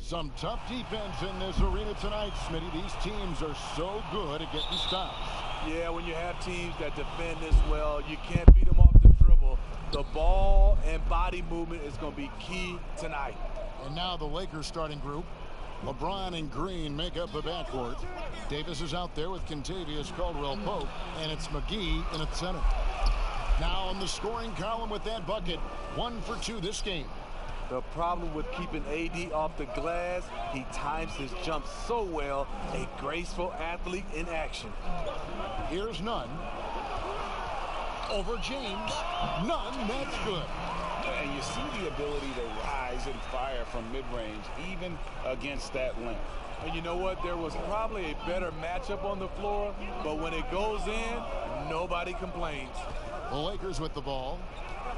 Some tough defense in this arena tonight, Smitty. These teams are so good at getting stops. Yeah, when you have teams that defend this well, you can't beat them off the dribble. The ball and body movement is going to be key tonight. And now the Lakers starting group. LeBron and Green make up the backcourt. Davis is out there with Kentavious Caldwell-Pope, and it's McGee in at center. Now in the scoring column with that bucket, 1 for 2 this game. The problem with keeping AD off the glass, he times his jump so well, a graceful athlete in action. Here's Nunn. Over James. Nunn, that's good. And you see the ability to rise and fire from mid-range, even against that length. And you know what? There was probably a better matchup on the floor, but when it goes in, nobody complains. The Lakers with the ball.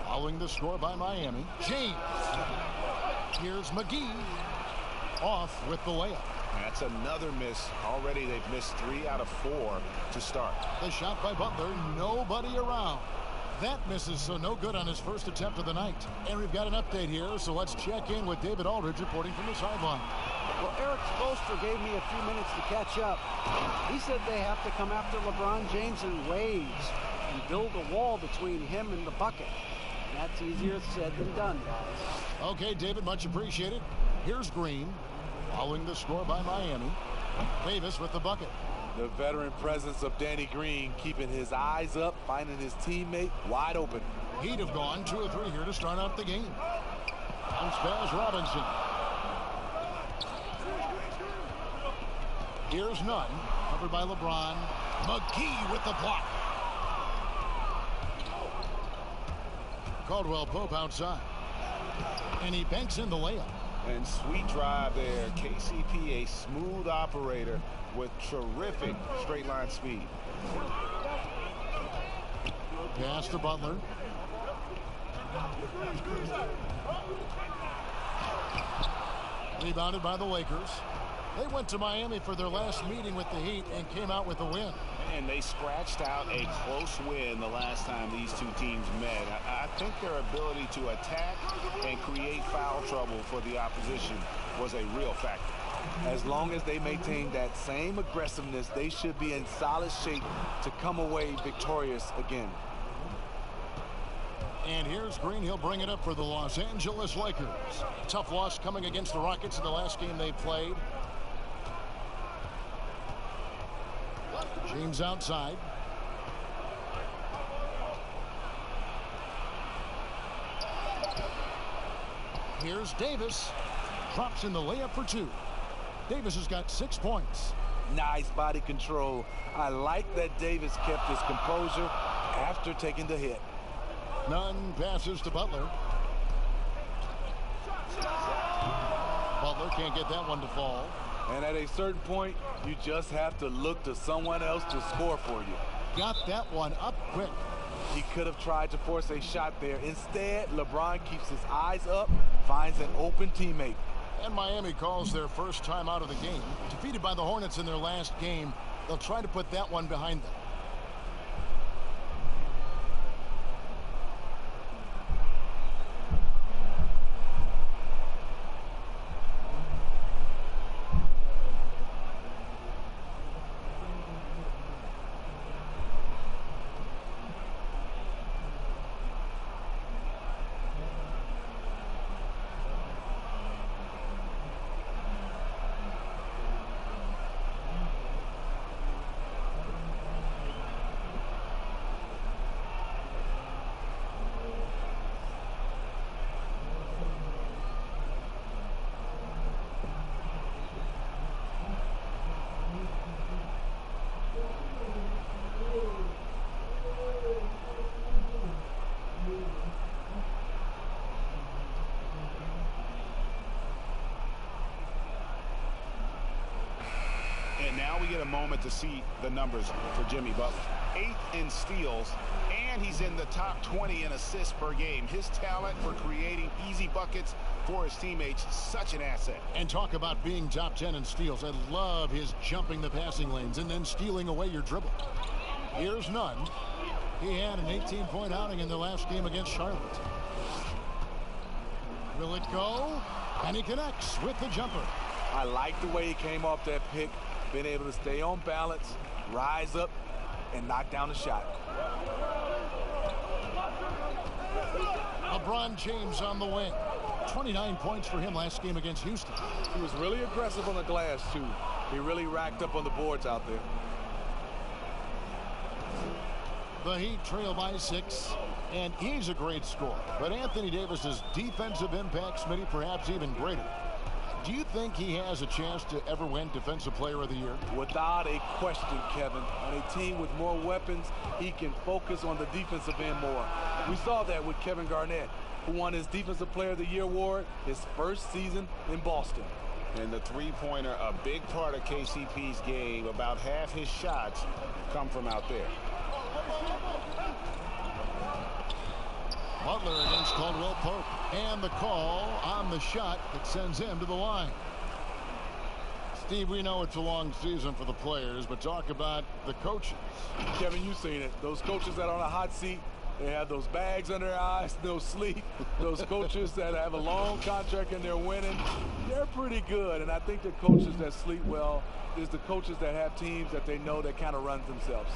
Following the score by Miami. James. Here's McGee. Off with the layup. That's another miss. Already they've missed 3 out of 4 to start. The shot by Butler. Nobody around. That misses, so no good on his first attempt of the night. And we've got an update here, so let's check in with David Aldridge reporting from the sideline. Well, Eric Spoelstra gave me a few minutes to catch up. He said they have to come after LeBron James in waves and build a wall between him and the bucket. That's easier said than done, guys. Okay, David, much appreciated. Here's Green. Following the score by Miami. Davis with the bucket. The veteran presence of Danny Green keeping his eyes up, finding his teammate wide open. He'd have gone 2 or 3 here to start out the game. Bounce pass Robinson. Here's Nunn. Covered by LeBron. McGee with the block. Caldwell-Pope outside. And he banks in the layup. And sweet drive there. KCP, a smooth operator with terrific straight line speed. Pass to Butler. Rebounded by the Lakers. They went to Miami for their last meeting with the Heat and came out with a win. And they scratched out a close win the last time these two teams met. I think their ability to attack and create foul trouble for the opposition was a real factor. As long as they maintain that same aggressiveness, they should be in solid shape to come away victorious again. And here's Green. He'll bring it up for the Los Angeles Lakers. Tough loss coming against the Rockets in the last game they played. James outside. Here's Davis. Drops in the layup for 2. Davis has got 6 points. Nice body control. I like that Davis kept his composure after taking the hit. Nunn passes to Butler. Butler can't get that one to fall. And at a certain point, you just have to look to someone else to score for you. Got that one up quick. He could have tried to force a shot there. Instead, LeBron keeps his eyes up, finds an open teammate. And Miami calls their first time out of the game. Defeated by the Hornets in their last game, they'll try to put that one behind them. Now we get a moment to see the numbers for Jimmy Butler. 8th in steals, and he's in the top 20 in assists per game. His talent for creating easy buckets for his teammates, such an asset. And talk about being top 10 in steals. I love his jumping the passing lanes and then stealing away your dribble. Here's Nunn. He had an 18-point outing in the last game against Charlotte. Will it go? And he connects with the jumper. I like the way he came off that pick, being able to stay on balance, rise up, and knock down the shot. LeBron James on the wing. 29 points for him last game against Houston. He was really aggressive on the glass, too. He really racked up on the boards out there. The Heat trail by 6, and he's a great scorer. But Anthony Davis's defensive impact, Smitty, perhaps even greater. Do you think he has a chance to ever win Defensive Player of the Year? Without a question, Kevin. On a team with more weapons, he can focus on the defensive end more. We saw that with Kevin Garnett, who won his Defensive Player of the Year award his first season in Boston. And the three-pointer, a big part of KCP's game. About half his shots come from out there. Butler against Caldwell Pope. And the call on the shot that sends him to the line. Steve, we know it's a long season for the players, but talk about the coaches. Kevin, you've seen it. Those coaches that are on a hot seat, they have those bags under their eyes, no sleep. Those coaches that have a long contract and they're winning, they're pretty good. And I think the coaches that sleep well is the coaches that have teams that they know that kind of runs themselves.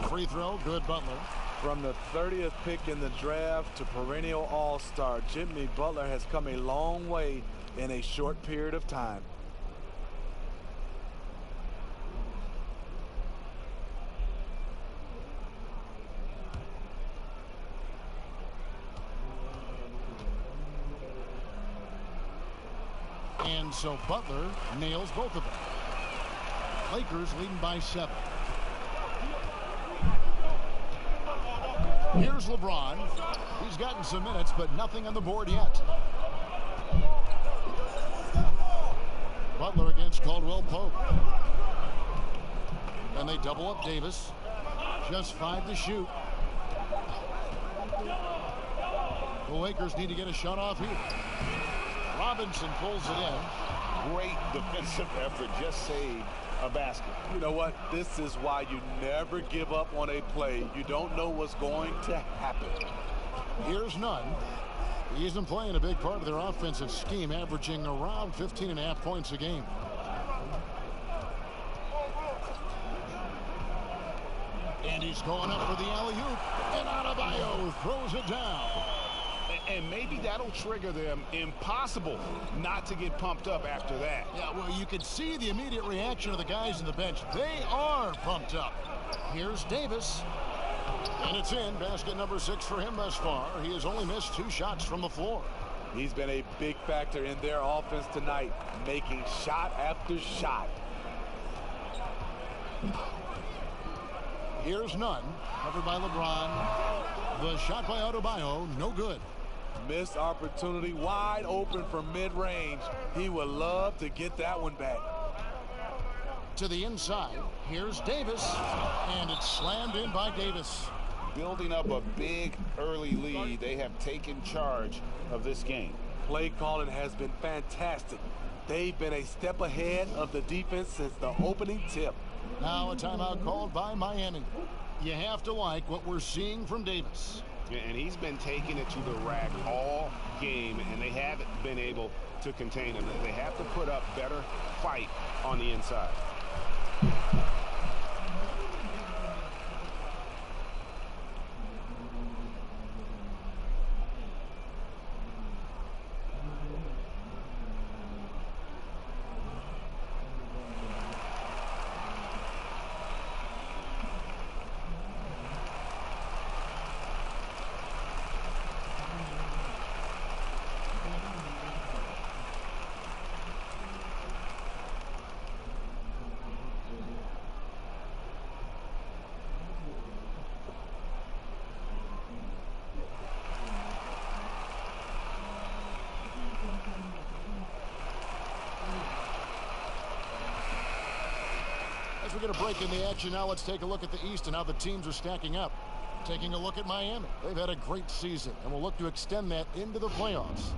Free throw, good. Butler. From the 30th pick in the draft to perennial all-star, Jimmy Butler has come a long way in a short period of time. And so Butler nails both of them. Lakers leading by 7. Here's LeBron. He's gotten some minutes, but nothing on the board yet. Butler against Caldwell Pope. And they double up Davis. Just 5 to shoot. The Lakers need to get a shot off here. Robinson pulls it in. Great defensive effort. Just saved a basket. You know what? This is why you never give up on a play. You don't know what's going to happen. Here's Nunn. He isn't playing a big part of their offensive scheme, averaging around 15.5 points a game. And he's going up for the alley-oop. And Adebayo throws it down. And maybe that'll trigger them. Impossible not to get pumped up after that. Yeah, well, you can see the immediate reaction of the guys in the bench. They are pumped up. Here's Davis. And it's in. Basket number 6 for him thus far. He has only missed 2 shots from the floor. He's been a big factor in their offense tonight, making shot after shot. Here's Nunn. Covered by LeBron. The shot by Adebayo, no good. Missed opportunity, wide open from mid-range. He would love to get that one back. To the inside, here's Davis, and it's slammed in by Davis. Building up a big early lead, they have taken charge of this game. Play calling has been fantastic. They've been a step ahead of the defense since the opening tip. Now a timeout called by Miami. You have to like what we're seeing from Davis. And he's been taking it to the rack all game, and they haven't been able to contain him. They have to put up better fight on the inside. As we get a break in the action now, let's take a look at the East and how the teams are stacking up. Taking a look at Miami. They've had a great season, and will look to extend that into the playoffs.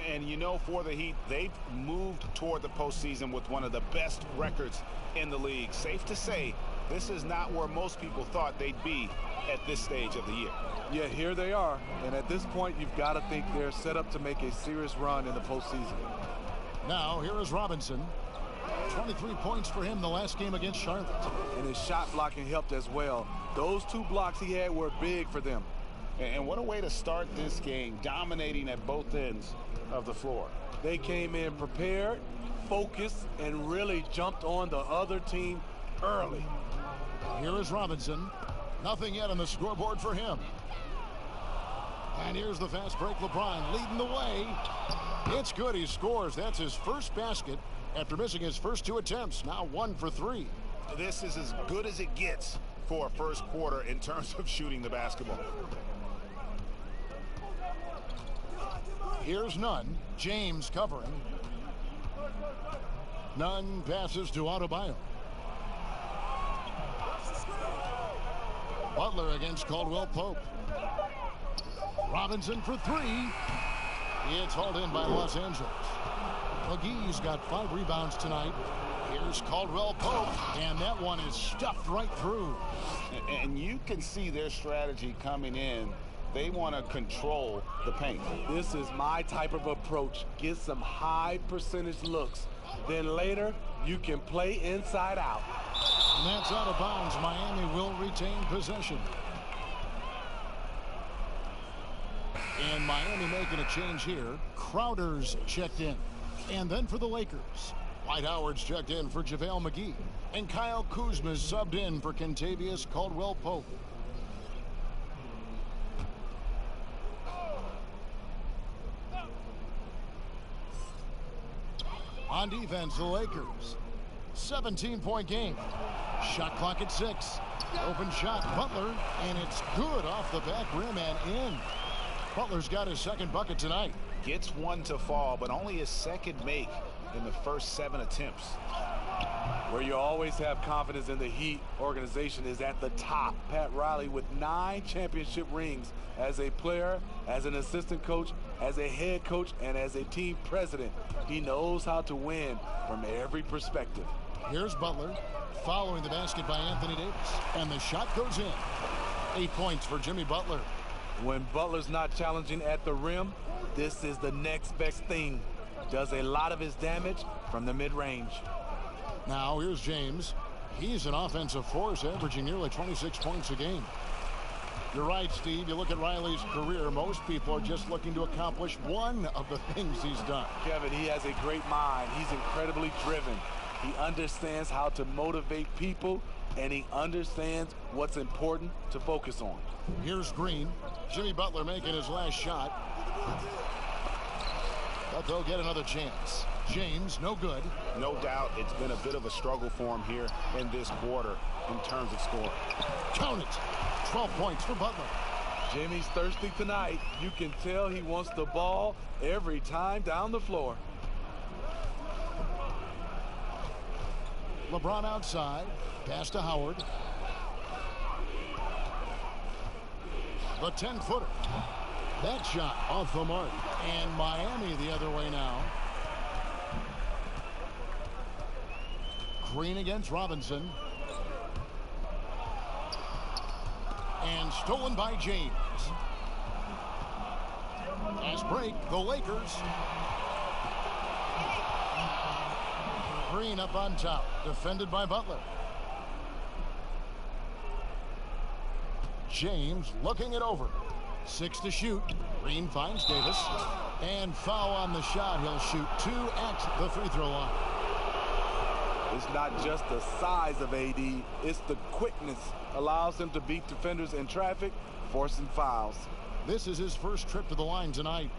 And you know, for the Heat, they've moved toward the postseason with one of the best records in the league. Safe to say, this is not where most people thought they'd be at this stage of the year. Yeah, here they are. And at this point, you've got to think they're set up to make a serious run in the postseason. Now, here is Robinson. 23 points for him the last game against Charlotte. And his shot blocking helped as well. Those 2 blocks he had were big for them. And what a way to start this game, dominating at both ends of the floor. They came in prepared, focused, and really jumped on the other team early. Here is Robinson. Nothing yet on the scoreboard for him. And here's the fast break. LeBron leading the way. It's good. He scores. That's his first basket after missing his first 2 attempts. Now 1 for 3. This is as good as it gets for a first quarter in terms of shooting the basketball. Here's Nunn. James covering. Nunn passes to Adebayo. Butler against Caldwell Pope. Robinson for 3. It's hauled in by Los Angeles. McGee's got 5 rebounds tonight. Here's Caldwell Pope, and that one is stuffed right through. And you can see their strategy coming in. They want to control the paint. This is my type of approach. Get some high percentage looks. Then later, you can play inside out. And that's out of bounds. Miami will retain possession. And Miami making a change here. Crowder's checked in. And then for the Lakers, Dwight Howard's checked in for JaVale McGee. And Kyle Kuzma's subbed in for Kentavious Caldwell-Pope. On defense, the Lakers. 17-point game. Shot clock at 6. Open shot, Butler, and it's good off the back rim and in. Butler's got his second bucket tonight. Gets one to fall, but only his second make in the first 7 attempts. Where you always have confidence in the Heat organization is at the top. Pat Riley with 9 championship rings as a player, as an assistant coach, as a head coach, and as a team president. He knows how to win from every perspective. Here's Butler following the basket by Anthony Davis. And the shot goes in. 8 points for Jimmy Butler. When Butler's not challenging at the rim, this is the next best thing. Does a lot of his damage from the mid-range. Now here's James. He's an offensive force, averaging nearly 26 points a game. You're right, Steve. You look at Riley's career, most people are just looking to accomplish one of the things he's done. Kevin, he has a great mind. He's incredibly driven. He understands how to motivate people, and he understands what's important to focus on. Here's Green. Jimmy Butler making his last shot. But they'll get another chance. James, no good. No doubt it's been a bit of a struggle for him here in this quarter in terms of scoring. Count it. 12 points for Butler. Jimmy's thirsty tonight. You can tell he wants the ball every time down the floor. LeBron outside. Pass to Howard. The 10-footer. That shot off the mark. And Miami the other way now. Green against Robinson. And stolen by James. Fast break, the Lakers. Green up on top, defended by Butler. James looking it over. 6 to shoot. Green finds Davis. And foul on the shot. He'll shoot 2 at the free throw line. It's not just the size of AD, it's the quickness. Allows him to beat defenders in traffic, forcing fouls. This is his first trip to the line tonight.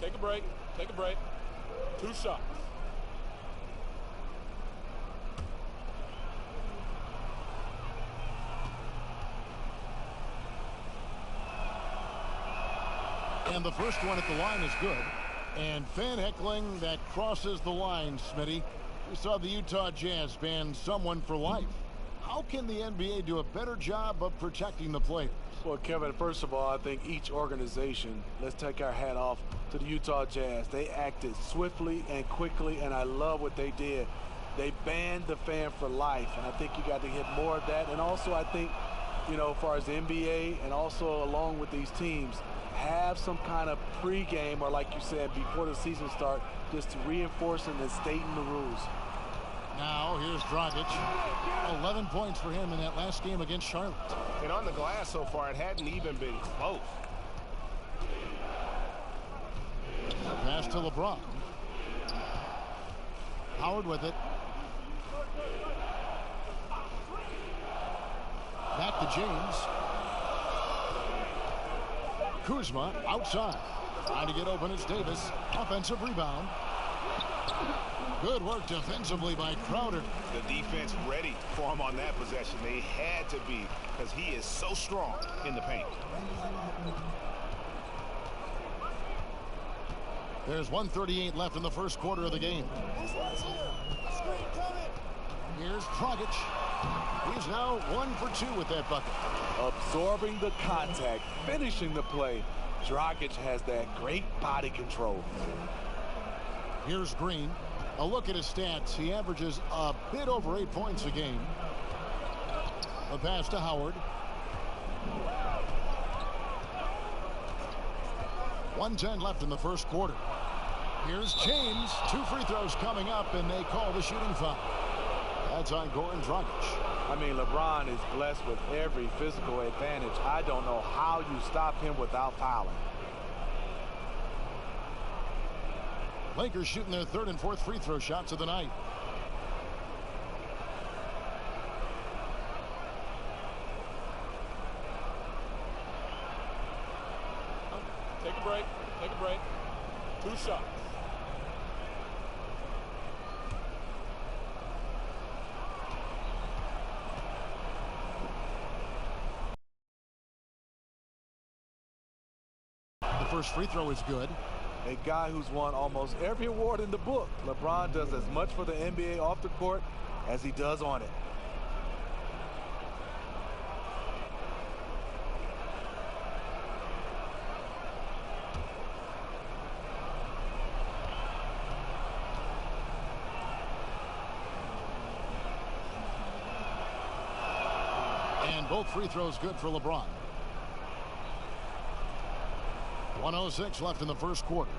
Take a break. Take a break. 2 shots. And the first one at the line is good. And fan heckling that crosses the line, Smitty. We saw the Utah Jazz ban someone for life. How can the NBA do a better job of protecting the players? Well, Kevin, first of all, I think each organization, let's take our hat off to the Utah Jazz. They acted swiftly and quickly, and I love what they did. They banned the fan for life, and I think you got to hit more of that. And also, I think, you know, as far as the NBA and also along with these teams, have some kind of pregame or, like you said, before the season starts, just reinforcing and stating the rules. Now here's Dragic. 11 points for him in that last game against Charlotte. And on the glass so far, it hadn't even been close. Pass to LeBron. Howard with it. Back to James. Kuzma outside. Trying to get open, it's Davis. Offensive rebound. Good work defensively by Crowder. The defense ready for him on that possession. They had to be, because he is so strong in the paint. There's 1:38 left in the first quarter of the game. Here's Dragic. He's now 1 for 2 with that bucket. Absorbing the contact, finishing the play. Dragic has that great body control. Here's Green. A look at his stats. He averages a bit over 8 points a game. A pass to Howard. 1:10 left in the first quarter. Here's James. 2 free throws coming up, and they call the shooting foul. That's on Goran Dragic. I mean, LeBron is blessed with every physical advantage. I don't know how you stop him without fouling. Lakers shooting their 3rd and 4th free throw shots of the night. Take a break. Take a break. 2 shots. The first free throw is good. A guy who's won almost every award in the book. LeBron does as much for the NBA off the court as he does on it. And both free throws good for LeBron. 1:06 left in the first quarter.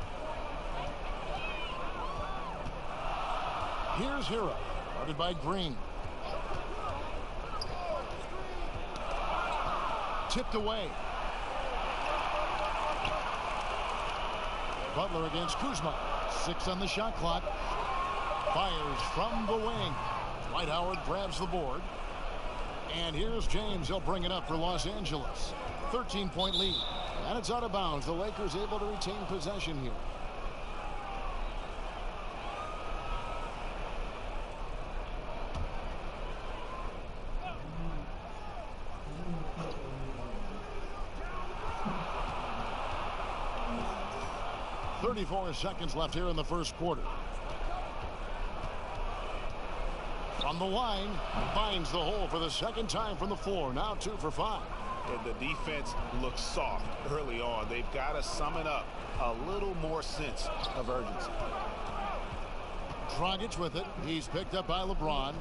Here's Hero, guarded by Green. Tipped away. Butler against Kuzma. 6 on the shot clock. Fires from the wing. Dwight Howard grabs the board. And here's James. He'll bring it up for Los Angeles. 13-point lead. And it's out of bounds. The Lakers able to retain possession here. .34 seconds left here in the first quarter. From the line, finds the hole for the second time from the floor. Now 2 for 5. And the defense looks soft early on. They've got to sum it up. A little more sense of urgency. Dragic with it. He's picked up by LeBron.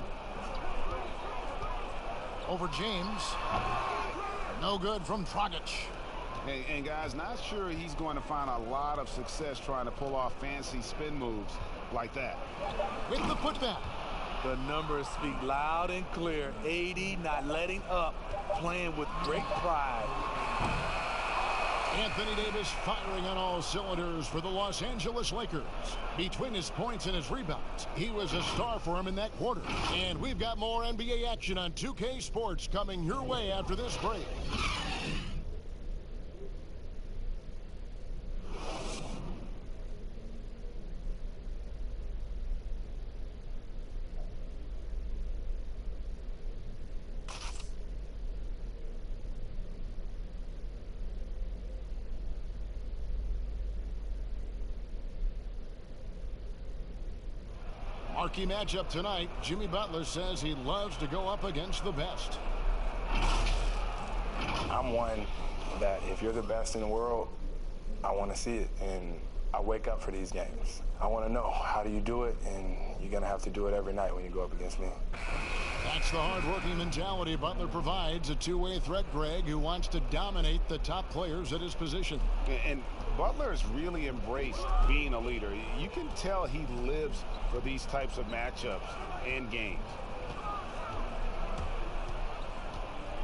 Over James. No good from Dragic. And guys, not sure he's going to find a lot of success trying to pull off fancy spin moves like that. With the putback. The numbers speak loud and clear. 80, not letting up, playing with great pride. Anthony Davis firing on all cylinders for the Los Angeles Lakers. Between his points and his rebounds, he was a star for him in that quarter. And we've got more NBA action on 2K Sports coming your way after this break. Marquee matchup tonight. Jimmy Butler says he loves to go up against the best. I'm one that if you're the best in the world, I want to see it, and I wake up for these games. I want to know, how do you do it? And you're going to have to do it every night when you go up against me. That's the hard-working mentality Butler provides, a two-way threat, Greg, who wants to dominate the top players at his position. And Butler's really embraced being a leader. You can tell he lives for these types of matchups and games.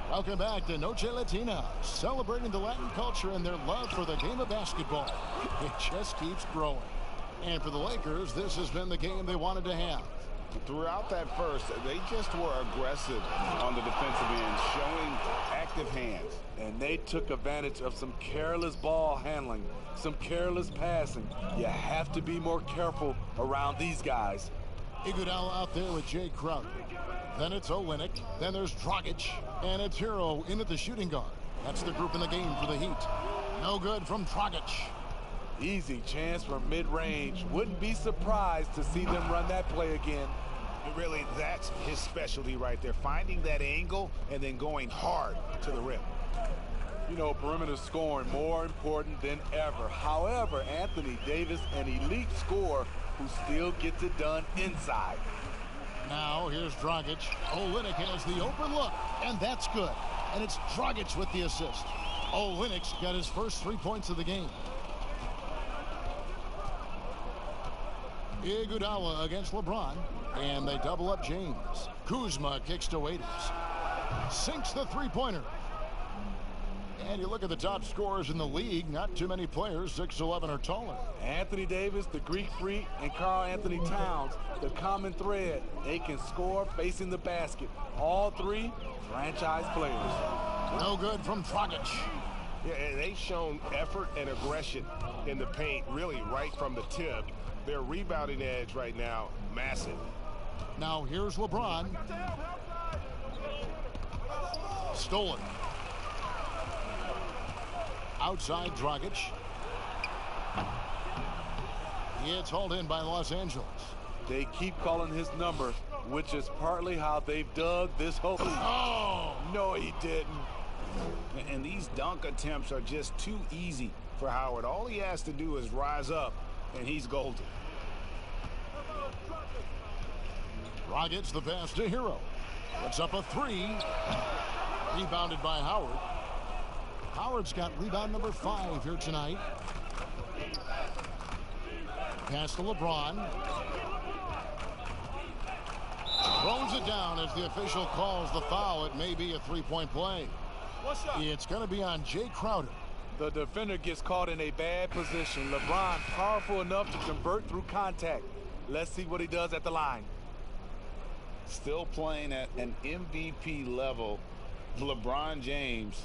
Welcome back to Noche Latina, celebrating the Latin culture and their love for the game of basketball. It just keeps growing. And for the Lakers, this has been the game they wanted to have. Throughout that first, they just were aggressive on the defensive end, showing active hands. And they took advantage of some careless ball handling, some careless passing. You have to be more careful around these guys. Iguodala out there with Jay Crowder. Then it's Olynyk. Then there's Dragic. And it's Hero in at the shooting guard. That's the group in the game for the Heat. No good from Dragic. Easy chance from mid-range. Wouldn't be surprised to see them run that play again. Really, that's his specialty right there, finding that angle and then going hard to the rim. You know, perimeter scoring more important than ever. However, Anthony Davis, an elite scorer who still gets it done inside. Now here's Dragic. Olynyk has the open look, and that's good. And it's Dragic with the assist. Olynyk's got his first 3 points of the game. Iguodala against LeBron, and they double up James. Kuzma kicks to Waiters. Sinks the three-pointer. And you look at the top scorers in the league, not too many players 6'11" or taller. Anthony Davis, the Greek Freak, and Karl Anthony Towns, the common thread. They can score facing the basket. All three franchise players. No good from Dragic. Yeah, and they've shown effort and aggression in the paint, really right from the tip. Their rebounding edge right now, massive. Now here's LeBron. Stolen. Outside Dragic. It's hauled in by Los Angeles. They keep calling his number, which is partly how they've dug this hole. Oh! No, he didn't. And these dunk attempts are just too easy for Howard. All he has to do is rise up, and he's golden. Dragic the pass to Hero. Puts up a three. Rebounded by Howard. Howard's got rebound number 5 here tonight. Pass to LeBron. Throws it down as the official calls the foul. It may be a three-point play. It's going to be on Jay Crowder. The defender gets caught in a bad position. LeBron powerful enough to convert through contact. Let's see what he does at the line. Still playing at an MVP level. LeBron James,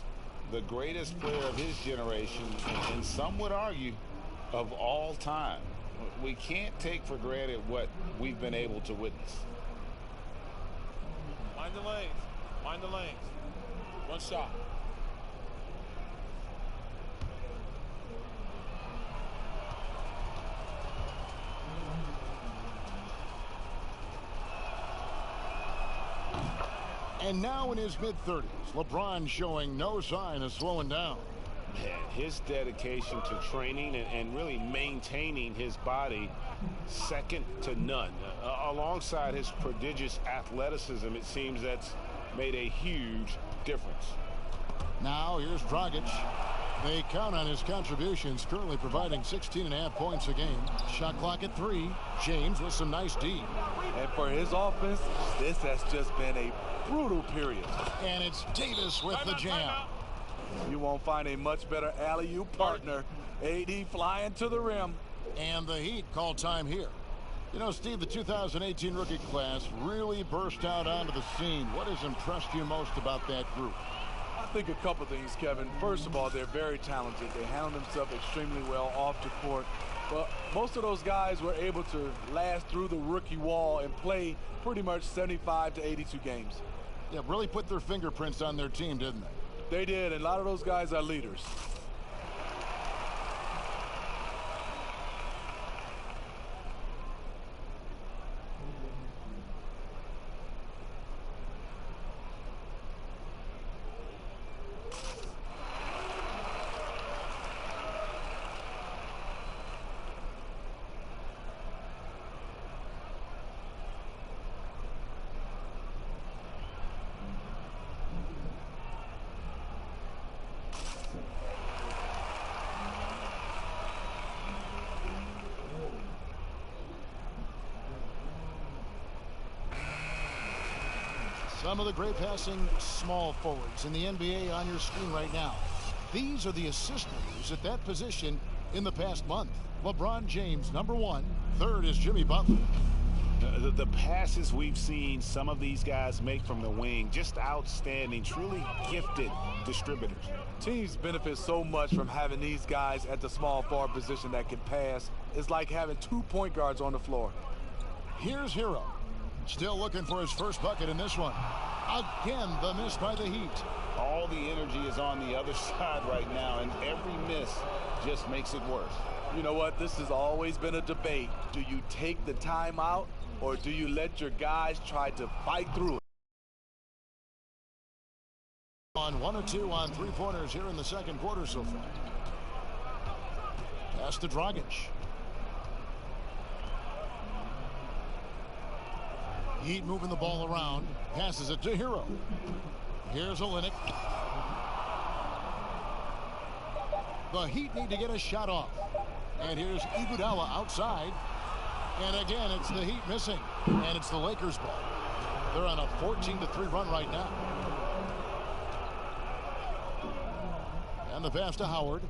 the greatest player of his generation, and some would argue of all time. We can't take for granted what we've been able to witness. Mind the lanes. Mind the lanes. One shot. And now in his mid-30s, LeBron showing no sign of slowing down. Man, his dedication to training and really maintaining his body, second to none. Alongside his prodigious athleticism, it seems that's made a huge difference. Now here's Dragic. They count on his contributions, currently providing 16.5 points a game. Shot clock at 3. James with some nice D. And for his offense, this has just been a brutal period. And it's Davis with the jam. You won't find a much better alley-oop partner. AD flying to the rim. And the Heat call time here. You know, Steve, the 2018 rookie class really burst out onto the scene. What has impressed you most about that group? I think a couple things, Kevin. First of all, they're very talented. They handle themselves extremely well off the court. But most of those guys were able to last through the rookie wall and play pretty much 75 to 82 games. Yeah, really put their fingerprints on their team, didn't they? They did, and a lot of those guys are leaders. Some of the great passing small forwards in the NBA on your screen right now. These are the assist leaders at that position in the past month. LeBron James, #1. Third is Jimmy Butler. The passes we've seen some of these guys make from the wing, just outstanding, truly gifted distributors. Teams benefit so much from having these guys at the small forward position that can pass. It's like having 2 point guards on the floor. Here's Hero. Still looking for his first bucket in this one. Again, the miss by the Heat. All the energy is on the other side right now, and every miss just makes it worse. You know what? This has always been a debate. Do you take the timeout, or do you let your guys try to fight through it? On 1 or 2 on three-pointers here in the second quarter so far. Pass to Dragic. Heat moving the ball around. Passes it to Hero. Here's Olynyk. The Heat need to get a shot off. And here's Iguodala outside. And again, it's the Heat missing. And it's the Lakers ball. They're on a 14-3 run right now. And the pass to Howard.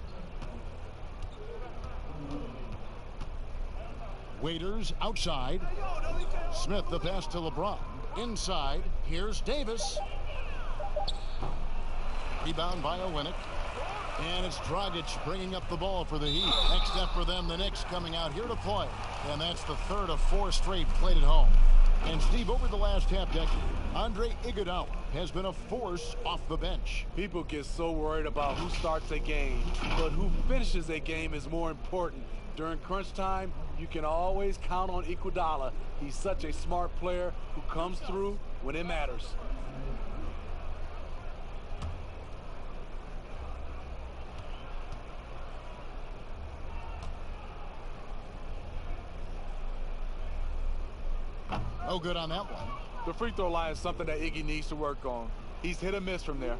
Waiters outside. Smith the pass to LeBron. Inside. Here's Davis. Rebound by Olynyk. And it's Dragic bringing up the ball for the Heat. Next step for them, the Knicks coming out here to play. And that's the third of 4 straight played at home. And Steve, over the last half decade, Andre Iguodala has been a force off the bench. People get so worried about who starts a game, but who finishes a game is more important. During crunch time, you can always count on Iguodala. He's such a smart player who comes through when it matters. No good on that one. The free throw line is something that Iggy needs to work on. He's hit or miss from there.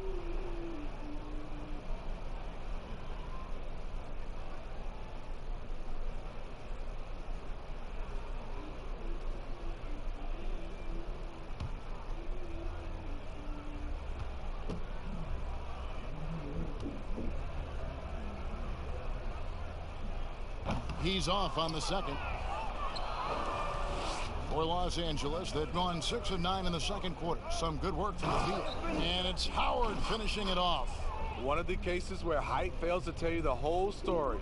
He's off on the second. For Los Angeles, they've gone 6 of 9 in the second quarter. Some good work from the field. And it's Howard finishing it off. One of the cases where height fails to tell you the whole story.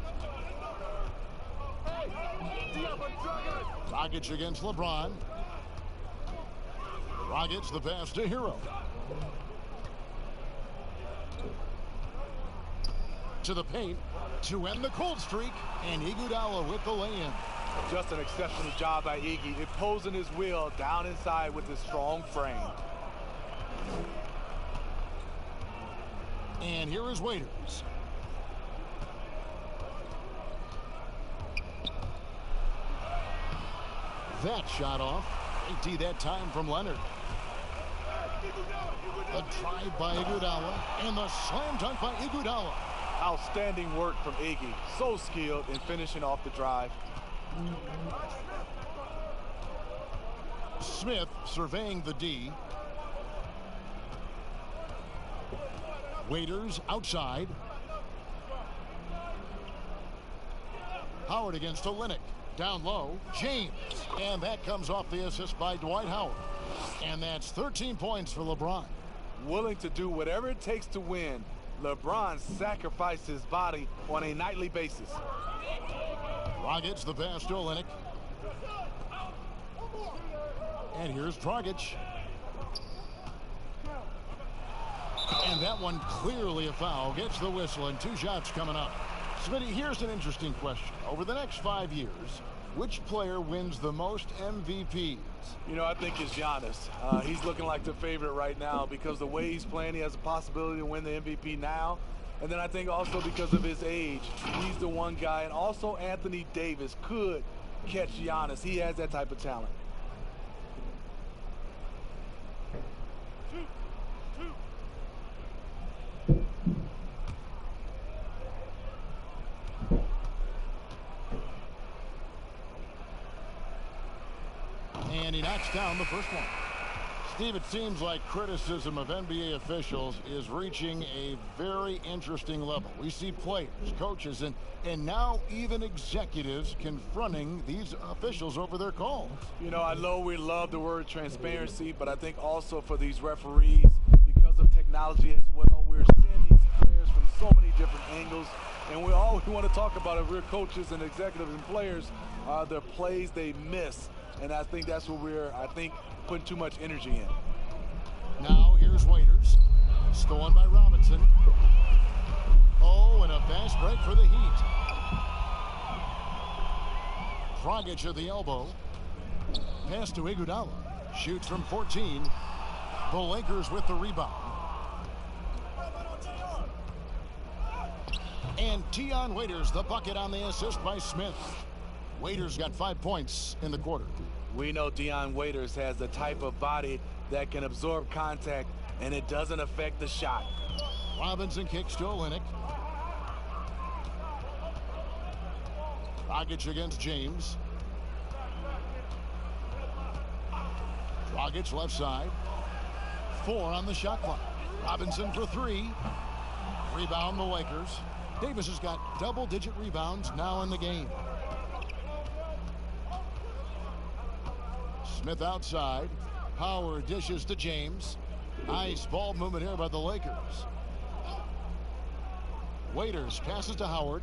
Dragic against LeBron. Dragic the pass to Hero. To the paint to end the cold streak. And Iguodala with the lay-in. Just an exceptional job by Iggy, imposing his will down inside with his strong frame. And here is Waiters. That shot off. 80 that time from Leonard. A drive by Iguodala and the slam dunk by Iguodala. Outstanding work from Iggy. So skilled in finishing off the drive. Smith surveying the D. Waiters outside. Howard against Olynyk. Down low. James. And that comes off the assist by Dwight Howard. And that's 13 points for LeBron. Willing to do whatever it takes to win. LeBron sacrificed his body on a nightly basis. Dragic the pass to Olynyk. And here's Dragic. And that one clearly a foul. Gets the whistle and 2 shots coming up. Smitty, here's an interesting question. Over the next 5 years, which player wins the most MVPs? You know, I think it's Giannis. He's looking like the favorite right now because the way he's playing, he has a possibility to win the MVP now. And then I think also because of his age, he's the one guy. And also Anthony Davis could catch Giannis. He has that type of talent. And he knocks down the first one. Steve, it seems like criticism of NBA officials is reaching a very interesting level. We see players, coaches, and now even executives confronting these officials over their calls. You know, I know we love the word transparency, but I think also for these referees, because of technology as well, we're seeing these players from so many different angles. And all we want to talk about, if we're coaches and executives and players, are the plays they miss. And I think that's what we're, putting too much energy in. Now here's Waiters. Stolen by Robinson. Oh, and a fast break for the Heat. Dragic at the elbow. Pass to Iguodala. Shoots from 14. The Lakers with the rebound. And Dion Waiters, the bucket on the assist by Smith. Waiters got 5 points in the quarter. We know Dion Waiters has the type of body that can absorb contact, and it doesn't affect the shot. Robinson kicks to Olynyk. Dragic against James. Dragic left side. 4 on the shot clock. Robinson for 3. Rebound the Lakers. Davis has got double-digit rebounds now in the game. Smith outside. Howard dishes to James. Nice ball movement here by the Lakers. Waiters passes to Howard.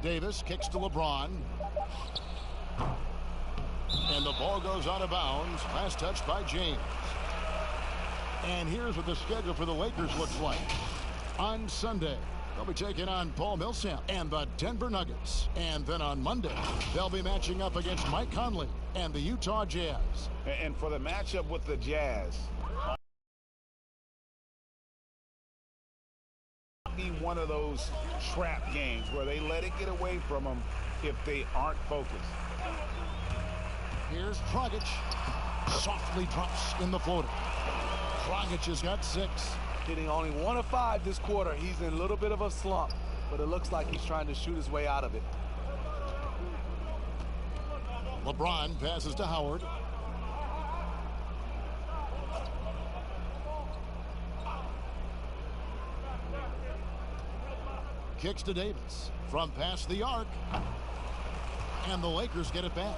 Davis kicks to LeBron. And the ball goes out of bounds. Last touch by James. And here's what the schedule for the Lakers looks like. On Sunday, they'll be taking on Paul Millsap and the Denver Nuggets. And then on Monday, they'll be matching up against Mike Conley and the Utah Jazz. And for the matchup with the Jazz, be one of those trap games where they let it get away from them if they aren't focused. Here's Dragic. Softly drops in the floater. Dragic has got 6. Hitting only 1 of 5 this quarter. He's in a little bit of a slump, but it looks like he's trying to shoot his way out of it. LeBron passes to Howard. Kicks to Davis from past the arc. And the Lakers get it back.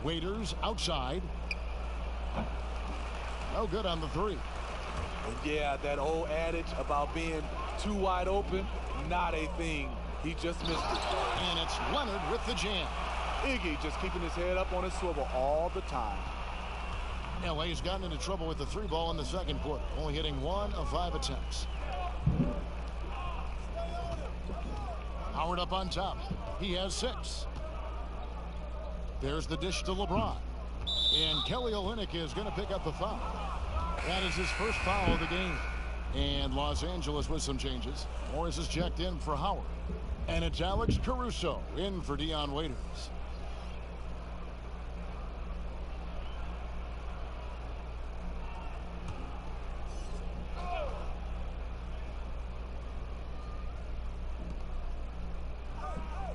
Waiters outside. No good on the 3. Yeah, that old adage about being too wide open, not a thing. He just missed it. And it's Leonard with the jam. Iggy just keeping his head up on his swivel all the time. LA's gotten into trouble with the 3 ball in the second quarter, only hitting 1 of 5 attempts. Howard up on top. He has 6. There's the dish to LeBron. And Kelly Olynyk is going to pick up the foul. That is his first foul of the game. And Los Angeles with some changes. Morris is checked in for Howard. And it's Alex Caruso in for Dion Waiters.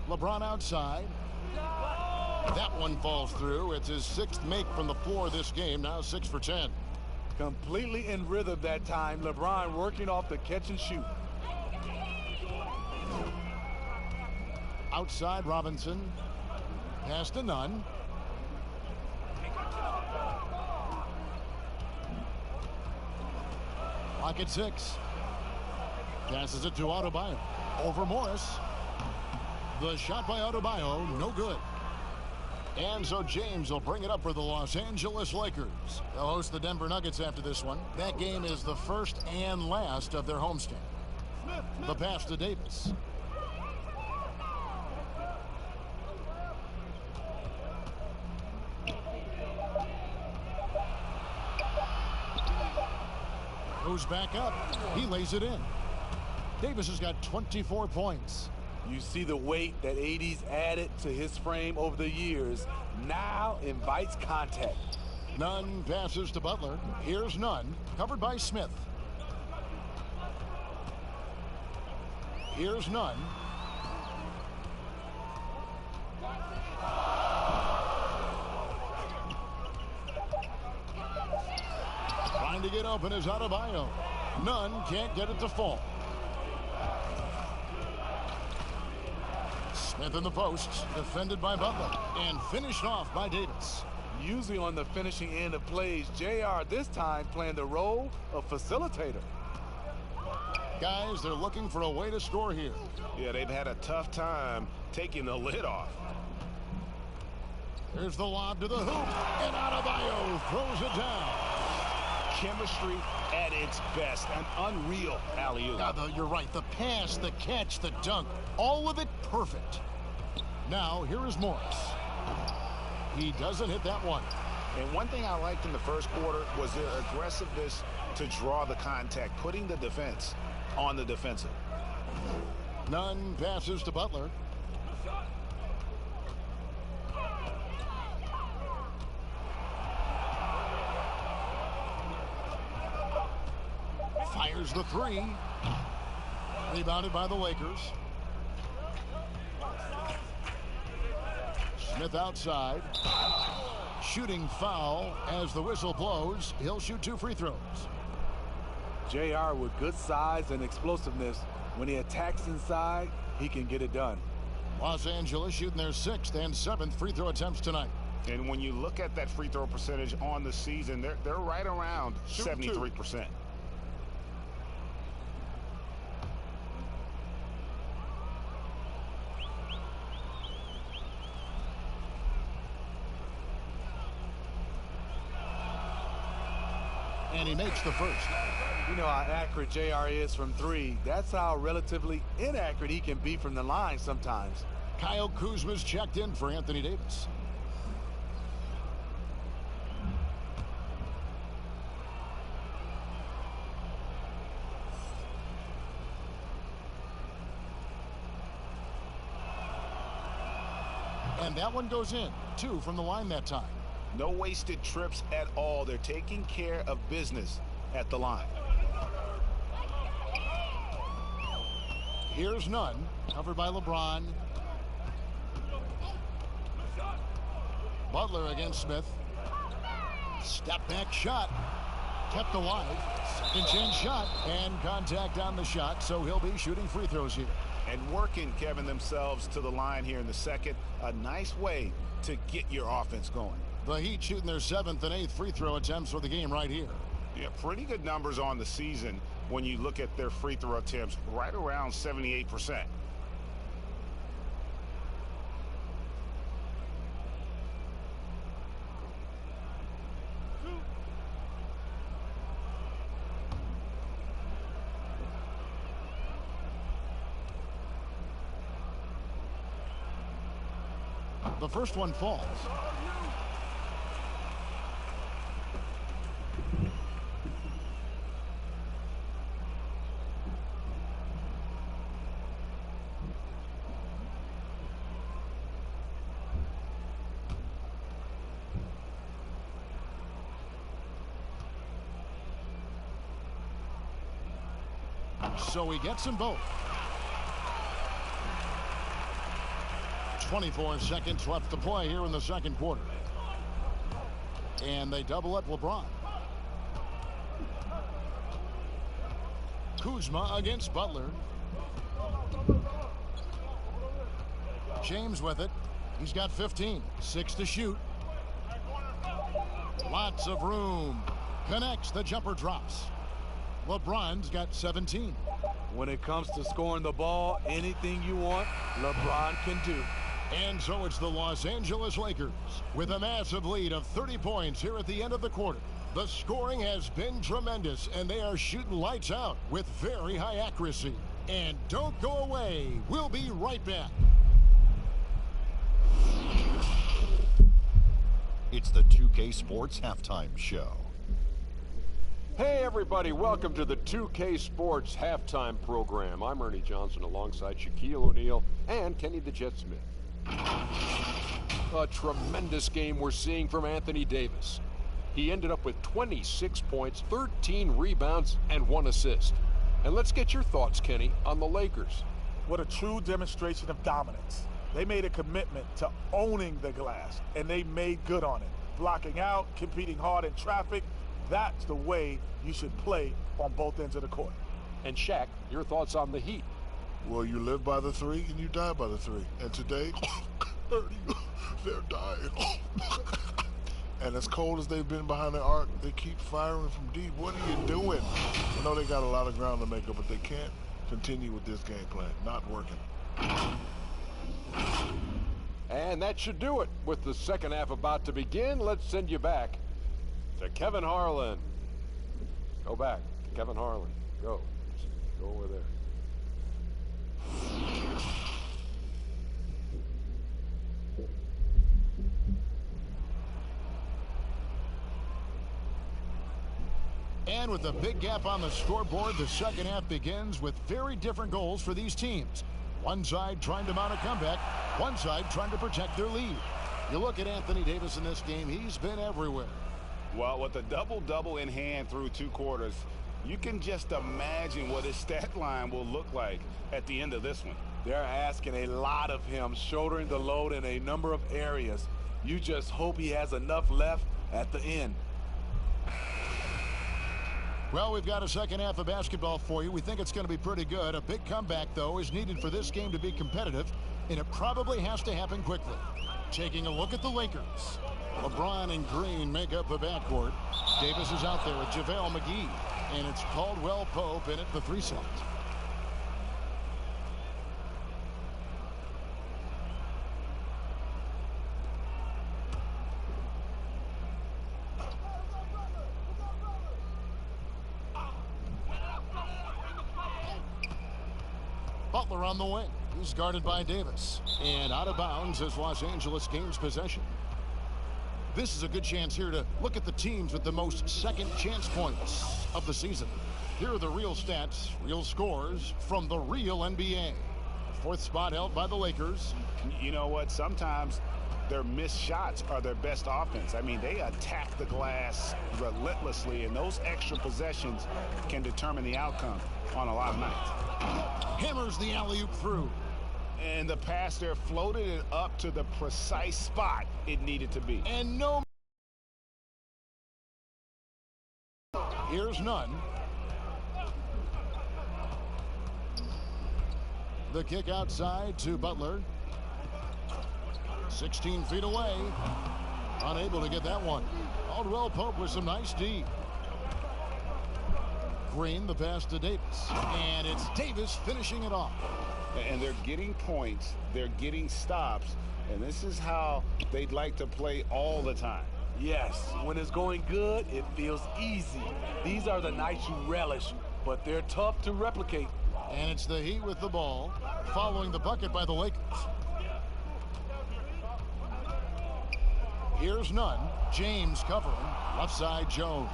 LeBron outside. That one falls through. It's his 6th make from the floor this game. Now 6 for 10. Completely in rhythm that time. LeBron working off the catch and shoot. Outside Robinson. Pass to Nunn. Clock at 6. Passes it to Adebayo. Over Morris. The shot by Adebayo, no good. And so James will bring it up for the Los Angeles Lakers. They'll host the Denver Nuggets after this one. That game is the first and last of their homestand. The pass to Davis. Goes back up. He lays it in. Davis has got 24 points. You see the weight that AD's added to his frame over the years. Now invites contact. Nunn passes to Butler. Here's Nunn, covered by Smith. Here's Nunn. Trying to get open is Adebayo. None can't get it to fall. Smith in the post, defended by Butler, and finished off by Davis. Usually on the finishing end of plays, JR this time playing the role of facilitator. Guys, they're looking for a way to score here. Yeah, they've had a tough time taking the lid off. There's the lob to the hoop, and Adebayo throws it down. Chemistry at its best. An unreal alley-oop. Yeah, you're right. The pass, the catch, the dunk, all of it perfect. Now, here is Morris. He doesn't hit that one. And one thing I liked in the first quarter was their aggressiveness to draw the contact, putting the defense on the defensive. None passes to Butler. Fires the three. Rebounded by the Lakers. Smith outside. Shooting foul as the whistle blows. He'll shoot 2 free throws. JR with good size and explosiveness. When he attacks inside, he can get it done. Los Angeles shooting their 6th and 7th free throw attempts tonight. And when you look at that free throw percentage on the season, they're right around 73%. And he makes the first. You know how accurate JR is from 3. That's how relatively inaccurate he can be from the line sometimes. Kyle Kuzma's checked in for Anthony Davis. And that one goes in. 2 from the line that time. No wasted trips at all. They're taking care of business at the line. Here's Nunn, covered by LeBron. Butler against Smith. Step back shot. Kept alive. Second chance shot. And contact on the shot, so he'll be shooting free throws here. And working, Kevin, themselves to the line here in the second. A nice way to get your offense going. The Heat shooting their 7th and 8th free throw attempts for the game right here. Yeah, pretty good numbers on the season when you look at their free throw attempts, right around 78%. The first one falls. So he gets them both. 24 seconds left to play here in the second quarter. And they double up LeBron. Kuzma against Butler. James with it. He's got 15. 6 to shoot. Lots of room. Connects. The jumper drops. LeBron's got 17. When it comes to scoring the ball, anything you want, LeBron can do. And so it's the Los Angeles Lakers with a massive lead of 30 points here at the end of the quarter. The scoring has been tremendous, and they are shooting lights out with very high accuracy. And don't go away. We'll be right back. It's the 2K Sports Halftime Show. Hey everybody, welcome to the 2K Sports Halftime Program. I'm Ernie Johnson alongside Shaquille O'Neal and Kenny the Jet Smith. A tremendous game we're seeing from Anthony Davis. He ended up with 26 points, 13 rebounds, and 1 assist. And let's get your thoughts, Kenny, on the Lakers. What a true demonstration of dominance. They made a commitment to owning the glass, and they made good on it. Blocking out, competing hard in traffic, That's the way you should play on both ends of the court. And Shaq, your thoughts on the Heat? Well, you live by the three and you die by the three. And today, they're dying. And as cold as they've been behind the arc, they keep firing from deep. What are you doing? I know they got a lot of ground to make up, but they can't continue with this game plan. Not working. And that should do it. With the second half about to begin, let's send you back to Kevin Harlan. Go back to Kevin Harlan. Go. Go over there. And with a big gap on the scoreboard, the second half begins with very different goals for these teams. One side trying to mount a comeback, one side trying to protect their lead. You look at Anthony Davis in this game, he's been everywhere. Well, with a double-double in hand through 2 quarters, you can just imagine what his stat line will look like at the end of this one. They're asking a lot of him, shouldering the load in a number of areas. You just hope he has enough left at the end. Well, we've got a second half of basketball for you. We think it's going to be pretty good. A big comeback, though, is needed for this game to be competitive, and it probably has to happen quickly. Taking a look at the Lakers. LeBron and Green make up the backcourt. Davis is out there with JaVale McGee, and it's Caldwell Pope in at the 3 slot. Butler on the wing. He's guarded by Davis. And out of bounds as Los Angeles gains possession. This is a good chance here to look at the teams with the most second chance points of the season. Here are the real stats, real scores from the real NBA. 4th spot held by the Lakers. You know what? Sometimes their missed shots are their best offense. I mean, they attack the glass relentlessly, and those extra possessions can determine the outcome on a lot of nights. Hammers the alley-oop through. And the pass there floated it up to the precise spot it needed to be. And no. Here's none. The kick outside to Butler. 16 feet away. Unable to get that one. Caldwell Pope with some nice D. Green, the pass to Davis. And it's Davis finishing it off. And they're getting points. They're getting stops. And this is how they'd like to play all the time. Yes, when it's going good, it feels easy. These are the nights you relish, but they're tough to replicate. And it's the Heat with the ball, following the bucket by the Lakers. Here's none. James covering. Left side, Jones.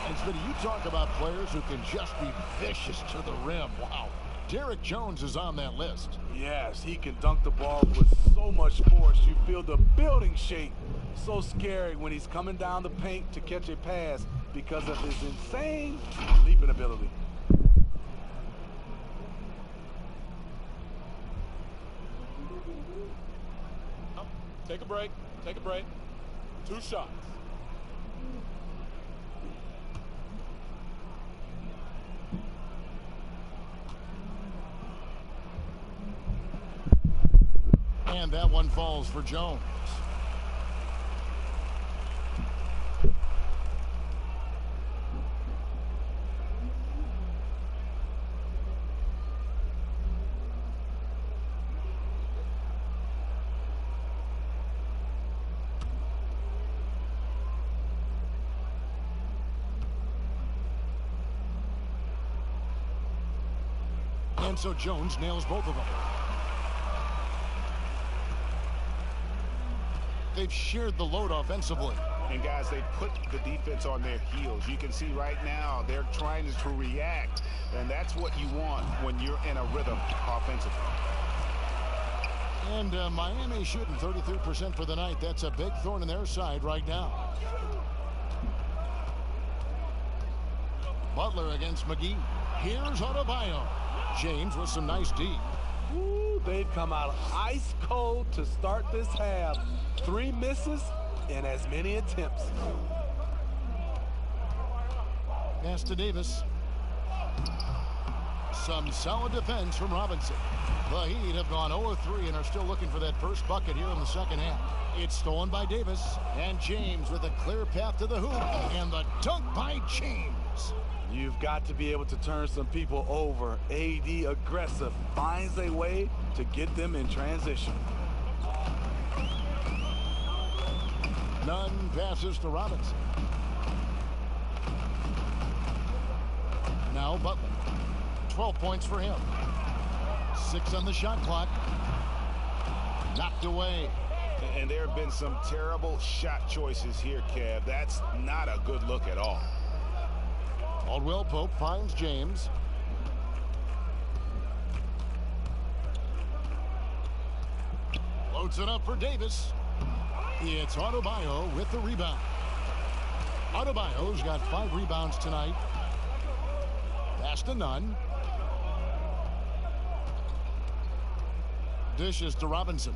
And Smitty, you talk about players who can just be vicious to the rim. Wow. Derrick Jones is on that list. Yes, he can dunk the ball with so much force. You feel the building shake. So scary when he's coming down the paint to catch a pass because of his insane leaping ability. Take a break. Take a break. 2 shots. And that one falls for Jones. And so Jones nails both of them. They've shared the load offensively. And guys, they put the defense on their heels. You can see right now they're trying to react, and that's what you want when you're in a rhythm offensively. And Miami shooting 33% for the night. That's a big thorn in their side right now. Butler against McGee. Here's Adebayo. James with some nice D. Ooh, they've come out ice cold to start this half. 3 misses and as many attempts. Pass to Davis. Some solid defense from Robinson. The Heat have gone 0-3 and are still looking for that first bucket here in the second half. It's stolen by Davis. And James with a clear path to the hoop. And the dunk by James. You've got to be able to turn some people over. AD aggressive. Finds a way to get them in transition. Nunn passes to Robinson. Now Butler. 12 points for him. 6 on the shot clock. Knocked away. And there have been some terrible shot choices here, Kev. That's not a good look at all. Caldwell Pope finds James. Loads it up for Davis. It's Adebayo with the rebound. Adebayo's got 5 rebounds tonight. Pass to Nunn. Dishes to Robinson.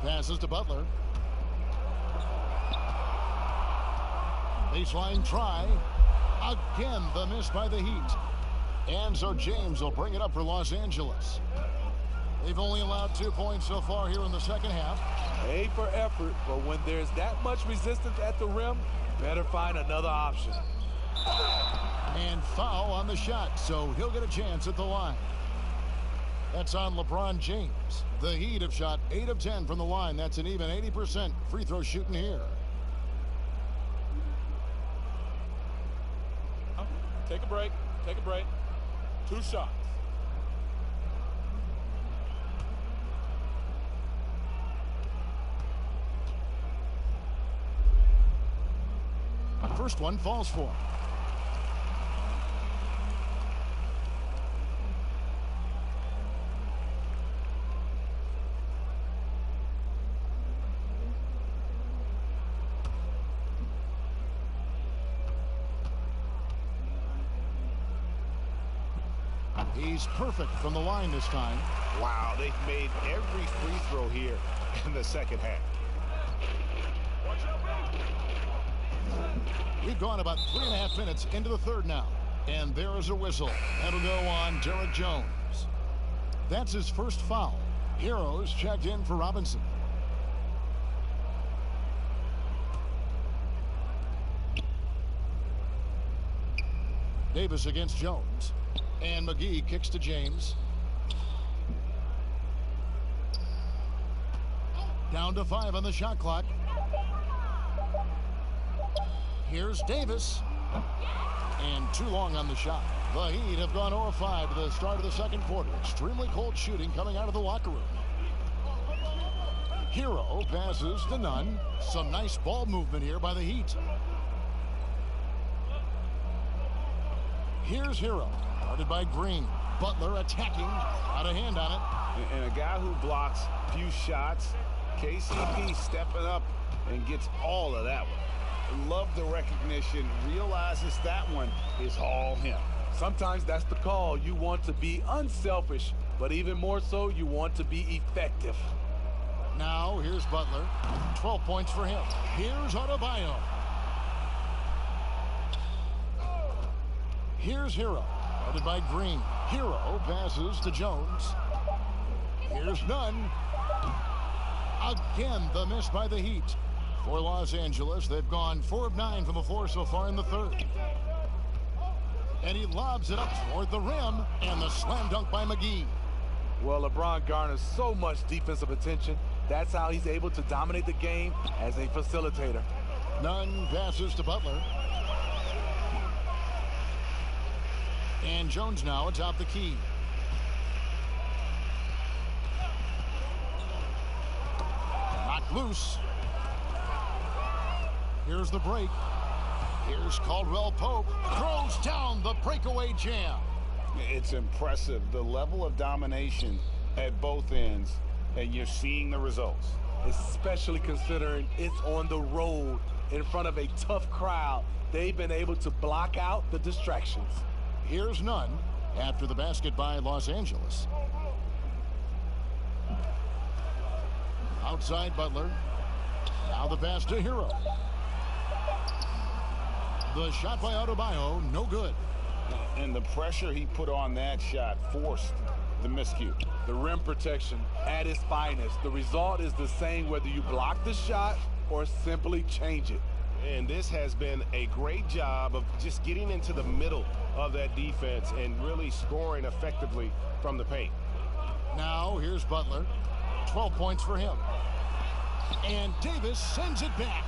Passes to Butler. Baseline try. Again, the miss by the Heat. And so James will bring it up for Los Angeles. They've only allowed 2 points so far here in the second half. A for effort, but when there's that much resistance at the rim, better find another option. And foul on the shot, so he'll get a chance at the line. That's on LeBron James. The Heat have shot 8 of 10 from the line. That's an even 80% free throw shooting here. Take a break. Take a break. 2 shots. First one falls for him. He's perfect from the line this time. Wow, they've made every free throw here in the second half. We've gone about 3.5 minutes into the third now. And there is a whistle. That'll go on Derek Jones. That's his first foul. Heroes checked in for Robinson. Davis against Jones. And McGee kicks to James. Down to 5 on the shot clock. Here's Davis. And too long on the shot. The Heat have gone 0-5 to the start of the second quarter. Extremely cold shooting coming out of the locker room. Hero passes to Nunn. Some nice ball movement here by the Heat. Here's Hero. Guarded by Green. Butler attacking. Out of hand on it. And a guy who blocks few shots. KCP stepping up and gets all of that one. Love the recognition. Realizes that one is all him. Sometimes that's the call. You want to be unselfish, but even more so, you want to be effective. Now, here's Butler. 12 points for him. Here's Adebayo. Here's Hero. Guarded by Green. Hero passes to Jones. Here's Nunn. Again, the miss by the Heat. For Los Angeles, they've gone 4 of 9 from the floor so far in the third. And he lobs it up toward the rim, and the slam dunk by McGee. Well, LeBron garners so much defensive attention. That's how he's able to dominate the game as a facilitator. Nunn passes to Butler. And Jones now atop the key. Knocked loose. Here's the break. Here's Caldwell Pope. Throws down the breakaway jam. It's impressive, the level of domination at both ends, and you're seeing the results. Especially considering it's on the road in front of a tough crowd. They've been able to block out the distractions. Here's Nunn after the basket by Los Angeles. Outside Butler. Now the pass to Hero. The shot by Adebayo, no good. And the pressure he put on that shot forced the miscue. The rim protection at its finest. The result is the same whether you block the shot or simply change it. And this has been a great job of just getting into the middle of that defense and really scoring effectively from the paint. Now here's Butler. 12 points for him. And Davis sends it back.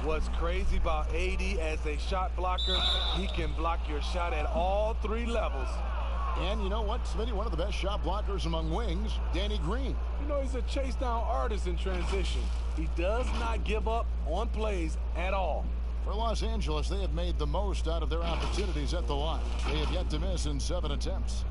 What's crazy about AD as a shot blocker, he can block your shot at all three levels. And you know what, Smitty? One of the best shot blockers among wings, Danny Green. You know, he's a chase down artist in transition. He does not give up on plays at all. For Los Angeles, they have made the most out of their opportunities at the line. They have yet to miss in 7 attempts.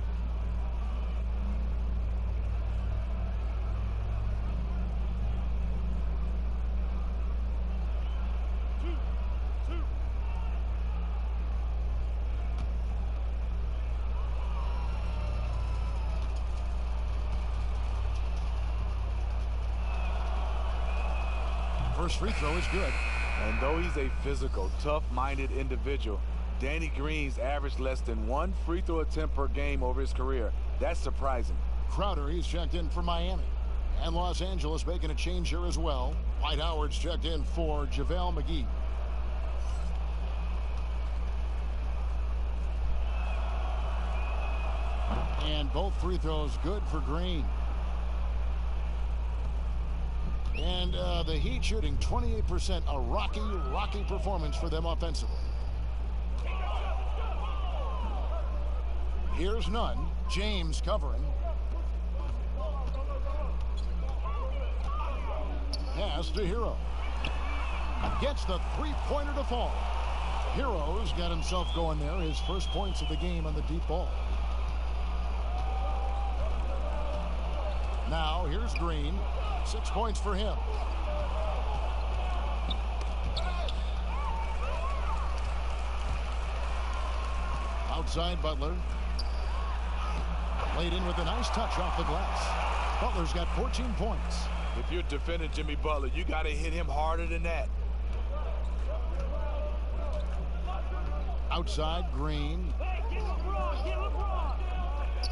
First free throw is good. And though he's a physical, tough-minded individual, Danny Green's averaged less than 1 free throw attempt per game over his career. That's surprising. Crowder, he's checked in for Miami. And Los Angeles making a change here as well. Dwight Howard's checked in for JaVale McGee. And both free throws good for Green. And the Heat shooting 28%, a rocky performance for them offensively. Here's none. James covering. Pass to Hero. Gets the three-pointer to fall. Hero's got himself going there. His first points of the game on the deep ball. Now here's Green. 6 points for him. Outside Butler. Laid in with a nice touch off the glass. Butler's got 14 points. If you're defending Jimmy Butler, you got to hit him harder than that. Outside Green.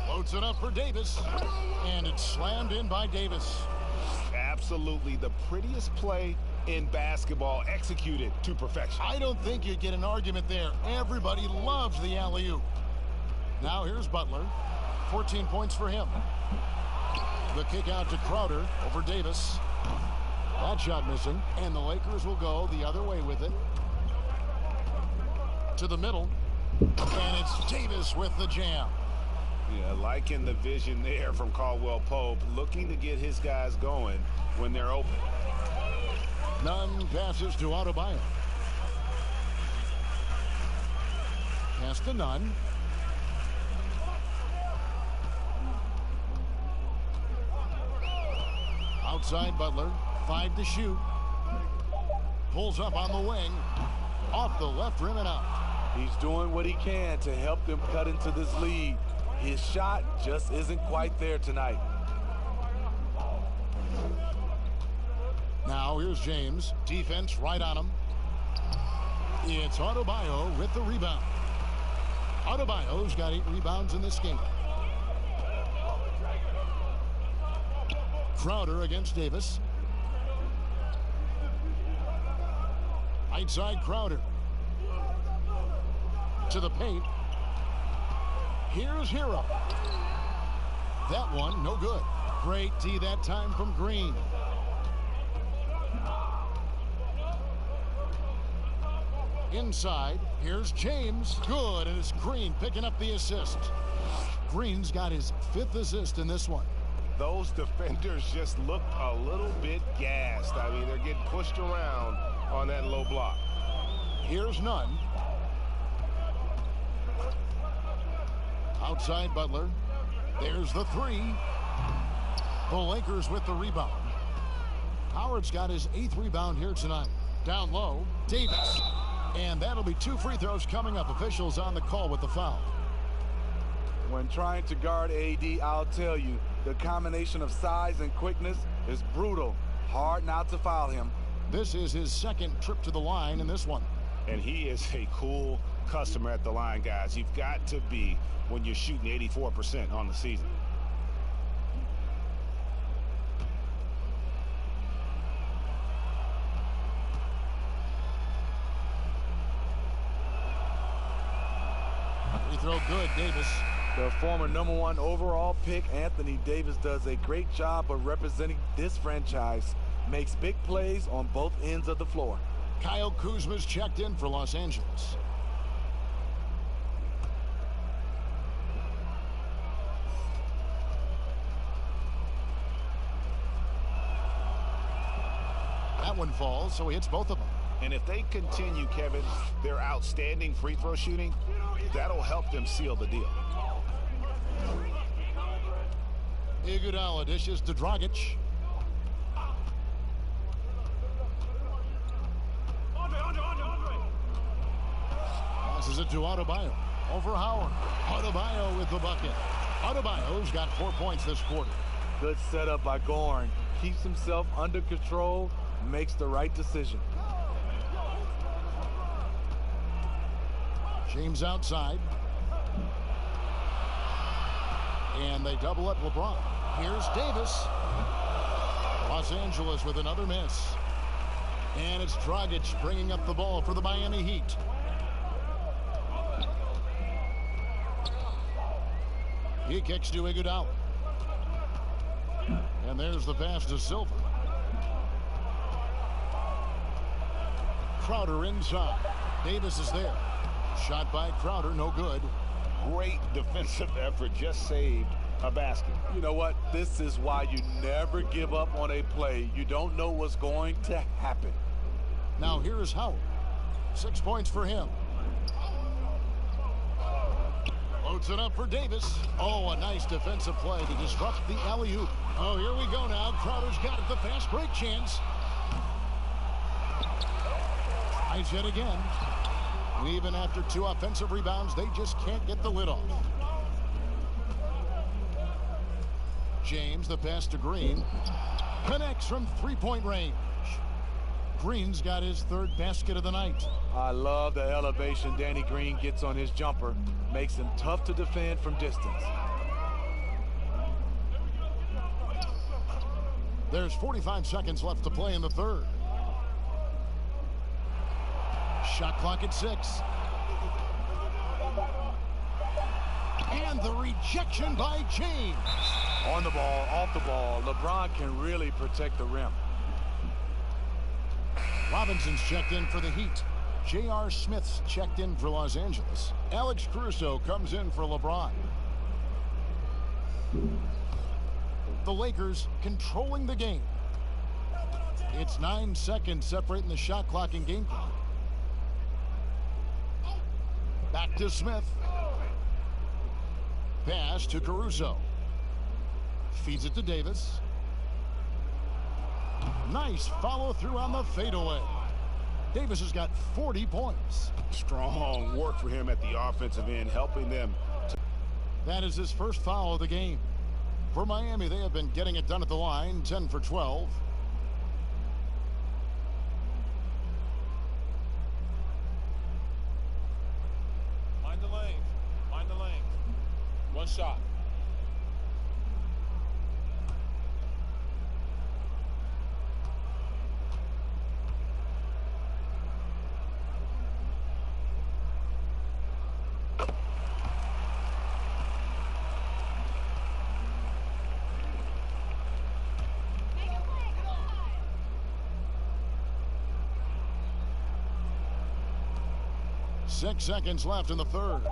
Floats it up for Davis. And it's slammed in by Davis. Absolutely the prettiest play in basketball, executed to perfection. I don't think you get an argument there. Everybody loves the alley-oop. Now here's Butler. 14 points for him. The kick out to Crowder over Davis. That shot missing, and the Lakers will go the other way with it. To the middle, and it's Davis with the jam. Yeah, liking the vision there from Caldwell Pope, looking to get his guys going when they're open. Nunn passes to Adebayo. Pass to Nunn. Outside Butler, 5 to shoot. Pulls up on the wing. Off the left rim and out. He's doing what he can to help them cut into this lead. His shot just isn't quite there tonight. Now here's James. Defense right on him. It's Adebayo with the rebound. Adebayo's got 8 rebounds in this game. Crowder against Davis. Right side Crowder. To the paint. Here's Hero. That one, no good. Great D that time from Green. Inside, here's James. Good, and it's Green picking up the assist. Green's got his 5th assist in this one. Those defenders just looked a little bit gassed. I mean, they're getting pushed around on that low block. Here's Nunn. Outside Butler. There's the 3. The Lakers with the rebound. Howard's got his 8th rebound here tonight. Down low, Davis. And that'll be 2 free throws coming up. Officials on the call with the foul. When trying to guard AD, I'll tell you, the combination of size and quickness is brutal. Hard not to foul him. This is his 2nd trip to the line in this one. And he is a cool customer at the line, guys. You've got to be when you're shooting 84% on the season. Free throw good, Davis. The former #1 overall pick, Anthony Davis, does a great job of representing this franchise. Makes big plays on both ends of the floor. Kyle Kuzma's checked in for Los Angeles. That one falls, so he hits both of them. And if they continue, Kevin, their outstanding free throw shooting, that'll help them seal the deal. Iguodala dishes to Dragic. Passes it to Adebayo. Over Howard. Adebayo with the bucket. Adebayo's got 4 points this quarter. Good setup by Gorn. Keeps himself under control, makes the right decision. James outside. And they double up LeBron. Here's Davis. Los Angeles with another miss. And it's Dragic bringing up the ball for the Miami Heat. He kicks to Iguodala. And there's the pass to Silva. Crowder inside. Davis is there. Shot by Crowder, no good. Great defensive effort, just saved a basket. You know what? This is why you never give up on a play. You don't know what's going to happen. Now here is Howard. 6 points for him. Loads it up for Davis. Oh, a nice defensive play to disrupt the alley-oop. Oh, here we go now. Crowder's got it, the fast break chance. Tries yet again. Even after 2 offensive rebounds, they just can't get the lid off. James, the pass to Green. Connects from 3-point range. Green's got his 3rd basket of the night. I love the elevation Danny Green gets on his jumper. Makes him tough to defend from distance. There's 45 seconds left to play in the 3rd. Shot clock at 6. And the rejection by James. On the ball, off the ball, LeBron can really protect the rim. Robinson's checked in for the Heat. J.R. Smith's checked in for Los Angeles. Alex Caruso comes in for LeBron. The Lakers controlling the game. It's 9 seconds separating the shot clock and game clock. Back to Smith. Pass to Caruso. Feeds it to Davis. Nice follow through on the fadeaway. Davis has got 40 points. Strong work for him at the offensive end, helping them. That is his first foul of the game. For Miami, they have been getting it done at the line, 10 for 12. Mind the lanes. Mind the lanes. 1 shot. Six seconds left in the 3rd.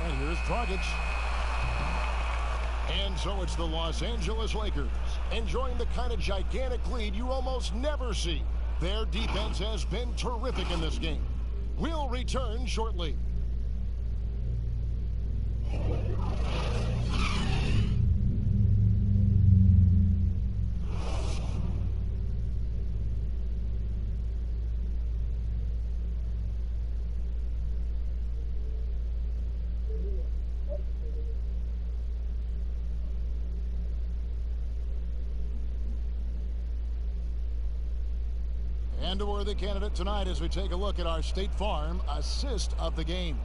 And here's Dragic. And so it's the Los Angeles Lakers enjoying the kind of gigantic lead you almost never see. Their defense has been terrific in this game. We'll return shortly. And a worthy candidate tonight as we take a look at our State Farm assist of the game.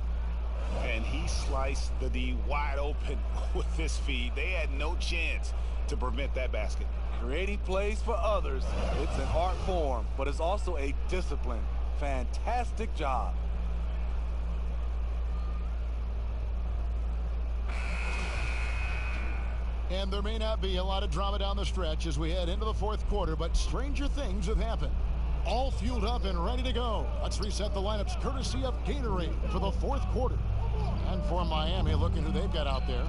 And he sliced the D wide open with this feed. They had no chance to prevent that basket. Creating plays for others, it's an art form, but it's also a discipline. Fantastic job. And there may not be a lot of drama down the stretch as we head into the fourth quarter, but stranger things have happened. All fueled up and ready to go. Let's reset the lineups courtesy of Gatorade for the fourth quarter. And for Miami, looking who they've got out there.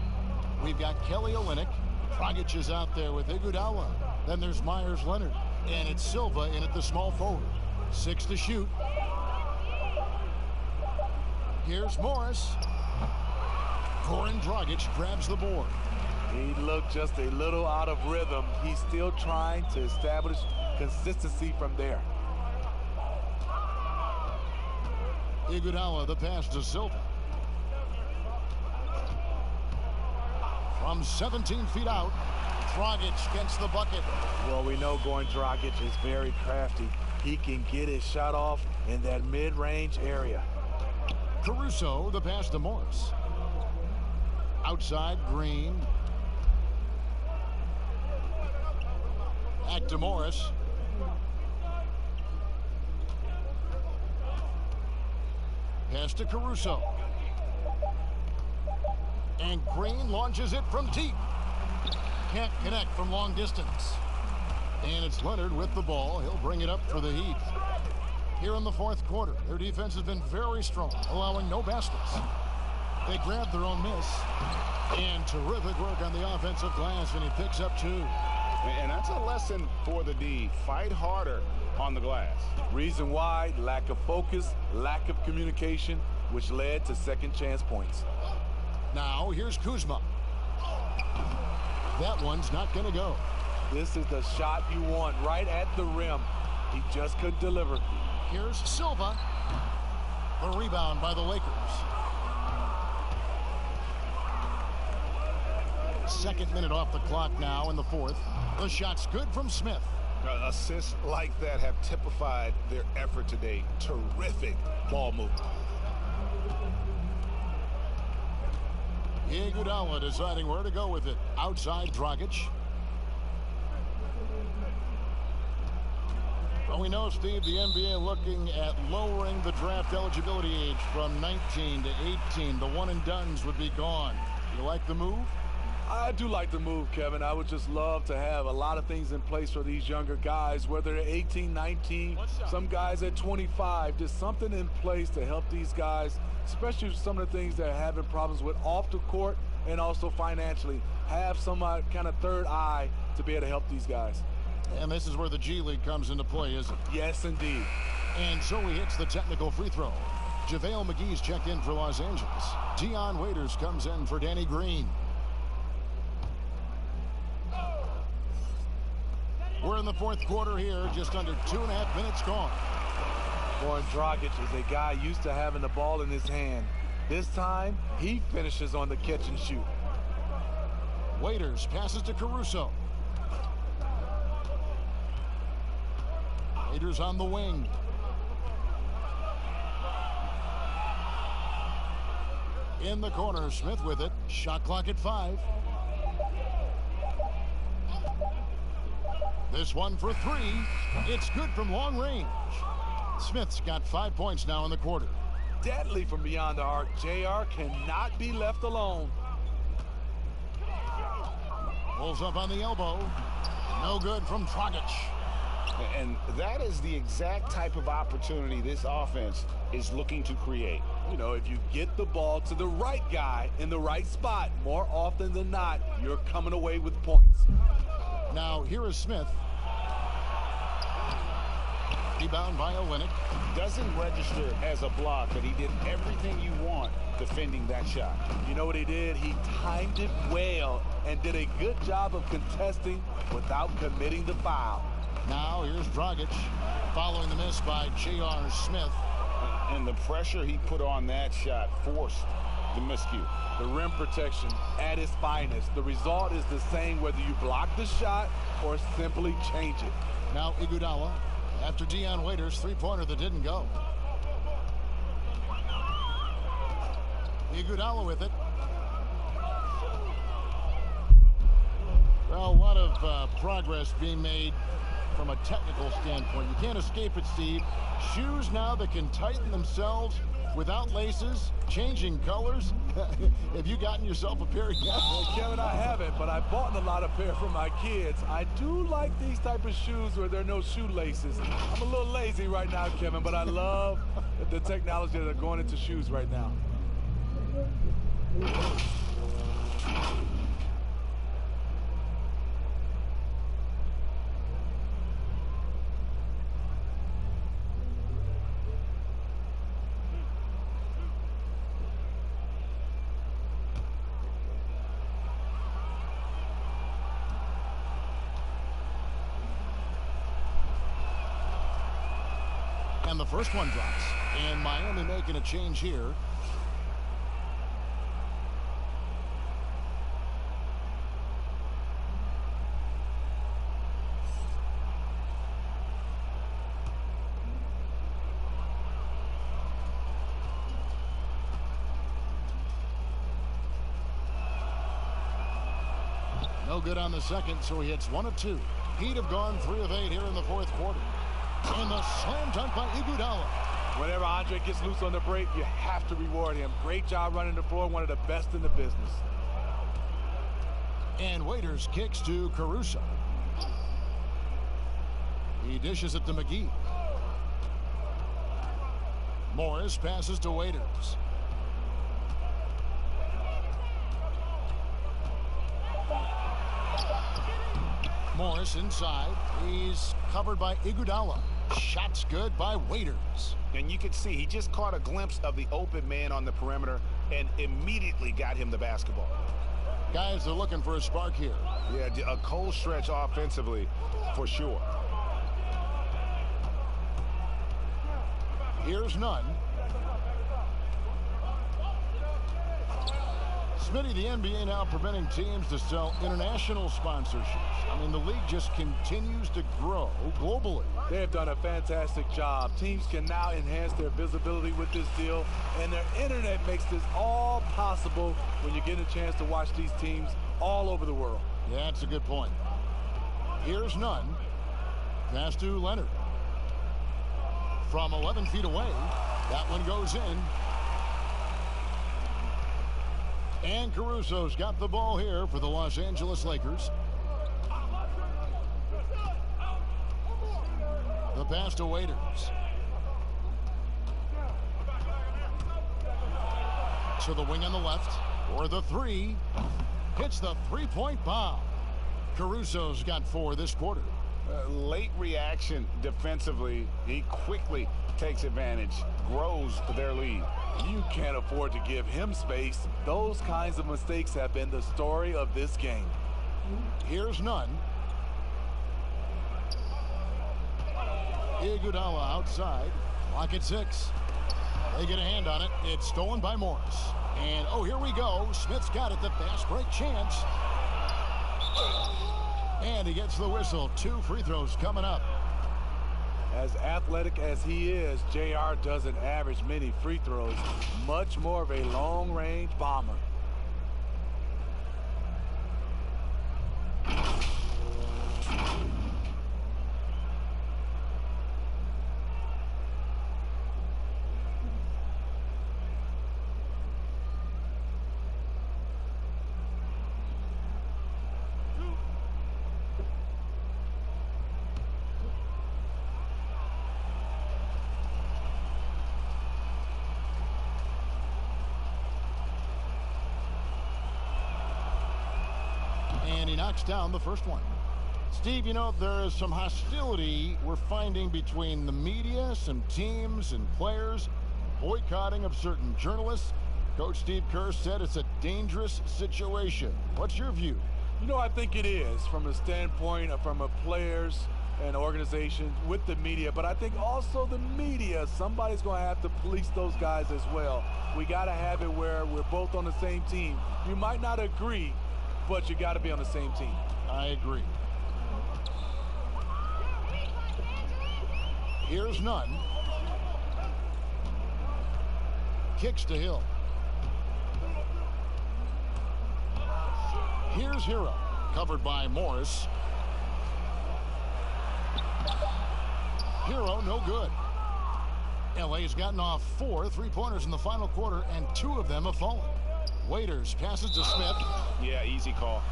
We've got Kelly Olynyk. Dragic is out there with Iguodala. Then there's Myers-Leonard. And it's Silva in at the small forward. 6 to shoot. Here's Morris. Goran Dragic grabs the board. He looked just a little out of rhythm. He's still trying to establish consistency from there. Iguodala, the pass to Silva. From 17 feet out, Dragic gets the bucket. Well, we know Goran Dragic is very crafty. He can get his shot off in that mid-range area. Caruso, the pass to Morris. Outside, Green. Back to Morris. Pass to Caruso. And Green launches it from deep. Can't connect from long distance. And it's Leonard with the ball. He'll bring it up for the Heat. Here in the fourth quarter, their defense has been very strong, allowing no baskets. They grabbed their own miss. And terrific work on the offensive glass, and he picks up 2. And that's a lesson for the D. Fight harder on the glass. Reason why: lack of focus, lack of communication, which led to second chance points. Now here's Kuzma. That one's not going to go. This is the shot you want, right at the rim. He just couldn't deliver. Here's Silva. The rebound by the Lakers. Second minute off the clock now in the fourth. The shot's good from Smith. Assists like that have typified their effort today. Terrific ball movement. Iguodala deciding where to go with it. Outside Dragic. Well, we know, Steve, the NBA looking at lowering the draft eligibility age from 19 to 18. The one-and-dones would be gone. You like the move? I do like the move, Kevin. I would just love to have a lot of things in place for these younger guys, whether they're 18, 19, some guys at 25. Just something in place to help these guys, especially some of the things they're having problems with off the court and also financially. Have some kind of third eye to be able to help these guys. And this is where the G League comes into play, isn't it? Yes, indeed. And so he hits the technical free throw. JaVale McGee's checked in for Los Angeles. Dion Waiters comes in for Danny Green. We're in the fourth quarter here, just under 2.5 minutes gone. Goran Dragic is a guy used to having the ball in his hand. This time, he finishes on the catch and shoot. Waiters passes to Caruso. Waiters on the wing. In the corner, Smith with it. Shot clock at 5. This one for 3. It's good from long range. Smith's got 5 points now in the quarter. Deadly from beyond the arc. JR cannot be left alone. Pulls up on the elbow. No good from Dragic. And that is the exact type of opportunity this offense is looking to create. You know, if you get the ball to the right guy in the right spot, more often than not, you're coming away with points. Now, here is Smith. Rebound by Olynyk. Doesn't register as a block, but he did everything you want defending that shot. You know what he did? He timed it well and did a good job of contesting without committing the foul. Now, here's Dragic following the miss by J.R. Smith. And the pressure he put on that shot forced the miscue. The rim protection at its finest. The result is the same whether you block the shot or simply change it. Now Iguodala after Dion Waiters' three-pointer that didn't go. Iguodala with it. Well, a lot of progress being made from a technical standpoint. You can't escape it, Steve. Shoes now that can tighten themselves without laces, changing colors. Have you gotten yourself a pair yet? Well, Kevin, I haven't, but I bought a lot of pair for my kids. I do like these type of shoes where there are no shoelaces. I'm a little lazy right now, Kevin, but I love the technology that are going into shoes right now. And the first one drops. And Miami making a change here. No good on the second, so he hits 1 of 2. He'd have gone 3 of 8 here in the fourth quarter. And the slam dunk by Iguodala. Whenever Andre gets loose on the break, you have to reward him. Great job running the floor, one of the best in the business. And Waiters kicks to Caruso. He dishes it to McGee. Morris passes to Waiters. Morris inside. He's covered by Iguodala. Shot's good by Waiters. And you could see he just caught a glimpse of the open man on the perimeter and immediately got him the basketball. Guys, they're looking for a spark here. Yeah, a cold stretch offensively for sure. Here's none. Smitty, the NBA now preventing teams to sell international sponsorships. I mean, the league just continues to grow globally. They have done a fantastic job. Teams can now enhance their visibility with this deal, and their internet makes this all possible when you get a chance to watch these teams all over the world. Yeah, that's a good point. Here's none. Pass to Leonard. From 11 feet away, that one goes in. And Caruso's got the ball here for the Los Angeles Lakers. The pass to Waiters. To the wing on the left. For the three. Hits the three-point bomb. Caruso's got 4 this quarter. Late reaction defensively. He quickly takes advantage, grows their lead. You can't afford to give him space. Those kinds of mistakes have been the story of this game. Here's none. Iguodala outside. Clock at 6. They get a hand on it. It's stolen by Morris. And, oh, here we go. Smith's got it. The fast break chance. And he gets the whistle. 2 free throws coming up. As athletic as he is, JR doesn't average many free throws. Much more of a long-range bomber. And he knocks down the first one. Steve, you know, there is some hostility we're finding between the media, some teams and players, boycotting of certain journalists. Coach Steve Kerr said it's a dangerous situation. What's your view? You know, I think it is from a standpoint of from a players and organization with the media, but I think also the media, somebody's going to have to police those guys as well. We got to have it where we're both on the same team. You might not agree, but you got to be on the same team. I agree. Here's Nunn. Kicks to Hill. Here's Hero. Covered by Morris. Hero, no good. LA's gotten off 4 3-pointers in the final quarter, and 2 of them have fallen. Waiters passes to Smith. Yeah, easy call.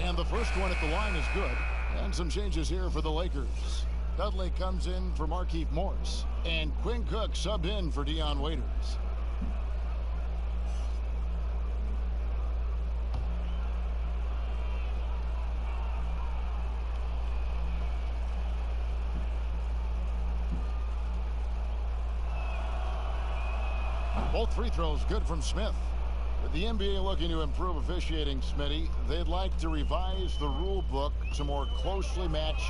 And the first one at the line is good. And some changes here for the Lakers. Dudley comes in for Markieff Morris. And Quinn Cook subbed in for Dion Waiters. Both free throws good from Smith. With the NBA looking to improve officiating, Smitty, they'd like to revise the rule book to more closely match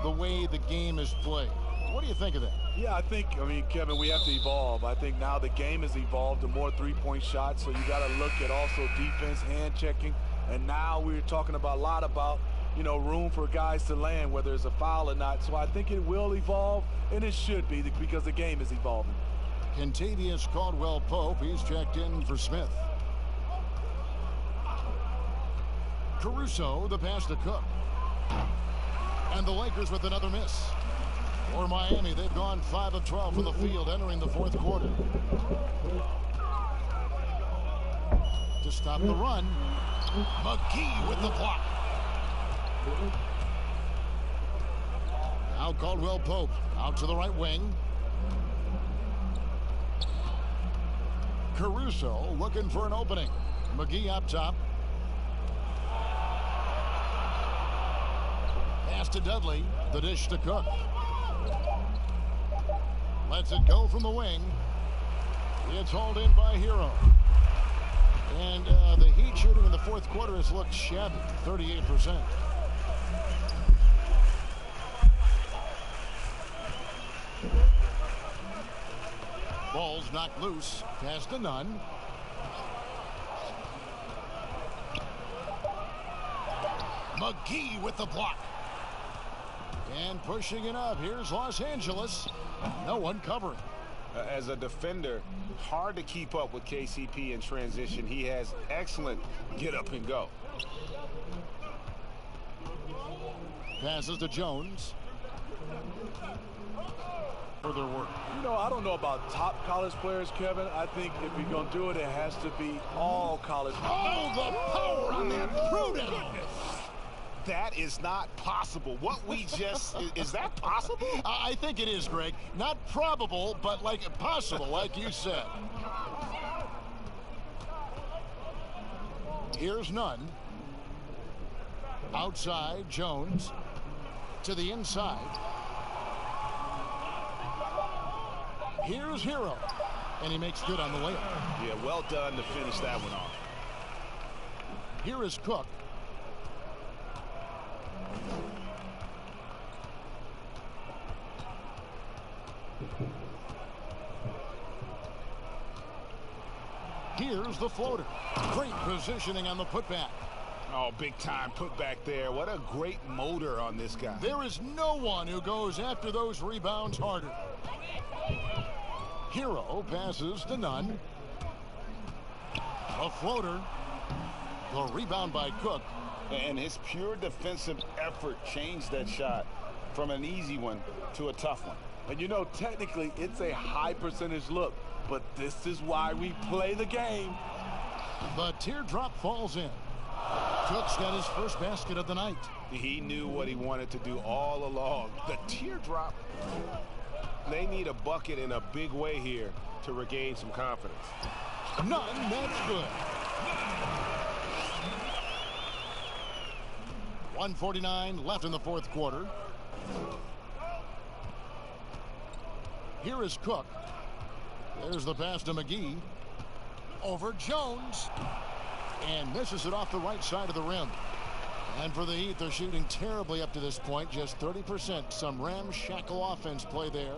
the way the game is played. What do you think of that? Yeah, I mean, Kevin, we have to evolve. I think now the game has evolved to more three-point shots, so you got to look at also defense, hand checking, and now we're talking a lot about, you know, room for guys to land, whether it's a foul or not. So I think it will evolve, and it should be because the game is evolving. Kentavious Caldwell-Pope, he's checked in for Smith. Caruso, the pass to Cook. And the Lakers with another miss. For Miami, they've gone 5 of 12 from the field entering the fourth quarter. To stop the run, McGee with the block. Now Caldwell-Pope out to the right wing. Caruso looking for an opening. McGee up top. Pass to Dudley. The dish to Cook. Lets it go from the wing. It's hauled in by Hero. And the Heat shooting in the fourth quarter has looked shabby, 38%. Ball's knocked loose. Pass to Nunn. McGee with the block. And pushing it up. Here's Los Angeles. No one covering. As a defender, hard to keep up with KCP in transition. He has excellent get up and go. Passes to Jones. Further work. You know, I don't know about top college players, Kevin. I think if you're going to do it, it has to be all college. Oh, the power on that throw-down. That is not possible. What we just, is that possible? I think it is, Greg. Not probable, but like possible, like you said. Here's Nunn. Outside, Jones. To the inside. Here's Hero. And he makes good on the layup. Yeah, well done to finish that one off. Here is Cook. Here's the floater. Great positioning on the putback. Oh, big time putback there. What a great motor on this guy. There is no one who goes after those rebounds harder. Hero passes to Nunn. A floater. The rebound by Cook. And his pure defensive effort changed that shot from an easy one to a tough one. And you know, technically, it's a high percentage look, but this is why we play the game. The teardrop falls in. Cook's got his first basket of the night. He knew what he wanted to do all along. The teardrop. They need a bucket in a big way here to regain some confidence. None. That's good. 1:49 left in the fourth quarter. Here is Cook. There's the pass to McGee. Over Jones. And misses it off the right side of the rim. And for the Heat, they're shooting terribly up to this point. Just 30%. Some ramshackle offense play there.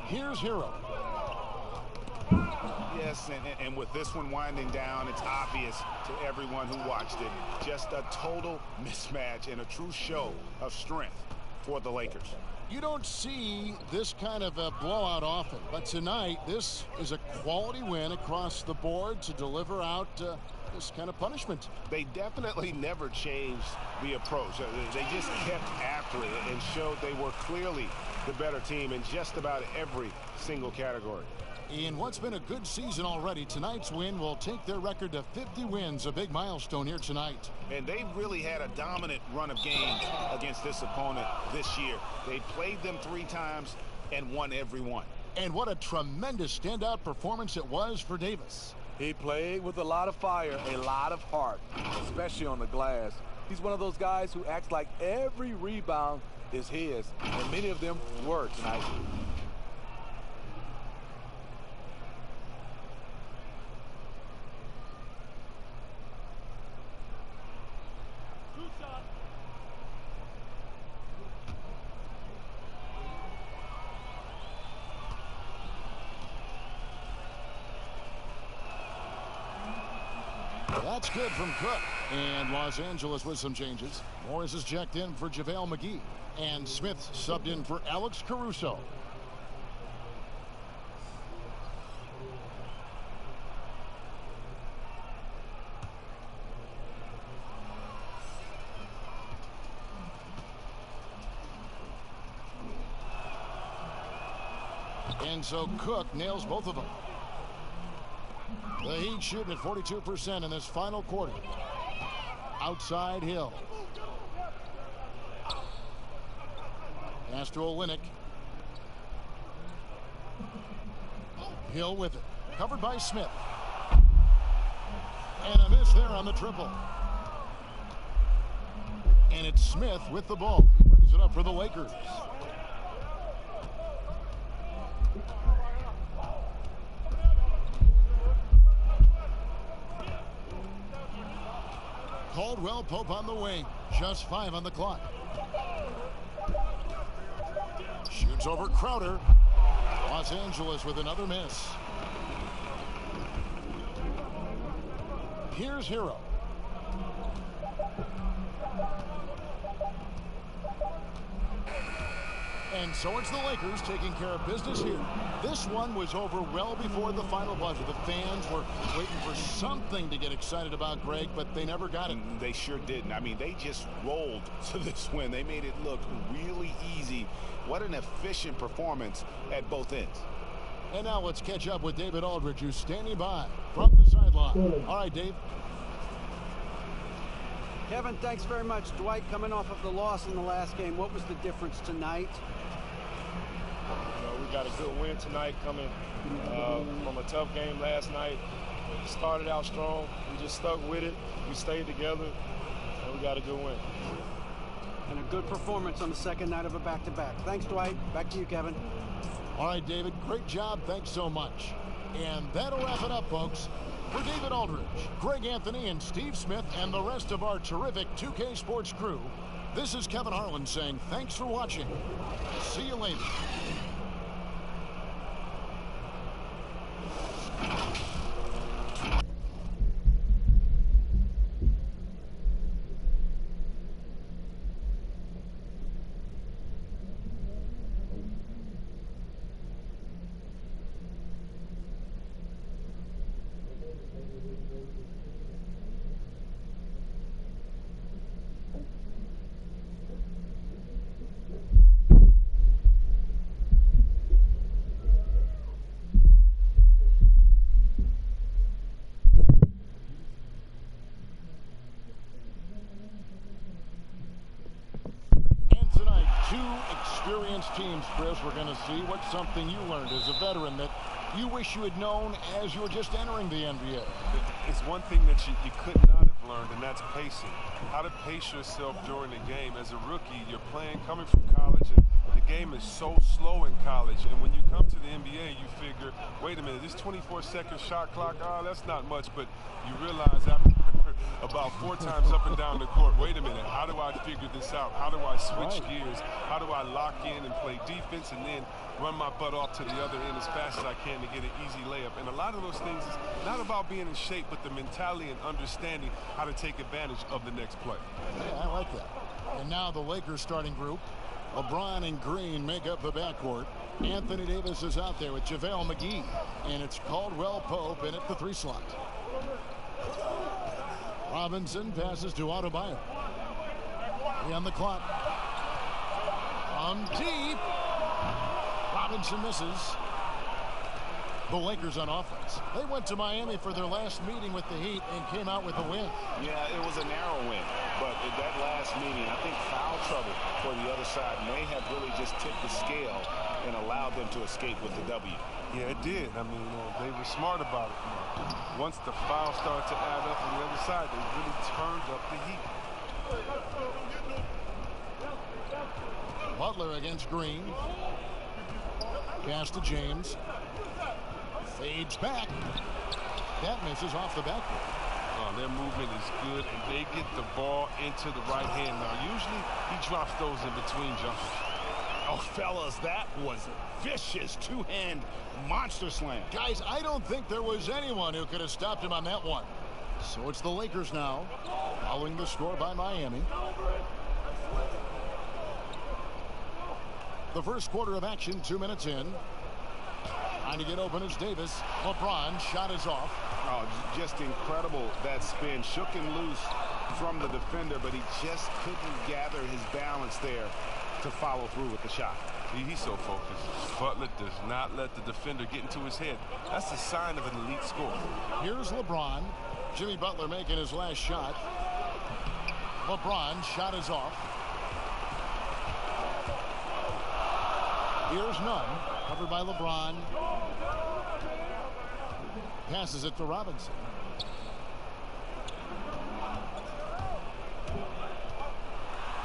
Here's Hero. Yes, and with this one winding down, it's obvious to everyone who watched it. Just a total mismatch and a true show of strength for the Lakers. You don't see this kind of a blowout often, but tonight this is a quality win across the board to deliver out this kind of punishment. They definitely never changed the approach. They just kept after it and showed they were clearly the better team in just about every single category. In what's been a good season already, tonight's win will take their record to 50 wins, a big milestone here tonight. And they've really had a dominant run of games against this opponent this year. They played them 3 times and won every one. And what a tremendous standout performance it was for Davis. He played with a lot of fire, a lot of heart, especially on the glass. He's one of those guys who acts like every rebound is his, and many of them were tonight. That's good from Cook. And Los Angeles with some changes. Morris is checked in for JaVale McGee. And Smith subbed in for Alex Caruso. And so Cook nails both of them. The Heat shooting at 42% in this final quarter. Outside Hill. Pass to Olynyk. Hill with it. Covered by Smith. And a miss there on the triple. And it's Smith with the ball. Brings it up for the Lakers. Caldwell Pope on the wing. Just 5 on the clock. Shoots over Crowder. Los Angeles with another miss. Here's Hero. And so it's the Lakers taking care of business here. This one was over well before the final buzzer. The fans were waiting for something to get excited about, Greg, but they never got it. They sure didn't. I mean, they just rolled to this win. They made it look really easy. What an efficient performance at both ends. And now let's catch up with David Aldridge, who's standing by from the sideline. All right, Dave. Kevin, thanks very much. Dwight, coming off of the loss in the last game, what was the difference tonight? We got a good win tonight coming from a tough game last night. We started out strong. We just stuck with it. We stayed together, and we got a good win. And a good performance on the second night of a back-to-back. Thanks, Dwight. Back to you, Kevin. All right, David, great job. Thanks so much. And that'll wrap it up, folks. For David Aldridge, Greg Anthony, and Steve Smith, and the rest of our terrific 2K Sports crew, this is Kevin Harlan saying thanks for watching. See you later. Two experienced teams, Chris, we're going to see. What's something you learned as a veteran that you wish you had known as you were just entering the NBA? It's one thing that you could not have learned, and that's pacing. How to pace yourself during the game. As a rookie, you're playing, coming from college, and the game is so slow in college. And when you come to the NBA, you figure, wait a minute, this 24-second shot clock, that's not much. But you realize after about 4 times up and down the court, wait a minute, how do I figure this out? How do I switch gears? How do I lock in and play defense and then run my butt off to the other end as fast as I can to get an easy layup? And a lot of those things is not about being in shape, but the mentality and understanding how to take advantage of the next play. Yeah, I like that. And now the Lakers starting group. LeBron and Green make up the backcourt. Anthony Davis is out there with JaVale McGee. And it's Caldwell Pope in at the 3 slot. Robinson passes to Adebayo. On the clock. From deep. Robinson misses. The Lakers on offense. They went to Miami for their last meeting with the Heat and came out with a win. Yeah, it was a narrow win. But in that last meeting, I think foul trouble for the other side may have really just tipped the scale and allowed them to escape with the W. Yeah, it did. I mean, they were smart about it. Once the fouls started to add up on the other side, they really turned up the heat. Butler against Green. Pass to James. Fades back. That misses off the backboard. Their movement is good, and they get the ball into the right hand. Now, usually he drops those in between jumpers. Oh, fellas, that was vicious two-hand monster slam. Guys, I don't think there was anyone who could have stopped him on that one. So it's the Lakers now, following the score by Miami. The first quarter of action, 2 minutes in. Trying to get open is Davis. LeBron shot is off. Oh, just incredible. That spin shook him loose from the defender, but he just couldn't gather his balance there to follow through with the shot. He's so focused. Butler does not let the defender get into his head. That's a sign of an elite scorer. Here's LeBron. Jimmy Butler making his last shot. LeBron shot is off. Here's none. Covered by LeBron. Passes it to Robinson.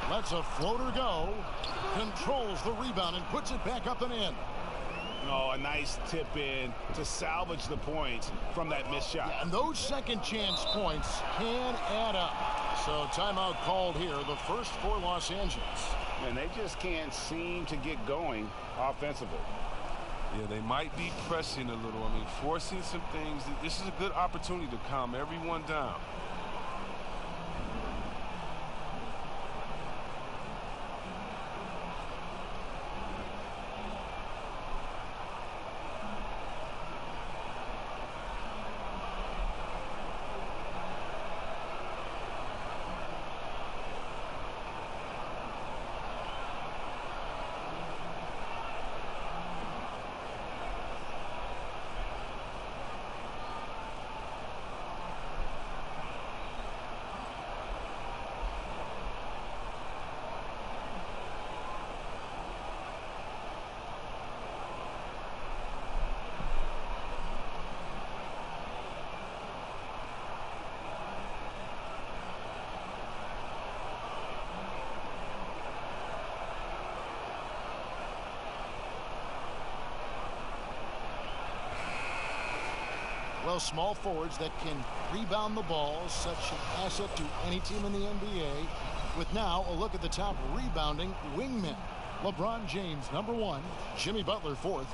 Lets a floater go. Controls the rebound and puts it back up and in. Oh, a nice tip in to salvage the points from that missed shot. Yeah, and those second chance points can add up. So timeout called here, the first for Los Angeles. And they just can't seem to get going offensively. Yeah, they might be pressing a little. I mean, forcing some things. This is a good opportunity to calm everyone down. Well, small forwards that can rebound the ball, such an asset to any team in the NBA. With now a look at the top rebounding wingmen. LeBron James, #1. Jimmy Butler, 4th.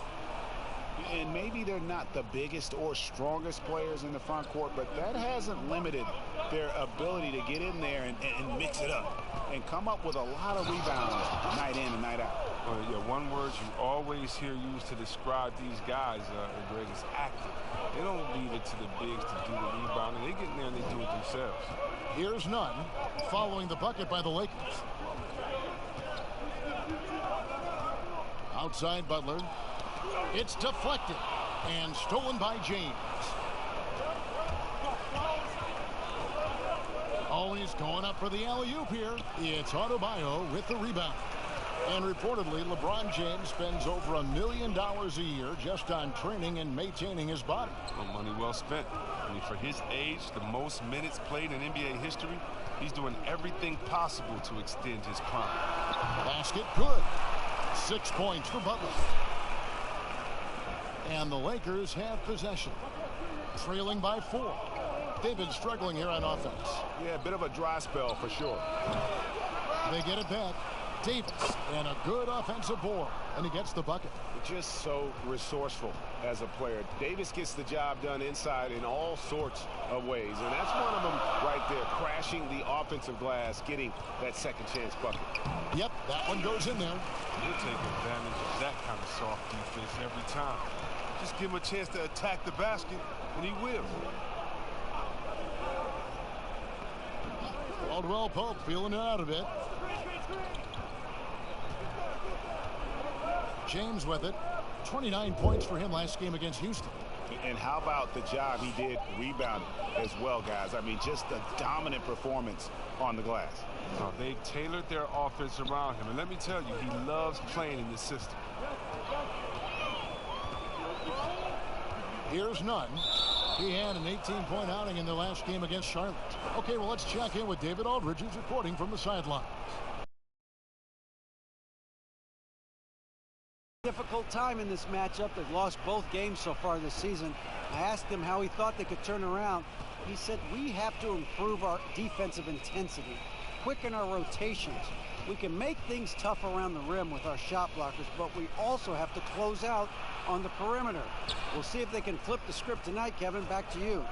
And maybe they're not the biggest or strongest players in the front court, but that hasn't limited their ability to get in there and mix it up and come up with a lot of rebounds night in and night out. Well, yeah, one word you always hear used to describe these guys, Greg, is active. They don't leave it to the bigs to do the rebounding. They get in there and they do it themselves. Here's none following the bucket by the Lakers. Outside Butler. It's deflected and stolen by James. Oh, he's going up for the alley-oop here. It's Adebayo with the rebound. And reportedly, LeBron James spends over $1 million a year just on training and maintaining his body. Well, money well spent. I mean, for his age, the most minutes played in NBA history, he's doing everything possible to extend his prime. Basket good. 6 points for Butler. And the Lakers have possession. Trailing by 4. David struggling here on offense. Yeah, a bit of a dry spell for sure. They get it back. Davis, and a good offensive board, and he gets the bucket. Just so resourceful as a player. Davis gets the job done inside in all sorts of ways, and that's one of them right there, crashing the offensive glass, getting that second chance bucket. Yep, that one goes in there. He'll take advantage of that kind of soft defense every time. Just give him a chance to attack the basket, and he will. Caldwell Pope feeling it out a bit. James with it. 29 points for him last game against Houston. And how about the job he did rebounding as well, guys? I mean, just a dominant performance on the glass. Now, they've tailored their offense around him. And let me tell you, he loves playing in the system. Here's Nunn. He had an 18-point outing in their last game against Charlotte. Okay, well, let's check in with David Aldridge, who's reporting from the sideline. Difficult time in this matchup. They've lost both games so far this season. I asked him how he thought they could turn around. He said, we have to improve our defensive intensity, quicken our rotations. We can make things tough around the rim with our shot blockers, but we also have to close out on the perimeter. We'll see if they can flip the script tonight, Kevin. Back to you.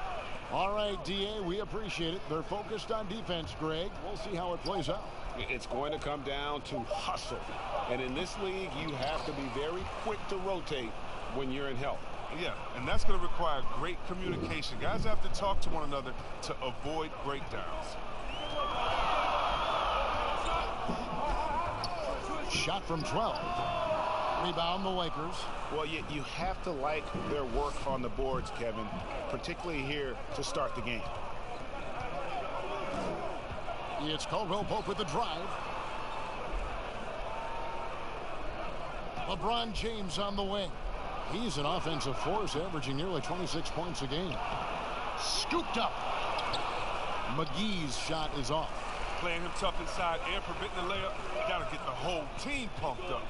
All right, D.A., we appreciate it. They're focused on defense, Greg. We'll see how it plays out. It's going to come down to hustle. And in this league, you have to be very quick to rotate when you're in help. Yeah, and that's going to require great communication. Guys have to talk to one another to avoid breakdowns. Shot from 12. Rebound the Lakers. Well, you have to like their work on the boards, Kevin, particularly here to start the game. It's Caldwell Pope with the drive. LeBron James on the wing. He's an offensive force, averaging nearly 26 points a game. Scooped up. McGee's shot is off. Playing him tough inside and preventing the layup. Got to get the whole team pumped up.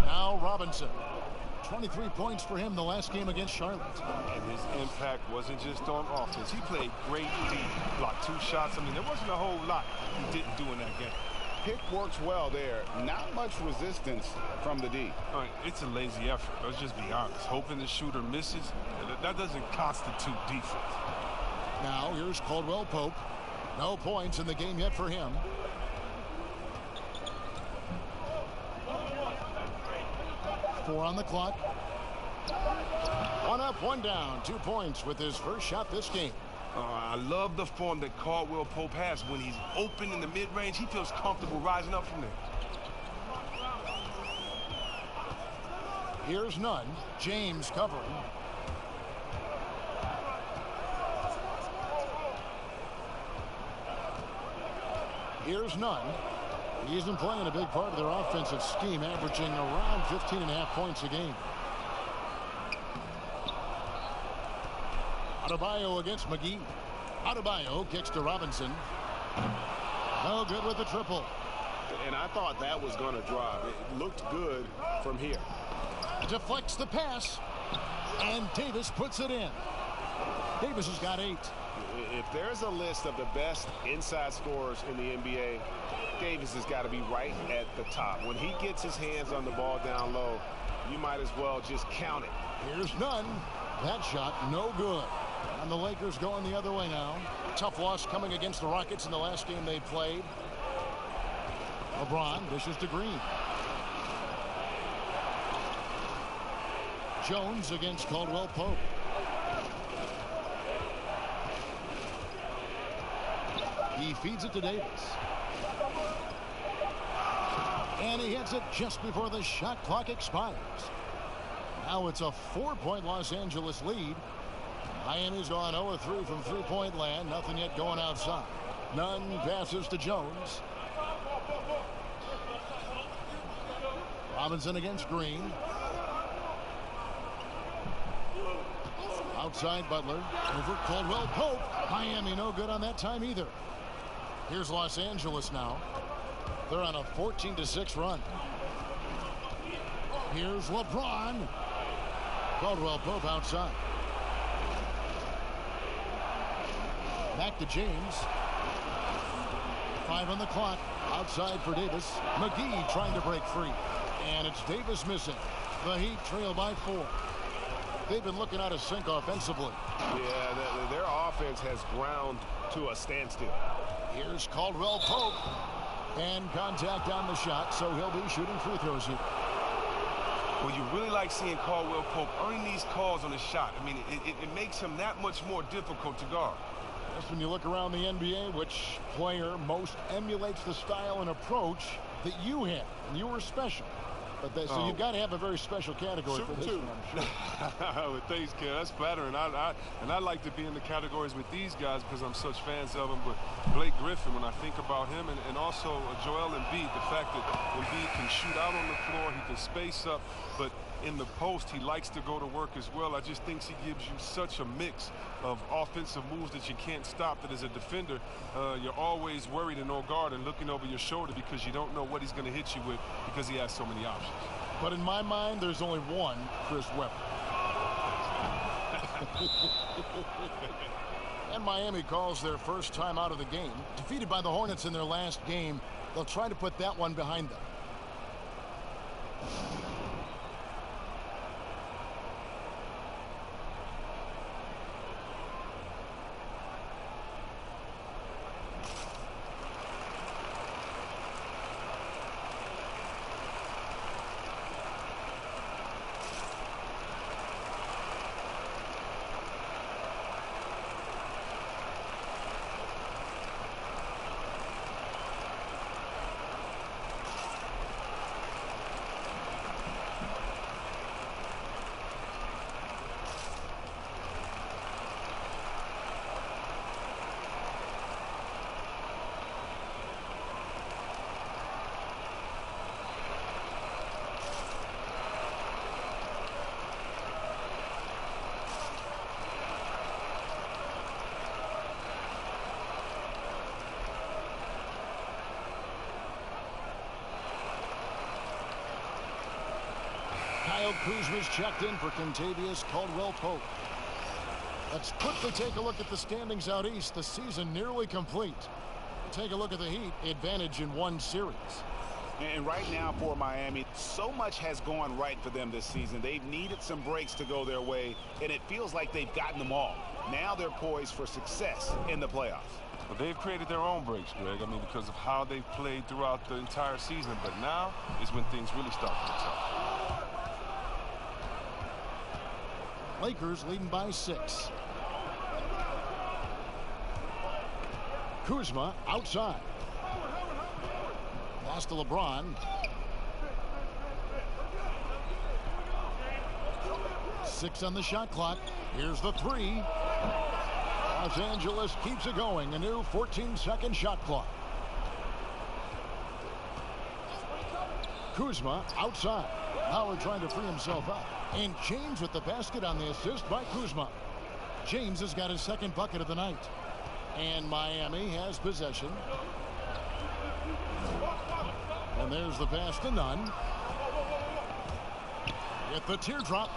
Now Robinson. 23 points for him the last game against Charlotte. And his impact wasn't just on offense. He played great D. Blocked 2 shots. I mean, there wasn't a whole lot he didn't do in that game. Pick works well there. Not much resistance from the D. All right, it's a lazy effort. Let's just be honest. Hoping the shooter misses, that doesn't constitute defense. Now here's Caldwell Pope. No points in the game yet for him. Four on the clock. One up, one down. 2 points with his first shot this game. I love the form that Caldwell Pope has. When he's open in the mid-range, he feels comfortable rising up from there. Here's Nunn. James covering. Here's Nunn. He isn't playing a big part of their offensive scheme, averaging around 15.5 points a game. Adebayo against McGee. Adebayo kicks to Robinson. No good with the triple. And I thought that was going to drop. It looked good from here. Deflects the pass. And Davis puts it in. Davis has got 8. If there's a list of the best inside scorers in the NBA, Davis has got to be right at the top. When he gets his hands on the ball down low, you might as well just count it. Here's Nunn. That shot no good. And the Lakers going the other way now. Tough loss coming against the Rockets in the last game they played. LeBron dishes to Green. Jones against Caldwell Pope. He feeds it to Davis. And he hits it just before the shot clock expires. Now it's a 4-point Los Angeles lead. Miami's gone 0-3 from three-point land. Nothing yet going outside. Nunn passes to Jones. Robinson against Green. Outside Butler. Over Caldwell Pope. Miami no good on that time either. Here's Los Angeles now. They're on a 14-6 run. Here's LeBron. Caldwell Pope outside. Back to James. 5 on the clock. Outside for Davis. McGee trying to break free. And it's Davis missing. The Heat trail by 4. They've been looking out of sync offensively. Yeah, their offense has ground to a standstill. Here's Caldwell Pope. And contact on the shot, so he'll be shooting free throws here. Well, you really like seeing Caldwell Pope earning these calls on the shot. I mean, it makes him that much more difficult to guard. Just when you look around the NBA, which player most emulates the style and approach that you have, and you were special. But so you've got to have a very special category for this one, I'm sure. Well, thanks, Ken. That's flattering. I like to be in the categories with these guys because I'm such fans of them. But Blake Griffin, when I think about him, and also Joel Embiid, the fact that Embiid can shoot out on the floor, he can space up, but in the post, he likes to go to work as well. I just think he gives you such a mix of offensive moves that you can't stop, that as a defender, you're always worried and on guard and looking over your shoulder because you don't know what he's going to hit you with because he has so many options. But in my mind, there's only one Chris Webber. And Miami calls their first time out of the game. Defeated by the Hornets in their last game, they'll try to put that one behind them. Kyle Kuzma's checked in for Kentavious Caldwell-Pope. Let's quickly take a look at the standings out east. The season nearly complete. Take a look at the Heat. Advantage in one series. And right now for Miami, so much has gone right for them this season. They've needed some breaks to go their way, and it feels like they've gotten them all. Now they're poised for success in the playoffs. Well, they've created their own breaks, Greg. I mean, because of how they've played throughout the entire season. But now is when things really start to get tough. Lakers leading by 6. Kuzma outside. Pass to LeBron. Six on the shot clock. Here's the three. Los Angeles keeps it going. A new 14-second shot clock. Kuzma outside. Howard trying to free himself up. And James with the basket on the assist by Kuzma. James has got his second bucket of the night. And Miami has possession. And there's the pass to Nunn. With the teardrop.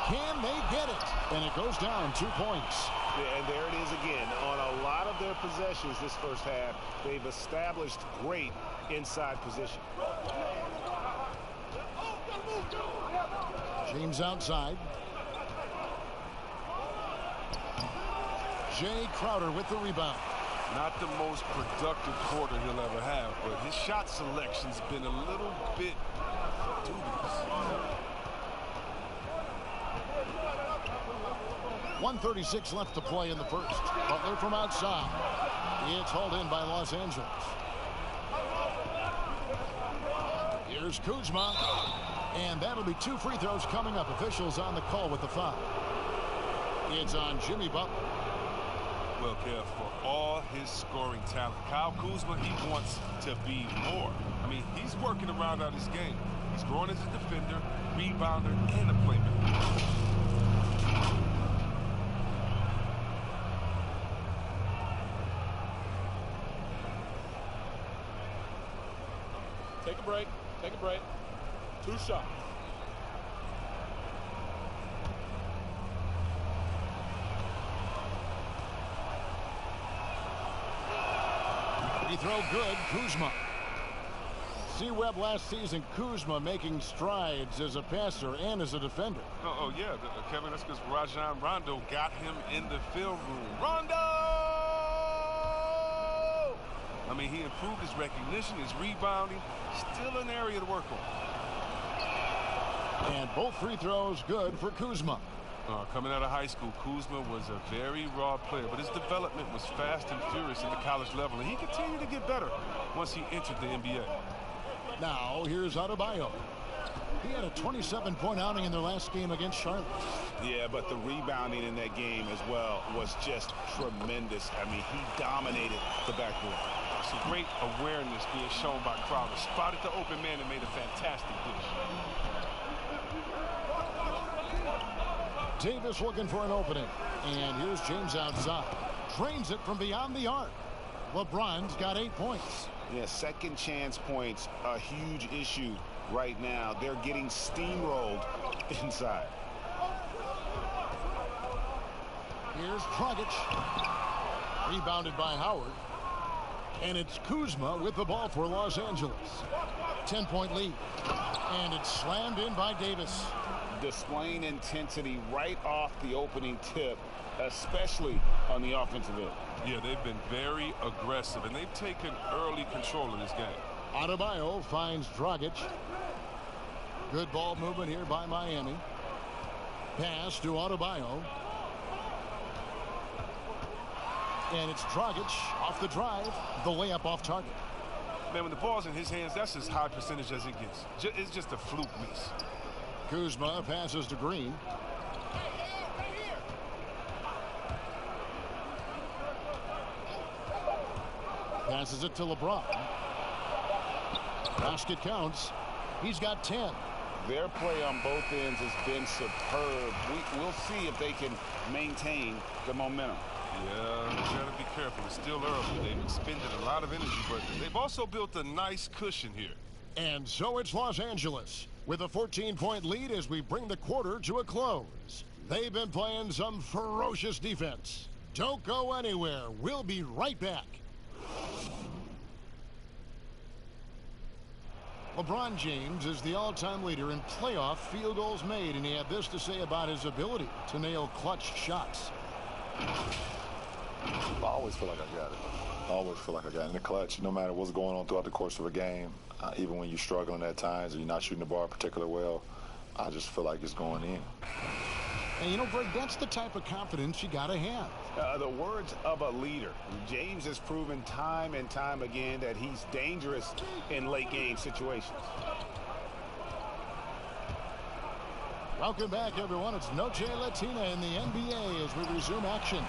Can they get it? And it goes down 2 points. Yeah, and there it is again. On a lot of their possessions this first half, they've established great inside position. James outside. Jay Crowder with the rebound. Not the most productive quarter he'll ever have, but his shot selection's been a little bit dubious. 1:36 left to play in the first. Butler from outside. It's hauled in by Los Angeles. Here's Kuzma. And that'll be 2 free throws coming up. Officials on the call with the foul. It's on Jimmy Butler. Well, Kev, for all his scoring talent, Kyle Kuzma, he wants to be more. I mean, he's working to round out his game. He's growing as a defender, rebounder, and a playmaker. Take a break. Take a break. 2 shots. Free throw good. Kuzma. See Webb last season, Kuzma making strides as a passer and as a defender. Oh yeah, Kevin, that's because Rajon Rondo got him in the film room. Rondo! I mean, he improved his recognition, his rebounding. Still an area to work on. And both free throws good for Kuzma. Coming out of high school, Kuzma was a very raw player, but his development was fast and furious at the college level, and he continued to get better once he entered the NBA. Now, here's Adebayo. He had a 27-point outing in their last game against Charlotte. Yeah, but the rebounding in that game as well was just tremendous. I mean, he dominated the backcourt. Some great awareness being shown by Crowder. Spotted the open man and made a fantastic dish. Davis looking for an opening. And here's James outside. Drains it from beyond the arc. LeBron's got 8 points. Yeah, second chance points, a huge issue right now. They're getting steamrolled inside. Here's Dragic. Rebounded by Howard. And it's Kuzma with the ball for Los Angeles. 10-point lead. And it's slammed in by Davis. Displaying intensity right off the opening tip, especially on the offensive end. Yeah, they've been very aggressive, and they've taken early control of this game. Adebayo finds Dragic. Good ball movement here by Miami. Pass to Adebayo. And it's Dragic off the drive. The layup off target. Man, when the ball's in his hands, that's as high percentage as it gets. It's just a fluke miss. Kuzma passes to Green. Passes it to LeBron. Basket counts. He's got 10. Their play on both ends has been superb. We'll see if they can maintain the momentum. Yeah, you gotta be careful. It's still early. They've expended a lot of energy, but they've also built a nice cushion here. And so it's Los Angeles with a 14-point lead as we bring the quarter to a close. They've been playing some ferocious defense. Don't go anywhere. We'll be right back. LeBron James is the all-time leader in playoff field goals made, and he had this to say about his ability to nail clutch shots. I always feel like I got it. I always feel like I got it in the clutch, no matter what's going on throughout the course of a game. Even when you're struggling at times and you're not shooting the ball particularly well, I just feel like it's going in. And you know, Greg, that's the type of confidence you got to have. The words of a leader. James has proven time and time again that he's dangerous in late game situations. Welcome back, everyone. It's Noche Latina in the NBA as we resume action.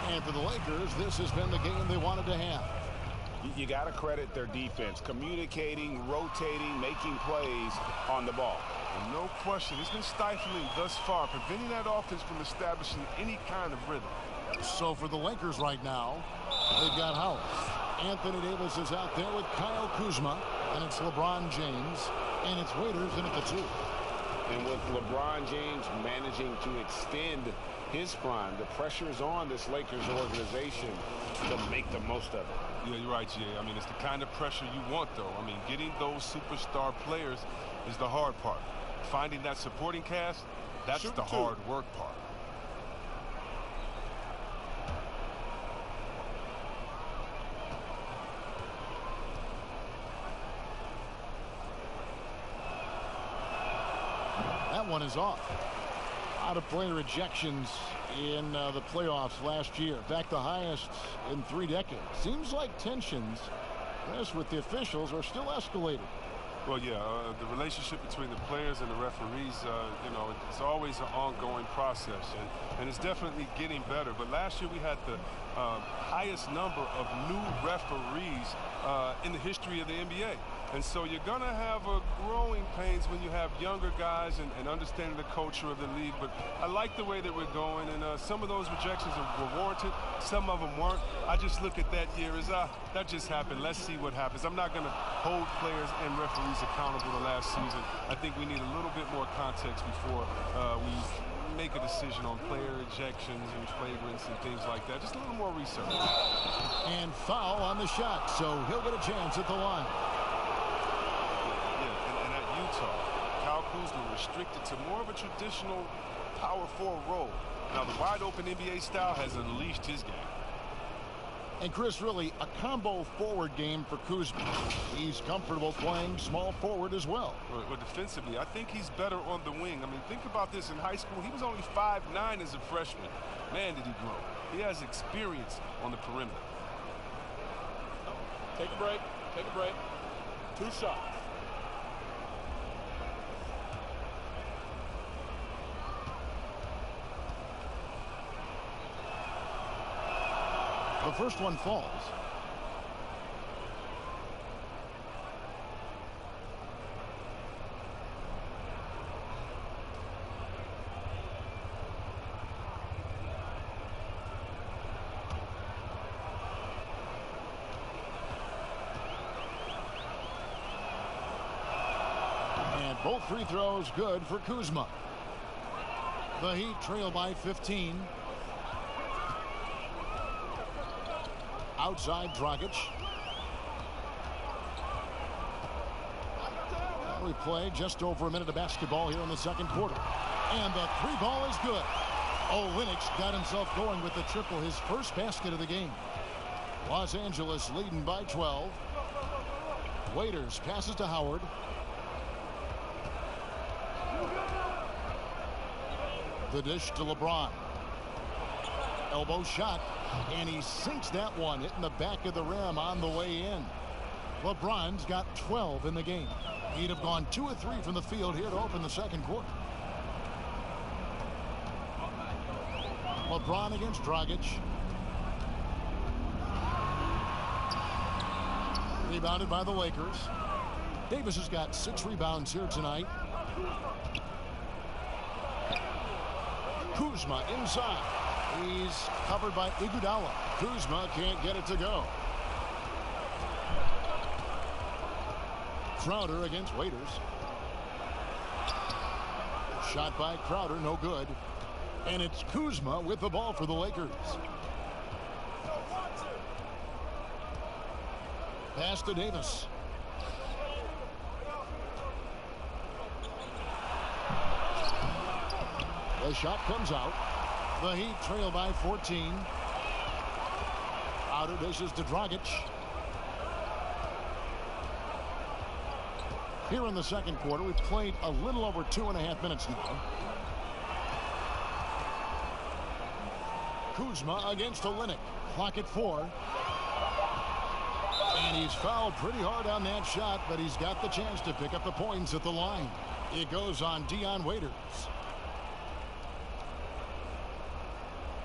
And for the Lakers, this has been the game they wanted to have. You got to credit their defense, communicating, rotating, making plays on the ball. And no question, it's been stifling thus far, preventing that offense from establishing any kind of rhythm. So for the Lakers right now, they've got Howard. Anthony Davis is out there with Kyle Kuzma, and it's LeBron James, and it's Waiters in at the 2. And with LeBron James managing to extend his prime, the pressure is on this Lakers organization to make the most of it. Yeah, you're right, Jay. I mean, it's the kind of pressure you want, though. I mean, getting those superstar players is the hard part. Finding that supporting cast, that's the hard work part. That one is off. Out of player ejections in the playoffs last year. In fact, the highest in 3 decades. Seems like tensions, yes, with the officials are still escalating. Well, yeah, the relationship between the players and the referees, you know, it's always an ongoing process, and it's definitely getting better. But last year we had the highest number of new referees in the history of the NBA. And so you're going to have growing pains when you have younger guys and understanding the culture of the league. But I like the way that we're going, and some of those rejections were warranted. Some of them weren't. I just look at that year as, that just happened. Let's see what happens. I'm not going to hold players and referees accountable to last season. I think we need a little bit more context before we make a decision on player ejections and flagrants and things like that. Just a little more research. And foul on the shot, so he'll get a chance at the line. Kyle Kuzma restricted to more of a traditional power forward role. Now the wide open NBA style has unleashed his game. And Chris, really a combo forward game for Kuzma. He's comfortable playing small forward as well. Well, defensively, I think he's better on the wing. I mean, think about this. In high school, he was only 5'9" as a freshman. Man, did he grow. He has experience on the perimeter. Take a break. Take a break. 2 shots. The first one falls. And both free throws good for Kuzma. The Heat trail by 15. Outside Dragic. We play just over a minute of basketball here in the second quarter. And the 3 ball is good. Olynyk got himself going with the triple, his first basket of the game. Los Angeles leading by 12. Waiters passes to Howard. The dish to LeBron. Elbow shot. And he sinks that one, hitting the back of the rim on the way in. LeBron's got 12 in the game. He'd have gone 2 of 3 from the field here to open the second quarter. LeBron against Dragic. Rebounded by the Lakers. Davis has got 6 rebounds here tonight. Kuzma inside. He's covered by Iguodala. Kuzma can't get it to go. Crowder against Waiters. Shot by Crowder, no good. And it's Kuzma with the ball for the Lakers. Pass to Davis. The shot comes out. The Heat trail by 14. Outer dishes to Dragic. Here in the second quarter, we've played a little over 2.5 minutes now. Kuzma against Olynyk. Clock at 4. And he's fouled pretty hard on that shot, but he's got the chance to pick up the points at the line. It goes on Dion Waiters.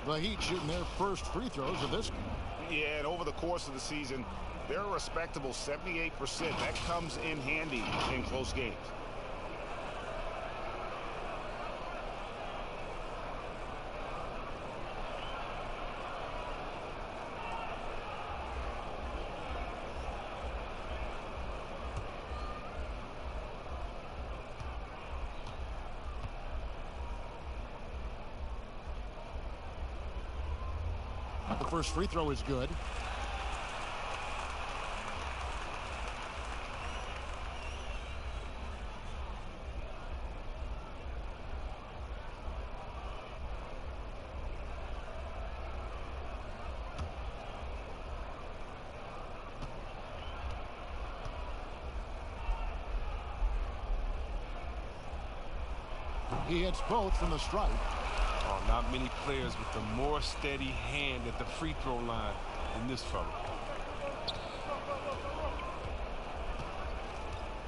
The Heat shooting their first free throws of this game. Yeah, and over the course of the season, they're a respectable 78%. That comes in handy in close games. The first free throw is good. He hits both from the stripe. Oh, not many players with a more steady hand at the free throw line than this fella.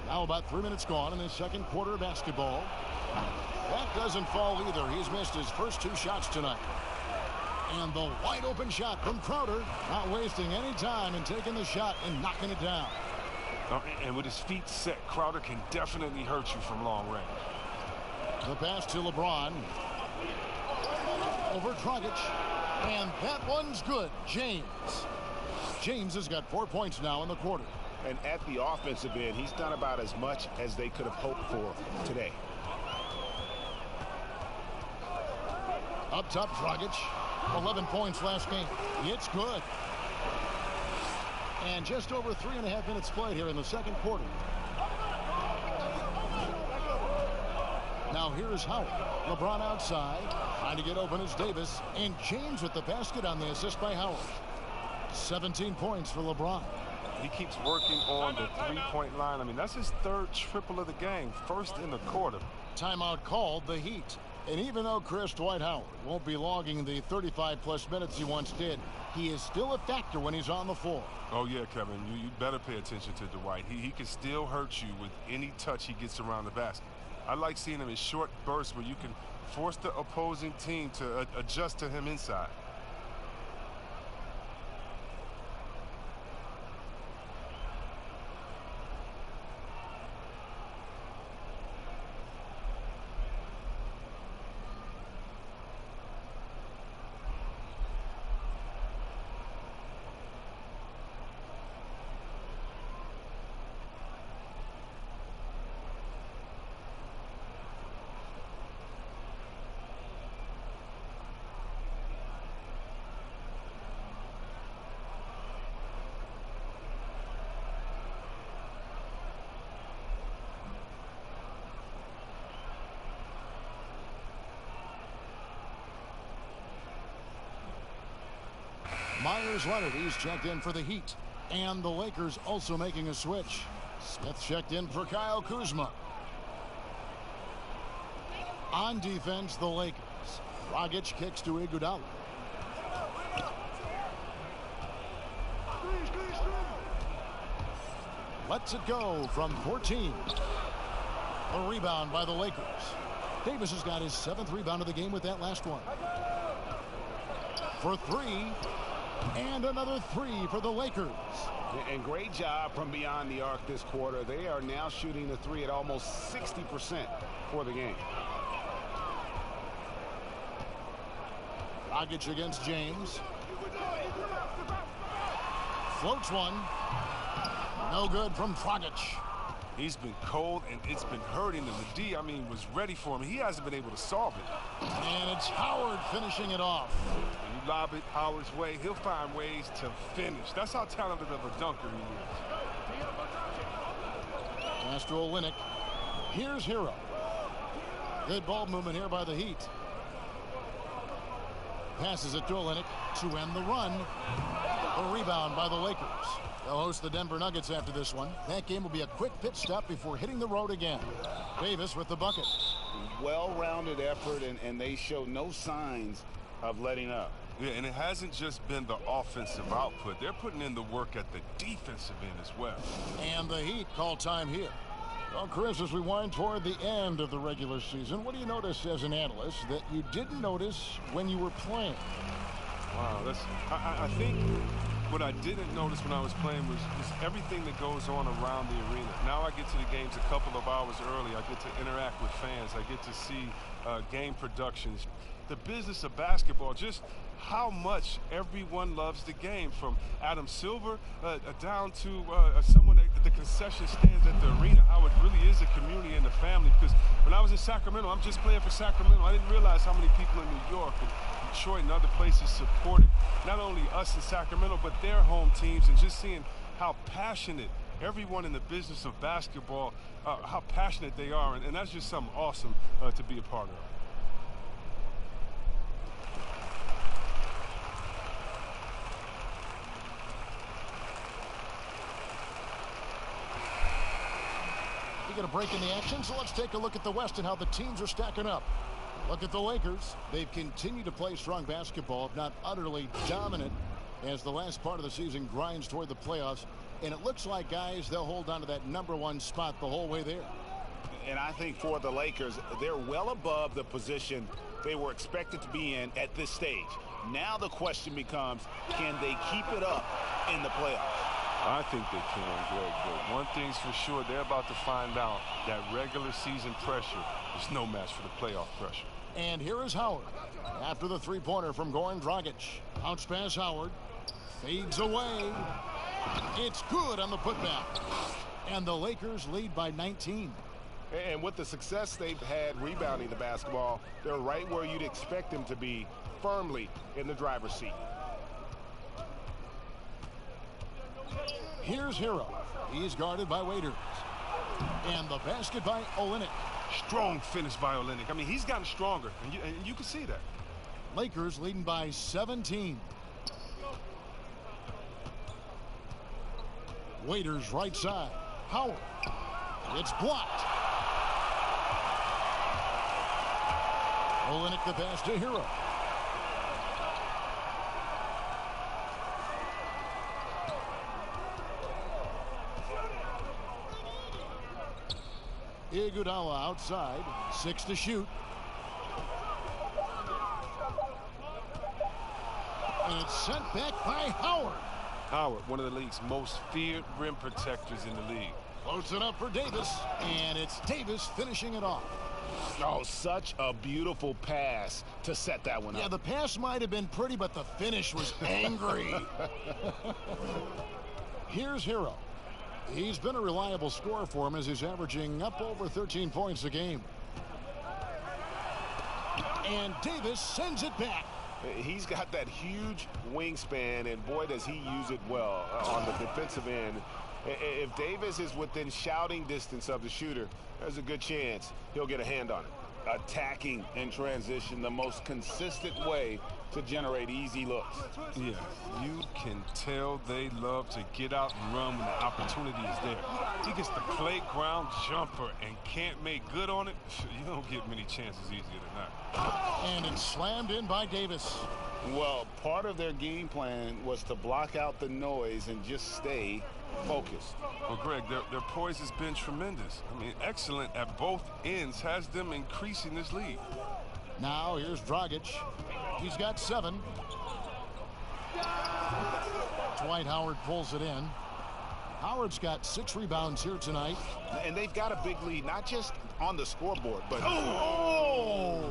Now about 3 minutes gone in the second quarter of basketball. That doesn't fall either. He's missed his first 2 shots tonight. And the wide open shot from Crowder, not wasting any time and taking the shot and knocking it down. And with his feet set, Crowder can definitely hurt you from long range. The pass to LeBron. Over Dragic. And that one's good. James. James has got 4 points now in the quarter. And at the offensive end, he's done about as much as they could have hoped for today. Up top, Dragic. 11 points last game. It's good. And just over 3.5 minutes played here in the second quarter. Now here's Howard. LeBron outside. Trying to get open is Davis. And James with the basket on the assist by Howard. 17 points for LeBron. He keeps working on the three-point line. I mean, that's his 3rd triple of the game. First in the quarter. Timeout called, the Heat. And even though Chris Dwight Howard won't be logging the 35-plus minutes he once did, he is still a factor when he's on the floor. Oh, yeah, Kevin. You better pay attention to Dwight. He can still hurt you with any touch he gets around the basket. I like seeing him in short bursts where you can force the opposing team to adjust to him inside. Myers Leonard, he's checked in for the Heat. And the Lakers also making a switch. Smith checked in for Kyle Kuzma. On defense, the Lakers. Dragic kicks to Iguodala. Lets it go from 14. A rebound by the Lakers. Davis has got his 7th rebound of the game with that last one. For 3. And another 3 for the Lakers. And great job from beyond the arc this quarter. They are now shooting the 3 at almost 60% for the game. Dragic against James. Floats one. No good from Dragic. He's been cold, and it's been hurting him. The D, I mean, was ready for him. He hasn't been able to solve it. And it's Howard finishing it off. When you lob it Howard's way, he'll find ways to finish. That's how talented of a dunker he is. Pass to Olynyk. Here's Hero. Good ball movement here by the Heat. Passes it to Olynyk to end the run. A rebound by the Lakers. They'll host the Denver Nuggets after this one. That game will be a quick pit stop before hitting the road again. Davis with the bucket. Well-rounded effort, and they show no signs of letting up. Yeah, and it hasn't just been the offensive output. They're putting in the work at the defensive end as well. And the Heat call time here. Well, Chris, as we wind toward the end of the regular season, what do you notice as an analyst that you didn't notice when you were playing? Wow, I think what I didn't notice when I was playing was everything that goes on around the arena. Now I get to the games a couple of hours early. I get to interact with fans. I get to see game productions. The business of basketball, just how much everyone loves the game, from Adam Silver down to someone at the concession stands at the arena, how it really is a community and a family. Because when I was in Sacramento, I'm just playing for Sacramento. I didn't realize how many people in New York and Detroit and other places supported not only us in Sacramento, but their home teams, and just seeing how passionate everyone in the business of basketball, how passionate they are. And that's just something awesome to be a part of. Get a break in the action, so let's take a look at the West and how the teams are stacking up. Look at the Lakers. They've continued to play strong basketball, if not utterly dominant. as the last part of the season grinds toward the playoffs. And it looks like, guys, they'll hold on to that #1 spot the whole way there. And I think for the Lakers, they're well above the position they were expected to be in at this stage. Now the question becomes, can they keep it up in the playoffs? I think they can, Greg. But one thing's for sure, they're about to find out that regular season pressure is no match for the playoff pressure. And here is Howard. After the three-pointer from Goran Dragic. Bounce pass Howard. Fades away. It's good on the putback. And the Lakers lead by 19. And with the success they've had rebounding the basketball, they're right where you'd expect them to be, firmly in the driver's seat. Here's Hero. He's guarded by Waiters. And the basket by Olynyk. Strong finish by Olynyk. I mean, he's gotten stronger, and you can see that. Lakers leading by 17. Waiters right side. Howard. It's blocked. Olynyk the pass to Hero. Iguodala outside. 6 to shoot. And it's sent back by Howard. Howard, one of the league's most feared rim protectors in the league. Floats it up for Davis. And it's Davis finishing it off. Oh, such a beautiful pass to set that one up. Yeah, the pass might have been pretty, but the finish was angry. Here's Hero. He's been a reliable scorer for him as he's averaging up over 13 points a game. And Davis sends it back. He's got that huge wingspan, and boy, does he use it well on the defensive end. If Davis is within shouting distance of the shooter, there's a good chance he'll get a hand on it. Attacking in transition, the most consistent way to generate easy looks. Yeah, you can tell they love to get out and run when the opportunity is there. He gets the playground jumper and can't make good on it. You don't get many chances easier than that. And it's slammed in by Davis. Well, part of their game plan was to block out the noise and just stay focused. Well, Greg, their poise has been tremendous. I mean, excellent at both ends, has them increasing this lead. Now here's Dragic. He's got 7. Dwight Howard pulls it in. Howard's got 6 rebounds here tonight. And they've got a big lead, not just on the scoreboard, but... Oh!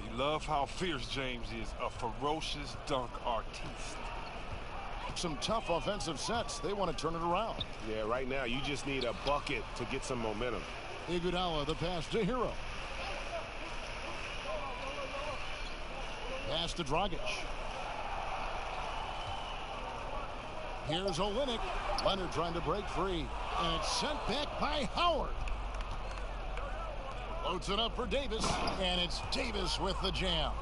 You love how fierce James is, a ferocious dunk artiste. Some tough offensive sets. They want to turn it around. Yeah, right now you just need a bucket to get some momentum. Iguodala the pass to Hero. Pass to Dragic. Here's Olynyk. Leonard trying to break free. And it's sent back by Howard. Loads it up for Davis. And it's Davis with the jam.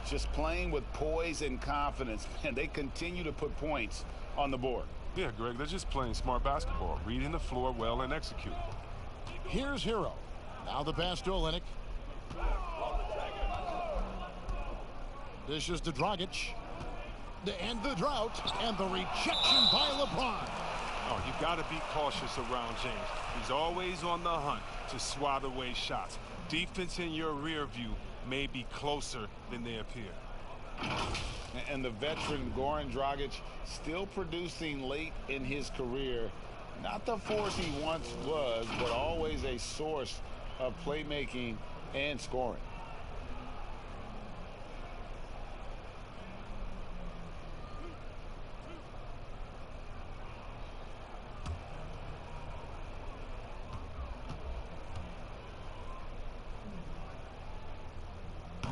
Just playing with poise and confidence, and they continue to put points on the board. Yeah, Greg, they're just playing smart basketball, reading the floor well and executing. Here's Hero. Now the pass to Olynyk. Dishes to Dragic. To end the drought, and the rejection by LeBron. Oh, you got to be cautious around James. He's always on the hunt to swat away shots. Defense in your rear view may be closer than they appear. And the veteran Goran Dragic still producing late in his career. Not the force he once was, but always a source of playmaking and scoring.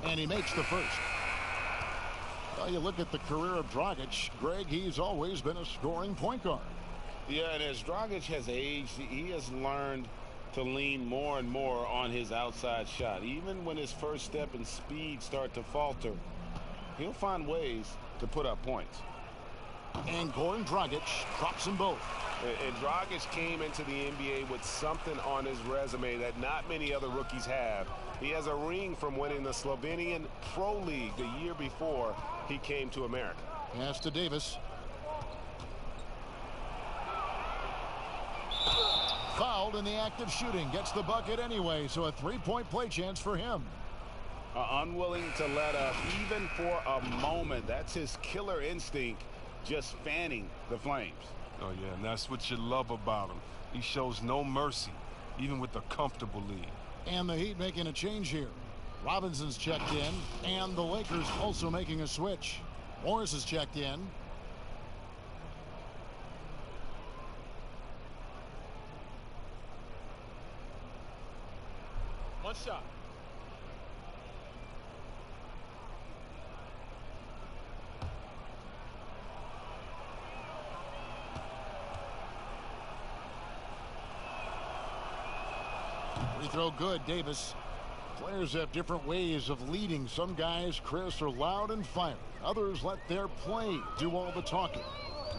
And he makes the first. Well, you look at the career of Dragic, Greg, he's always been a scoring point guard. Yeah, and as Dragic has aged, he has learned to lean more and more on his outside shot. Even when his first step and speed start to falter, he'll find ways to put up points. And Goran Dragic drops them both. And Dragic came into the NBA with something on his resume that not many other rookies have. He has a ring from winning the Slovenian Pro League the year before he came to America. Pass to Davis. Fouled in the act of shooting. Gets the bucket anyway, so a three-point play chance for him. Unwilling to let up even for a moment. That's his killer instinct, just fanning the flames. Oh, yeah, and that's what you love about him. He shows no mercy, even with a comfortable lead. And the Heat making a change here. Robinson's checked in, and the Lakers also making a switch. Morris is checked in. One shot. Free throw good, Davis. Players have different ways of leading. Some guys, Chris, are loud and fiery. Others let their play do all the talking.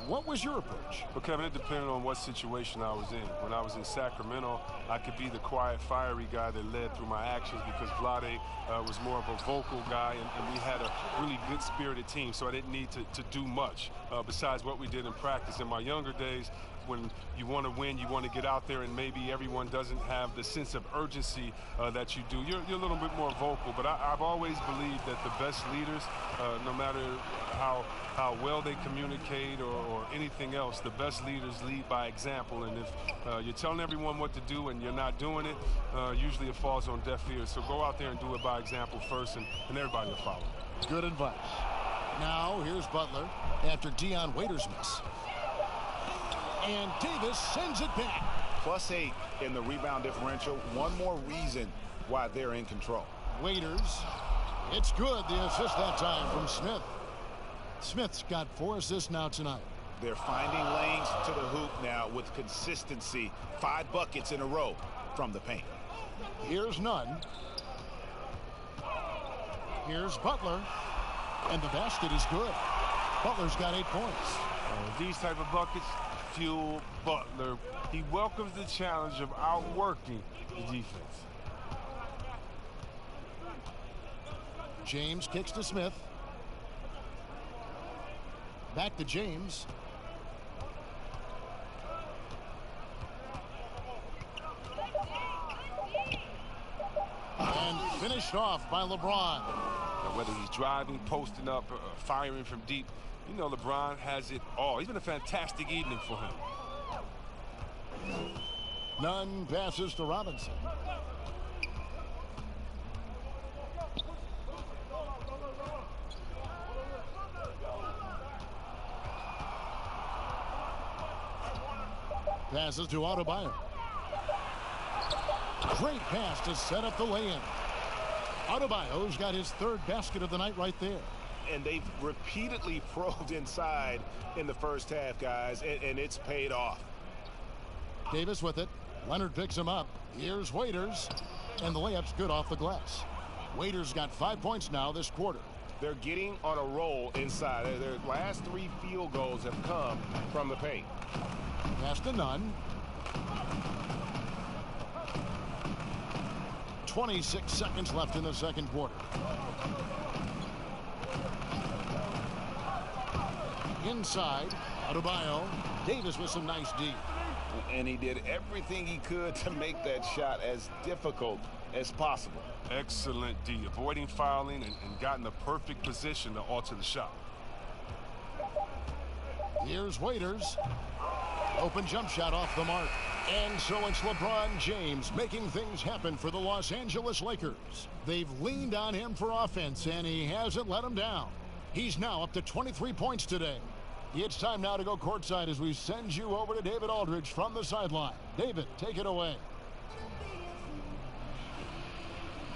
What was your approach? Well, Kevin, it depended on what situation I was in. When I was in Sacramento, I could be the quiet, fiery guy that led through my actions because Vlade was more of a vocal guy, and we had a really good-spirited team, so I didn't need to do much besides what we did in practice. In my younger days, when you want to win, you want to get out there, and maybe everyone doesn't have the sense of urgency that you do. You're a little bit more vocal, but I've always believed that the best leaders, no matter how well they communicate or anything else, the best leaders lead by example. And if you're telling everyone what to do and you're not doing it, usually it falls on deaf ears. So go out there and do it by example first, and everybody will follow. Good advice. Now here's Butler after Dion Waiters' miss. And Davis sends it back. +8 in the rebound differential. One more reason why they're in control. Waiters. It's good. The assist that time from Smith. Smith's got 4 assists now tonight. They're finding lanes to the hoop now with consistency. 5 buckets in a row from the paint. Here's Nunn. Here's Butler. And the basket is good. Butler's got 8 points. These type of buckets fuel Butler. He welcomes the challenge of outworking the defense. James kicks to Smith. Back to James. And finished off by LeBron. Now, whether he's driving, posting up, firing from deep, you know LeBron has it all. It's been a fantastic evening for him. Nunn passes to Robinson. Passes to Adebayo. Great pass to set up the lay-in. Adebayo's got his 3rd basket of the night right there. And they've repeatedly probed inside in the first half, guys, and it's paid off. Davis with it. Leonard picks him up. Here's Waiters. And the layup's good off the glass. Waiters got 5 points now this quarter. They're getting on a roll inside. Their last 3 field goals have come from the paint. Pass to Nunn. 26 seconds left in the second quarter. Inside, Adebayo. Davis with some nice D. And he did everything he could to make that shot as difficult as possible. Excellent D, avoiding fouling and got in the perfect position to alter the shot. Here's Waiters. Open jump shot off the mark. And so it's LeBron James making things happen for the Los Angeles Lakers. They've leaned on him for offense, and he hasn't let them down. He's now up to 23 points today. It's time now to go courtside as we send you over to David Aldridge from the sideline. David, take it away.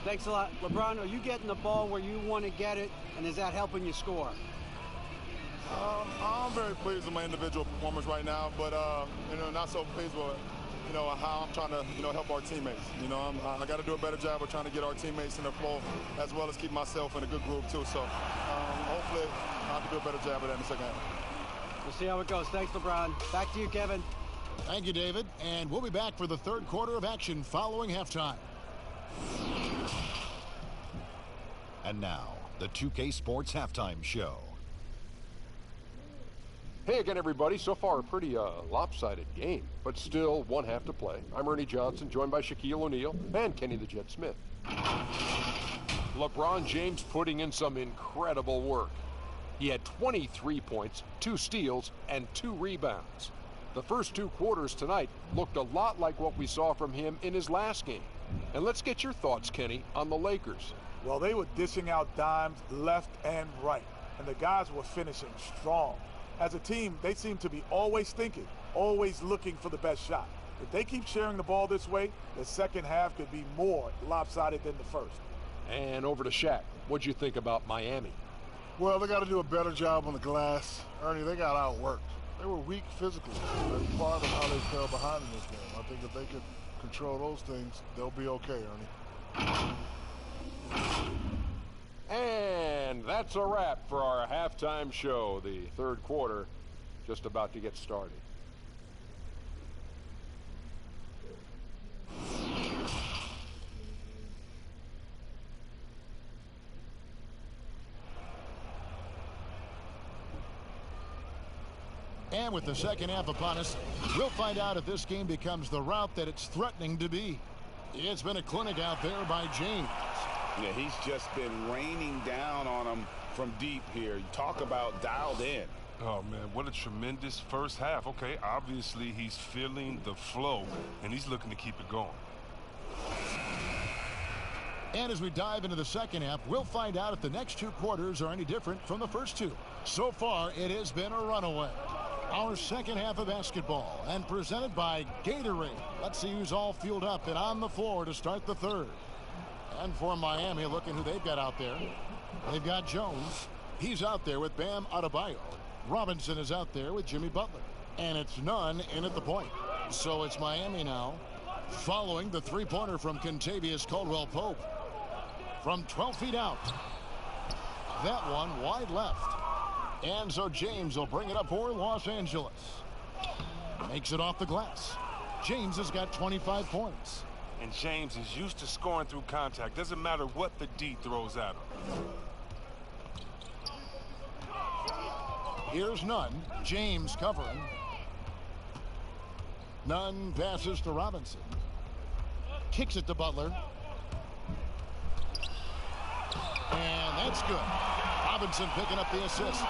Thanks a lot. LeBron, are you getting the ball where you want to get it, and is that helping you score? I'm very pleased with my individual performance right now, but not so pleased with how I'm trying to help our teammates. I got to do a better job of trying to get our teammates in the flow, as well as keep myself in a good group too. So hopefully I can do a better job of that in the second half. We'll see how it goes. Thanks, LeBron. Back to you, Kevin. Thank you, David. And we'll be back for the third quarter of action following halftime. And now, the 2K Sports Halftime Show. Hey again, everybody. So far, a pretty lopsided game, but still one half to play. I'm Ernie Johnson, joined by Shaquille O'Neal and Kenny the Jet Smith. LeBron James putting in some incredible work. He had 23 points, 2 steals, and 2 rebounds. The first 2 quarters tonight looked a lot like what we saw from him in his last game. And let's get your thoughts, Kenny, on the Lakers. Well, they were dishing out dimes left and right, and the guys were finishing strong. As a team, they seem to be always thinking, always looking for the best shot. If they keep sharing the ball this way, the second half could be more lopsided than the first. And over to Shaq. What'd you think about Miami? Well, they got to do a better job on the glass. Ernie, they got outworked. They were weak physically. That's part of how they fell behind in this game. I think if they could control those things, they'll be okay, Ernie. And that's a wrap for our halftime show. The third quarter just about to get started. And with the second half upon us, we'll find out if this game becomes the rout that it's threatening to be. It's been a clinic out there by James. Yeah, he's just been raining down on him from deep here. You talk about dialed in. Oh, man, what a tremendous first half. Okay, obviously he's feeling the flow, and he's looking to keep it going. And as we dive into the second half, we'll find out if the next 2 quarters are any different from the first 2. So far, it has been a runaway. Our second half of basketball, and presented by Gatorade. Let's see who's all fueled up and on the floor to start the third. And for Miami, looking who they've got out there. They've got Jones. He's out there with Bam Adebayo. Robinson is out there with Jimmy Butler. And it's Nunn in at the point. So it's Miami now, following the three-pointer from Kentavious Caldwell-Pope. From 12 feet out. That one wide left. And so James will bring it up for Los Angeles. Makes it off the glass. James has got 25 points. And James is used to scoring through contact. Doesn't matter what the D throws at him. Here's Nunn. James covering. Nunn passes to Robinson. Kicks it to Butler. And that's good. Robinson picking up the assist.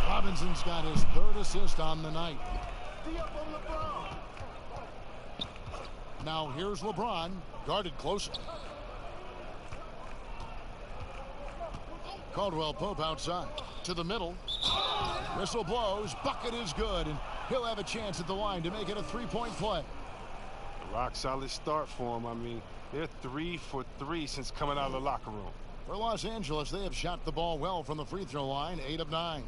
Robinson's got his 3rd assist on the night. Now here's LeBron, guarded closely. Caldwell-Pope outside to the middle. Whistle blows. Bucket is good, and he'll have a chance at the line to make it a 3-point play. Rock solid start for him. I mean, they're 3 for 3 since coming out of the locker room. For Los Angeles, they have shot the ball well from the free throw line, 8 of 9.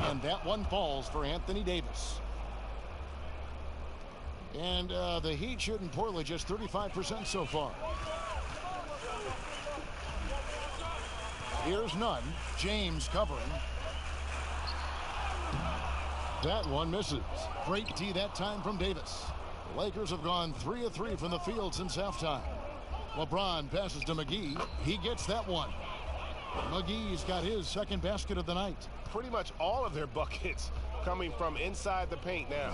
And that one falls for Anthony Davis. And the Heat shooting poorly, just 35% so far. Here's Nunn. James covering. That one misses. Great D that time from Davis. The Lakers have gone 3 of 3 from the field since halftime. LeBron passes to McGee. He gets that one. McGee's got his 2nd basket of the night. Pretty much all of their buckets coming from inside the paint now.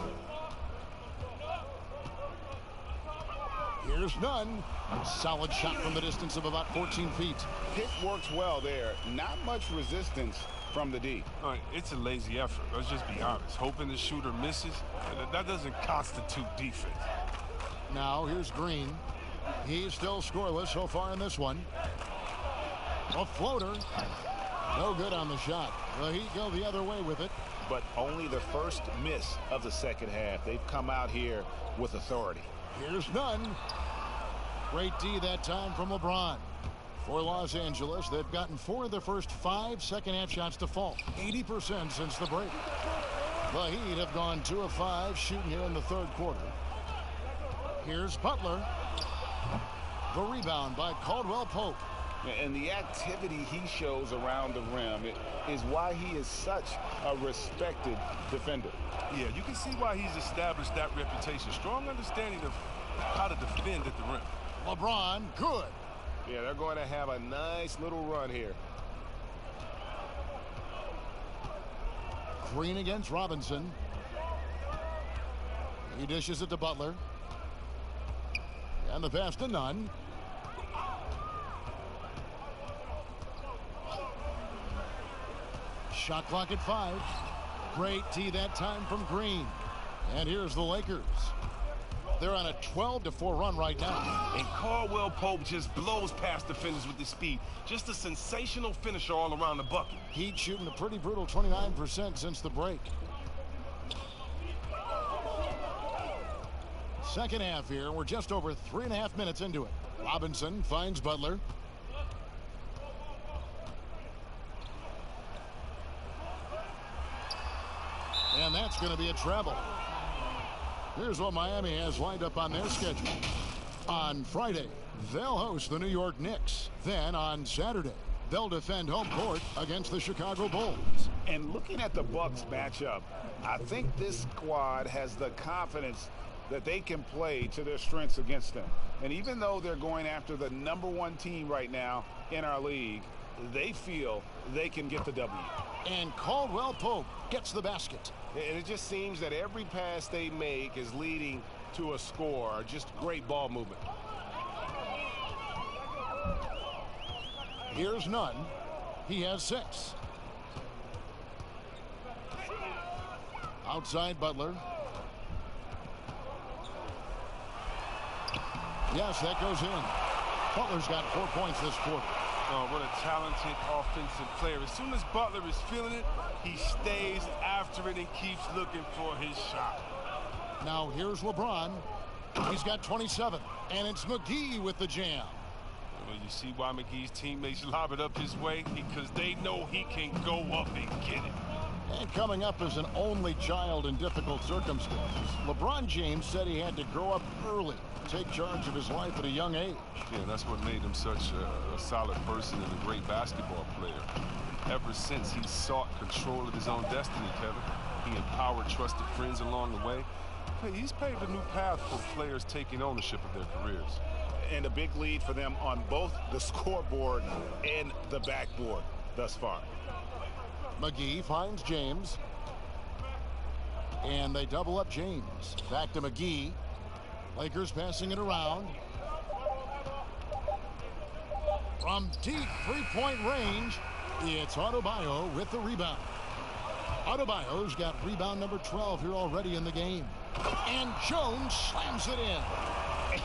Here's Nunn. Solid shot from the distance of about 14 feet. Pick works well there. Not much resistance from the D. All right, it's a lazy effort. Let's just be honest. Hoping the shooter misses, that doesn't constitute defense. Now here's Green. He's still scoreless so far in this one. A floater. No good on the shot. The Heat go the other way with it. But only the first miss of the second half. They've come out here with authority. Here's Nunn. Great D that time from LeBron. For Los Angeles, they've gotten 4 of their first 5 second-half shots to fall. 80% since the break. The Heat have gone 2 of 5 shooting here in the third quarter. Here's Butler. The rebound by Caldwell Pope. And the activity he shows around the rim is why he is such a respected defender. Yeah, you can see why he's established that reputation. Strong understanding of how to defend at the rim. LeBron, good. Yeah, they're going to have a nice little run here. Green against Robinson. He dishes it to Butler. And the pass to Nunn. Shot clock at 5. Great tee that time from Green. And here's the Lakers. They're on a 12-4 run right now. And Caldwell Pope just blows past defenders with his speed. Just a sensational finisher all around the bucket. Heat shooting a pretty brutal 29% since the break. Second half here. We're just over 3.5 minutes into it. Robinson finds Butler. And that's going to be a travel. Here's what Miami has lined up on their schedule. On Friday, they'll host the New York Knicks. Then on Saturday, they'll defend home court against the Chicago Bulls. And looking at the Bucks matchup, I think this squad has the confidence that they can play to their strengths against them. And even though they're going after the #1 team right now in our league, they feel they can get the W. And Caldwell Pope gets the basket. And it just seems that every pass they make is leading to a score. Just great ball movement. Here's Nunn. He has 6. Outside Butler. Yes, that goes in. Butler's got 4 points this quarter. Oh, what a talented offensive player. As soon as Butler is feeling it, he stays after it and keeps looking for his shot. Now here's LeBron. He's got 27. And it's McGee with the jam. Well, you see why McGee's teammates lob it up his way? Because they know he can go up and get it. And coming up as an only child in difficult circumstances, LeBron James said he had to grow up early, take charge of his life at a young age. Yeah, that's what made him such a solid person and a great basketball player. Ever since he sought control of his own destiny, Kevin, he empowered trusted friends along the way. He's paved a new path for players taking ownership of their careers. And a big lead for them on both the scoreboard and the backboard thus far. McGee finds James. And they double up James. Back to McGee. Lakers passing it around. From deep three-point range, it's Adebayo with the rebound. Adebayo's got rebound number 12 here already in the game. And Jones slams it in.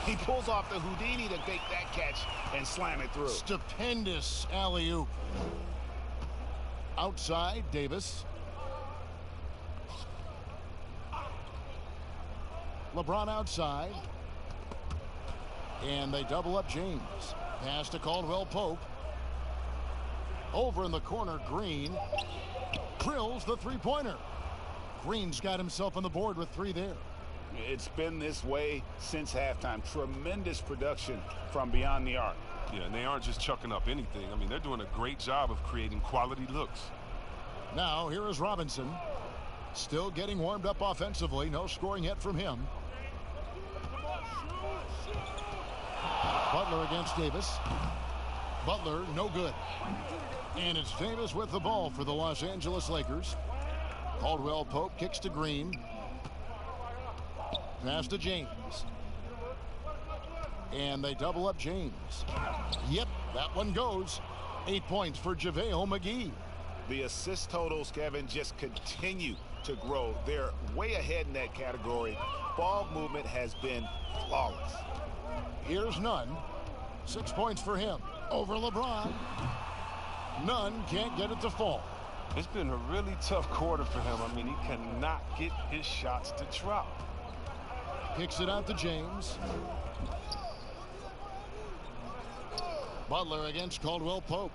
He pulls off the Houdini to take that catch and slam it through. Stupendous alley-oop. Outside, Davis. LeBron outside. And they double up James. Pass to Caldwell Pope. Over in the corner, Green drills the three-pointer. Green's got himself on the board with 3 there. It's been this way since halftime. Tremendous production from beyond the arc. Yeah, and they aren't just chucking up anything. I mean, they're doing a great job of creating quality looks. Now, here is Robinson. Still getting warmed up offensively. No scoring yet from him. Butler against Davis. Butler, no good. And it's Davis with the ball for the Los Angeles Lakers. Caldwell Pope kicks to Green. Pass to James. And they double up James. Yep, that one goes. 8 points for JaVale McGee. The assist totals, Kevin, just continue to grow. They're way ahead in that category. Ball movement has been flawless. Here's Nunn. 6 points for him. Over LeBron. Nunn can't get it to fall. It's been a really tough quarter for him. I mean, he cannot get his shots to drop. Kicks it out to James. Butler against Caldwell Pope.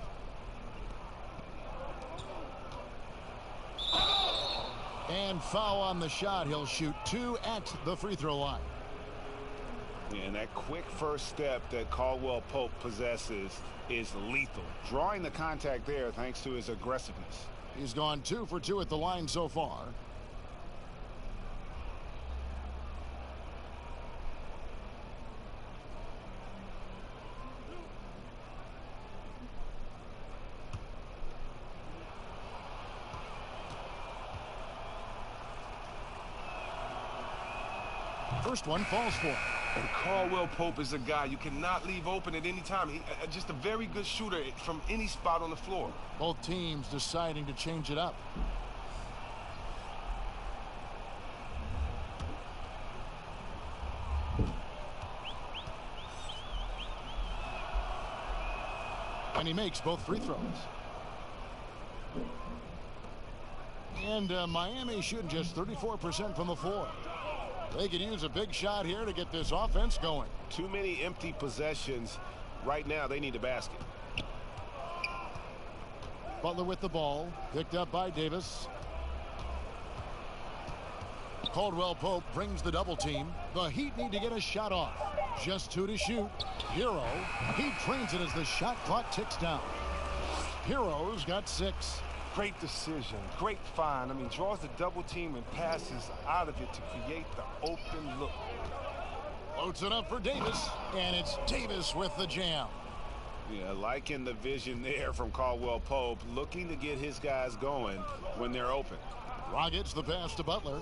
And foul on the shot. He'll shoot 2 at the free throw line. And that quick first step that Caldwell Pope possesses is lethal. Drawing the contact there thanks to his aggressiveness. He's gone 2 for 2 at the line so far. First one falls for him. And Caldwell Pope is a guy you cannot leave open at any time. He just a very good shooter from any spot on the floor. Both teams deciding to change it up. And he makes both free throws. And Miami shooting just 34% from the floor. They could use a big shot here to get this offense going. Too many empty possessions. Right now, they need a basket. Butler with the ball. Picked up by Davis. Caldwell Pope brings the double team. The Heat need to get a shot off. Just 2 to shoot. Hero. He drains it as the shot clock ticks down. Hero's got 6. Great decision, great find. I mean, draws the double team and passes out of it to create the open look. Loads it up for Davis, and it's Davis with the jam. Yeah, liking the vision there from Caldwell Pope, looking to get his guys going when they're open. Rockets the pass to Butler.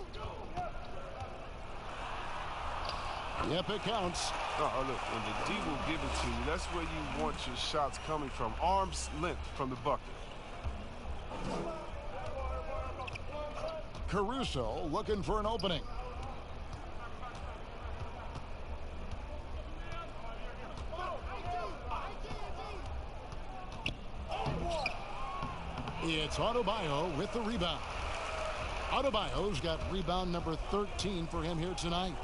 Yep, it counts. Look, when the D will give it to you, that's where you want your shots coming from. Arm's length from the bucket. Caruso looking for an opening. It's Adebayo with the rebound. Adebayo's got rebound number 13 for him here tonight.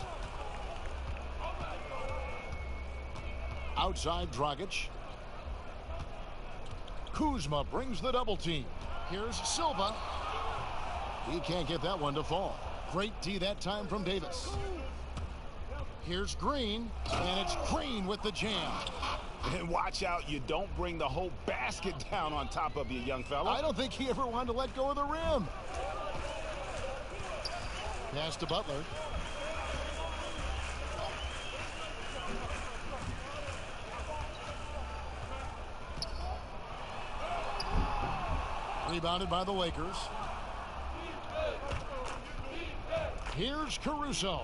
Outside Dragic. Kuzma brings the double team. Here's Silva. He can't get that one to fall. Great D that time from Davis. Here's Green, and it's Green with the jam. And watch out, you don't bring the whole basket down on top of you, young fella. I don't think he ever wanted to let go of the rim. Pass to Butler. Rebounded by the Lakers. Here's Caruso.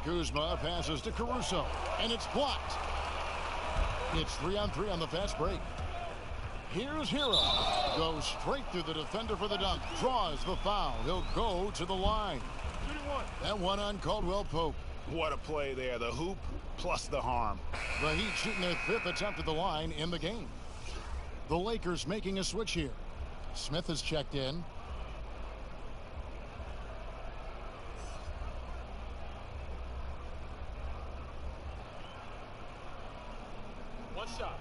Kuzma passes to Caruso, and it's blocked. It's 3-on-3 on the fast break. Here's Hero. Goes straight through the defender for the dunk. Draws the foul. He'll go to the line. That one on Caldwell Pope. What a play there. The hoop plus the harm. The Heat shooting their 5th attempt at the line in the game. The Lakers making a switch here. Smith has checked in. One shot.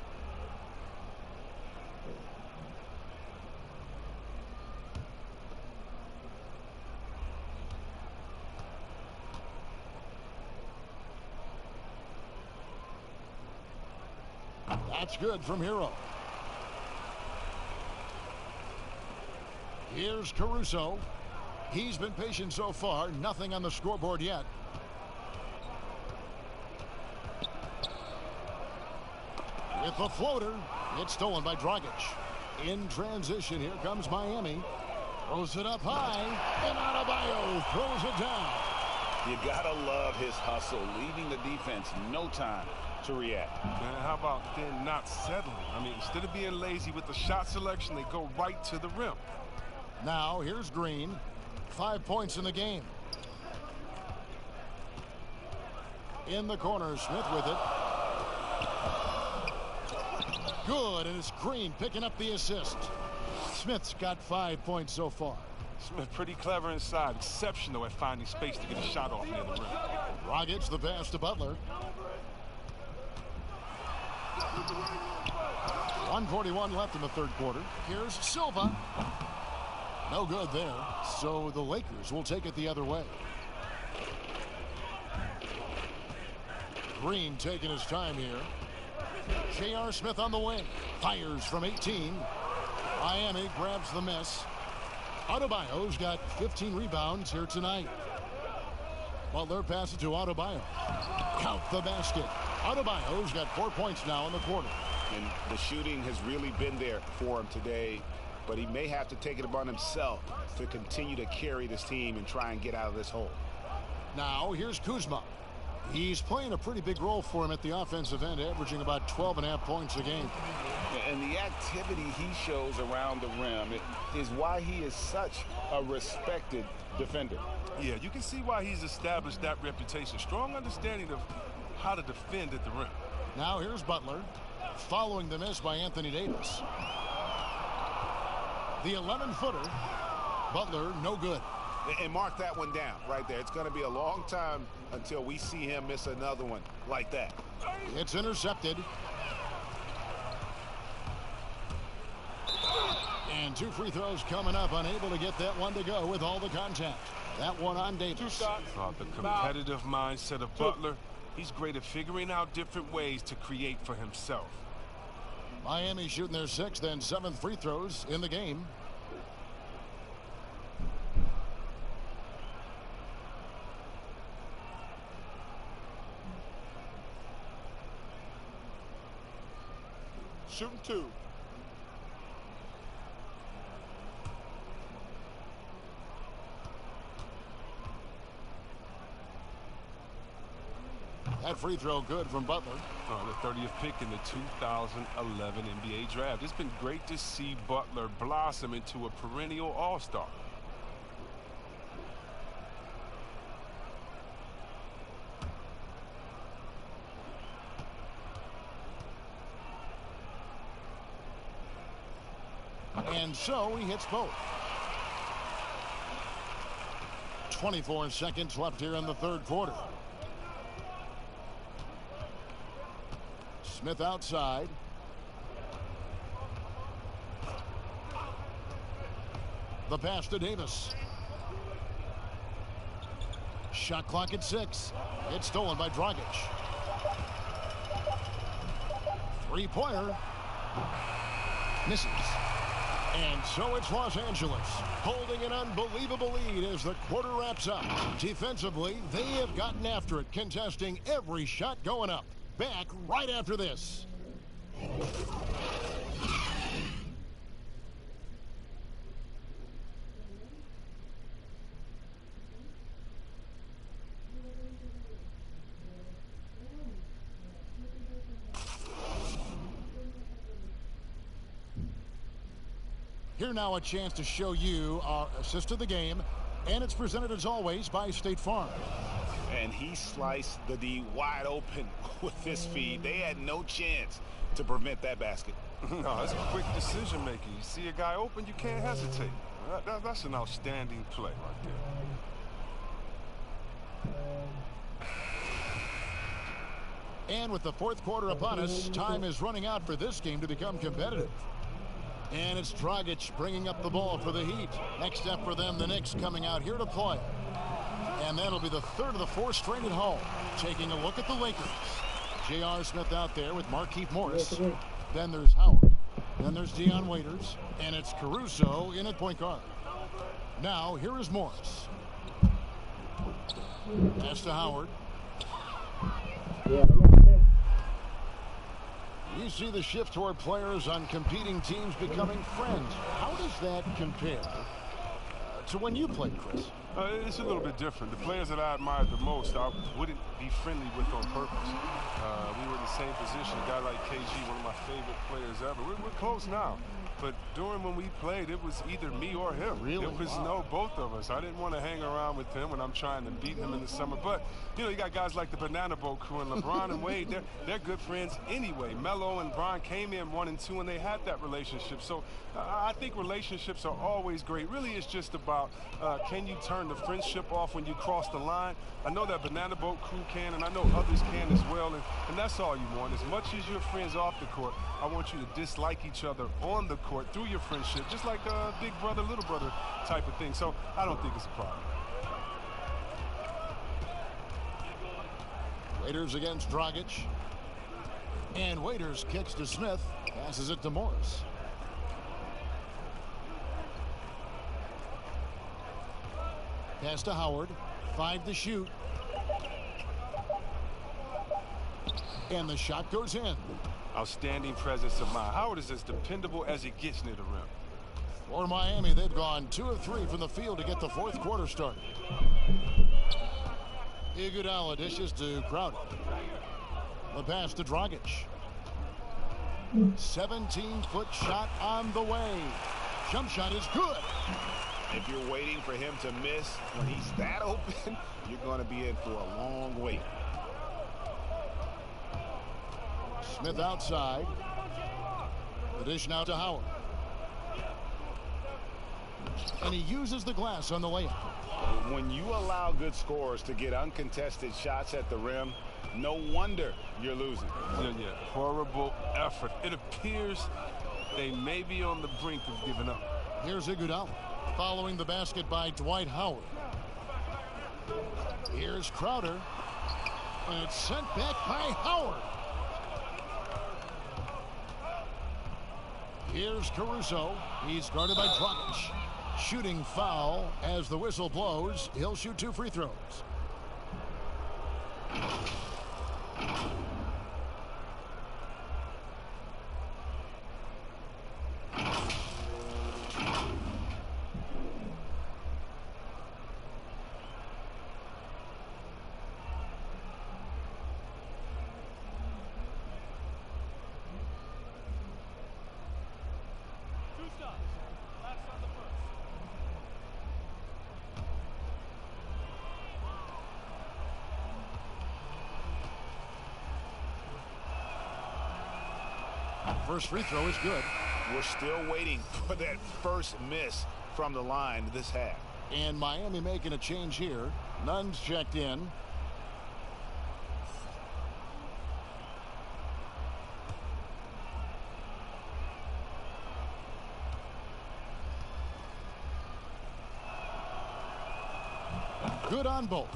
That's good from Hero. Here's Caruso. He's been patient so far. Nothing on the scoreboard yet. With the floater, it's stolen by Dragic. In transition, here comes Miami. Throws it up high, and Adebayo throws it down. You gotta love his hustle, leaving the defense no time to react. Man, how about then not settling? I mean, instead of being lazy with the shot selection, they go right to the rim. Now, here's Green. 5 points in the game. In the corner, Smith with it. Good, and it's Green picking up the assist. Smith's got 5 points so far. Smith pretty clever inside, exceptional at finding space to get a shot off near the rim. Rockets the pass to Butler. 1:41 left in the third quarter. Here's Silva. No good there. So the Lakers will take it the other way. Green taking his time here. J.R. Smith on the wing. Fires from 18. Miami grabs the miss. Adebayo's got 15 rebounds here tonight. Butler passes to Adebayo. Count the basket. Adebayo's got 4 points now in the quarter. And the shooting has really been there for him today, but he may have to take it upon himself to continue to carry this team and try and get out of this hole. Now here's Kuzma. He's playing a pretty big role for him at the offensive end, averaging about 12.5 points a game. And the activity he shows around the rim is why he is such a respected defender. Yeah, you can see why he's established that reputation. Strong understanding of how to defend at the rim. Now here's Butler, following the miss by Anthony Davis. The 11-footer. Butler, no good. And mark that one down right there. It's going to be a long time until we see him miss another one like that. It's intercepted. And 2 free throws coming up. Unable to get that one to go with all the contact. That one on Davis. 2 shots. The competitive mindset of Butler. He's great at figuring out different ways to create for himself. Miami shooting their 6th and 7th free throws in the game. Shooting 2. That free throw good from Butler. The 30th pick in the 2011 NBA draft. It's been great to see Butler blossom into a perennial all-star. And so he hits both. 24 seconds left here in the third quarter. Smith outside. The pass to Davis. Shot clock at 6. It's stolen by Dragic. Three-pointer. Misses. And so it's Los Angeles holding an unbelievable lead as the quarter wraps up. Defensively, they have gotten after it, contesting every shot going up. Back right after this. Here now a chance to show you our assist of the game, and it's presented as always by State Farm. And he sliced the D wide open with this feed. They had no chance to prevent that basket. No, that's quick decision making. You see a guy open, you can't hesitate. That's an outstanding play right there. And with the fourth quarter upon us, time is running out for this game to become competitive. And it's Dragic bringing up the ball for the Heat. Next step for them, the Knicks coming out here to play. And that'll be the third of the 4 straight at home. Taking a look at the Lakers. J.R. Smith out there with Markieff Morris. Then there's Howard. Then there's Dion Waiters. And it's Caruso in at point guard. Now, here is Morris. Pass to Howard. You see the shift toward players on competing teams becoming friends. How does that compare to when you played, Chris? It's a little bit different. The players that I admired the most, I wouldn't be friendly with on purpose. We were in the same position. A guy like KG, one of my favorite players ever. We're close now. But during when we played, it was either me or him. Really? It was no both of us. I didn't want to hang around with him when I'm trying to beat him in the summer. But, you know, you got guys like the Banana Boat crew and LeBron and Wade. They're good friends anyway. Melo and Bron came in 1 and 2, and they had that relationship. So I think relationships are always great. Really, it's just about can you turn the friendship off when you cross the line? I know that Banana Boat crew can, and I know others can as well. And that's all you want. As much as you're friends off the court, I want you to dislike each other on the court through your friendship, just like a big brother, little brother type of thing. So I don't think it's a problem. Waiters against Dragic. And Waiters kicks to Smith. Passes it to Morris. Pass to Howard. 5 to shoot. And the shot goes in. Outstanding presence of mind. Howard is as dependable as he gets near the rim. For Miami, they've gone 2 of 3 from the field to get the fourth quarter started. Iguodala dishes to Crowder. The pass to Dragic. 17-foot shot on the way. Jump shot is good. If you're waiting for him to miss when he's that open, you're going to be in for a long wait. Smith outside. The dish now to Howard. And he uses the glass on the layup. When you allow good scorers to get uncontested shots at the rim, no wonder you're losing. Yeah. Horrible effort. It appears they may be on the brink of giving up. Here's Iguodala following the basket by Dwight Howard. Here's Crowder. And it's sent back by Howard. Here's Caruso. He's guarded by Dragic. Shooting foul as the whistle blows. He'll shoot 2 free throws. First free throw is good. We're still waiting for that first miss from the line this half. And Miami making a change here. Nunn's checked in. Good on both.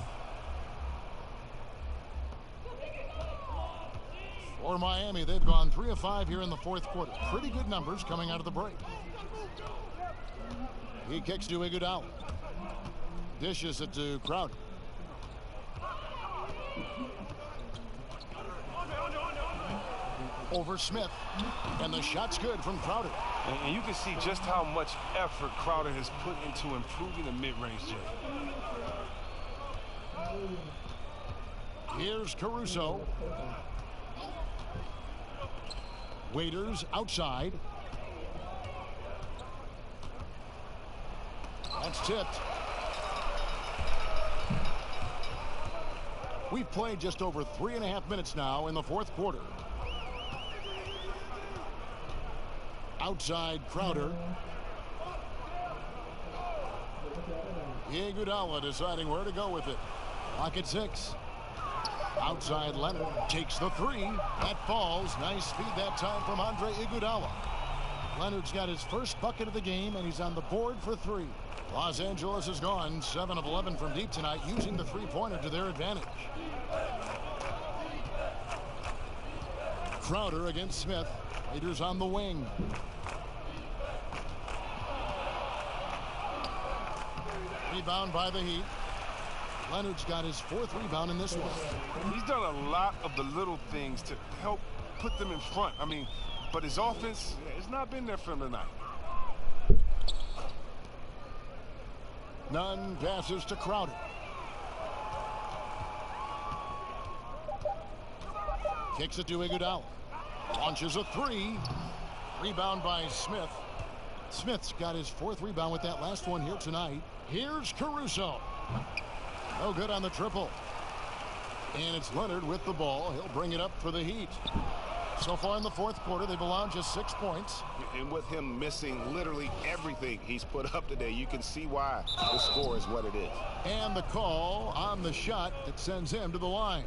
For Miami, they've gone 3 of 5 here in the fourth quarter. Pretty good numbers coming out of the break. He kicks to Iguodala. Dishes it to Crowder. Over Smith. And the shot's good from Crowder. And you can see just how much effort Crowder has put into improving the mid-range game. Here's Caruso. Waiters outside. That's tipped. We've played just over 3.5 minutes now in the fourth quarter. Outside Crowder. Iguodala deciding where to go with it. Clock at 6. Outside Leonard takes the 3. That falls. Nice speed that time from Andre Iguodala. Leonard's got his first bucket of the game, and he's on the board for 3. Los Angeles has gone 7 of 11 from deep tonight, using the three-pointer to their advantage. Crowder against Smith. Raiders on the wing. Rebound by the Heat. Leonard's got his 4th rebound in this one. He's done a lot of the little things to help put them in front. I mean, but his offense, it's not been there for him tonight. Nunn passes to Crowder. Kicks it to Iguodala. Launches a 3. Rebound by Smith. Smith's got his 4th rebound with that last one here tonight. Here's Caruso. No good on the triple. And it's Leonard with the ball. He'll bring it up for the Heat. So far in the 4th quarter, they've allowed just 6 points. And with him missing literally everything he's put up today, you can see why the score is what it is. And the call on the shot that sends him to the line.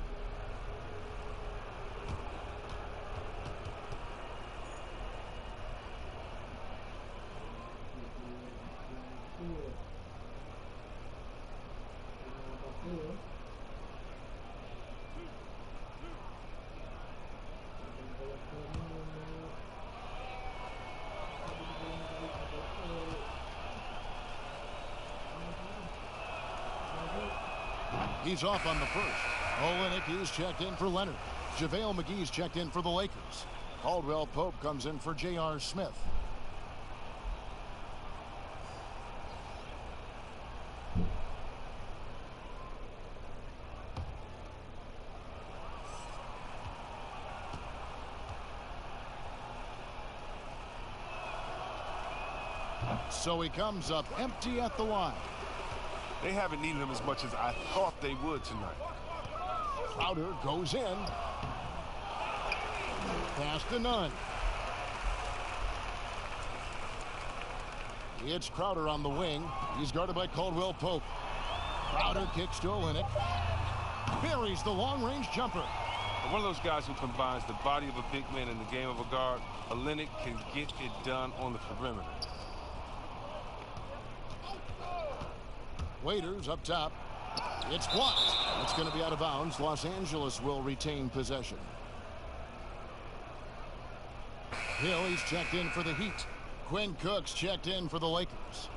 He's off on the first. Olynyk is checked in for Leonard. JaVale McGee's checked in for the Lakers. Caldwell Pope comes in for J.R. Smith. So he comes up empty at the line. They haven't needed him as much as I thought they would tonight. Crowder goes in. Pass to Nunn. It's Crowder on the wing. He's guarded by Caldwell Pope. Crowder kicks to Olynyk. Buries the long-range jumper. One of those guys who combines the body of a big man and the game of a guard. Olynyk can get it done on the perimeter. Waiters up top. It's blocked. It's going to be out of bounds. Los Angeles will retain possession. Hill, he's checked in for the Heat. Quinn Cook's checked in for the Lakers.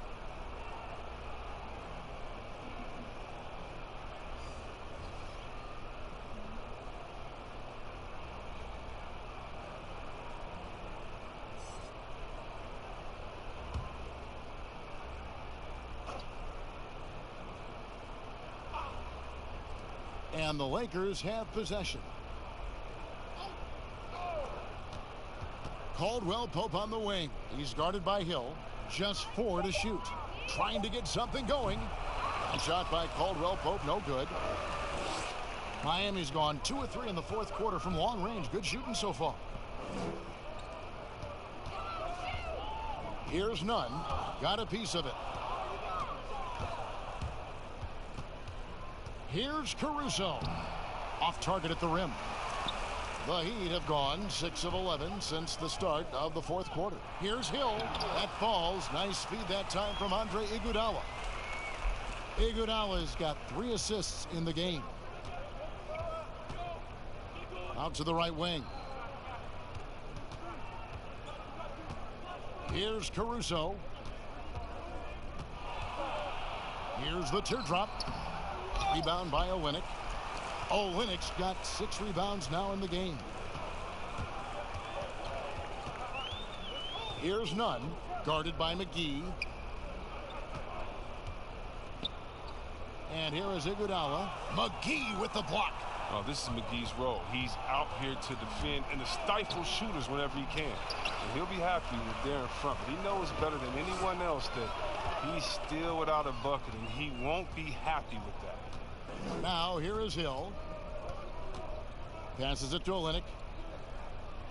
And the Lakers have possession. Caldwell Pope on the wing. He's guarded by Hill. Just 4 to shoot. Trying to get something going. And shot by Caldwell Pope, no good. Miami's gone 2 of 3 in the 4th quarter from long range. Good shooting so far. Here's Nunn. Got a piece of it. Here's Caruso. Off target at the rim. The Heat have gone 6 of 11 since the start of the 4th quarter. Here's Hill. That falls. Nice speed that time from Andre Iguodala. Iguodala's got 3 assists in the game. Out to the right wing. Here's Caruso. Here's the teardrop. Rebound by Olynyk. Olynyk's got 6 rebounds now in the game. Here's Nunn, guarded by McGee. And here is Iguodala. McGee with the block. Oh, this is McGee's role. He's out here to defend and to stifle shooters whenever he can. And he'll be happy with they're in front. But he knows better than anyone else that he's still without a bucket, and he won't be happy with that. Now here is Hill. Passes it to Olynyk.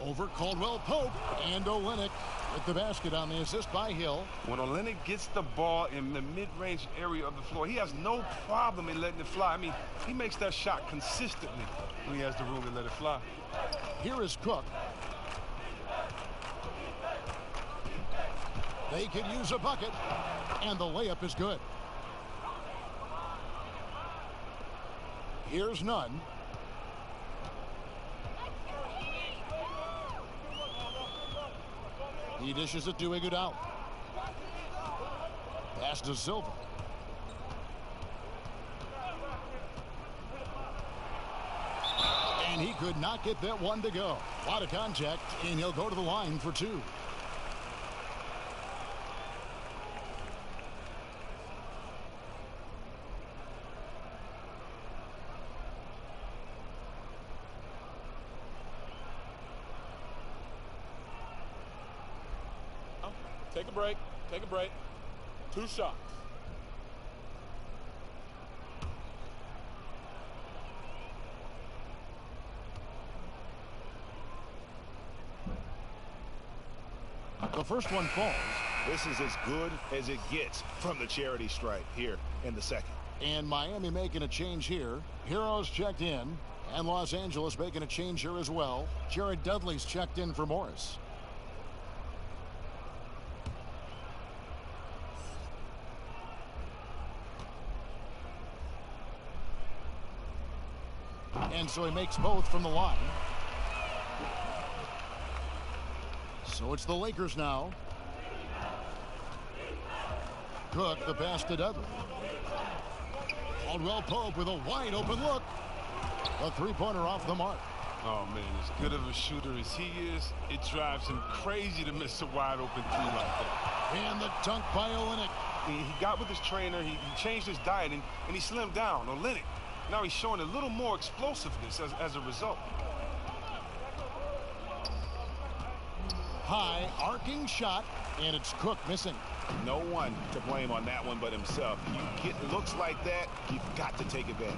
Over Caldwell Pope. And Olynyk with the basket on the assist by Hill. When Olynyk gets the ball in the mid-range area of the floor, he has no problem in letting it fly. I mean, he makes that shot consistently when he has the room to let it fly. Here is Cook. They could use a bucket. And the layup is good. Here's Nunn. He dishes it to Iguodala. Pass to Silva. And he could not get that one to go. A lot of contact, and he'll go to the line for 2. Take a break. Take a break. 2 shots. The first one falls. This is as good as it gets from the charity stripe here in the second. And Miami making a change here. Hero's checked in. And Los Angeles making a change here as well. Jared Dudley's checked in for Morris. And so he makes both from the line. So it's the Lakers now. Cook, the pass to Dudley. Caldwell Pope with a wide open look. A three-pointer off the mark. Oh, man, as good of a shooter as he is, it drives him crazy to miss a wide open three like that. And the dunk by Olynyk. He got with his trainer, he changed his diet, and he slimmed down. Olynyk, now he's showing a little more explosiveness as a result. High arcing shot, and it's Cook missing. No one to blame on that one but himself. You get looks like that, you've got to take advantage.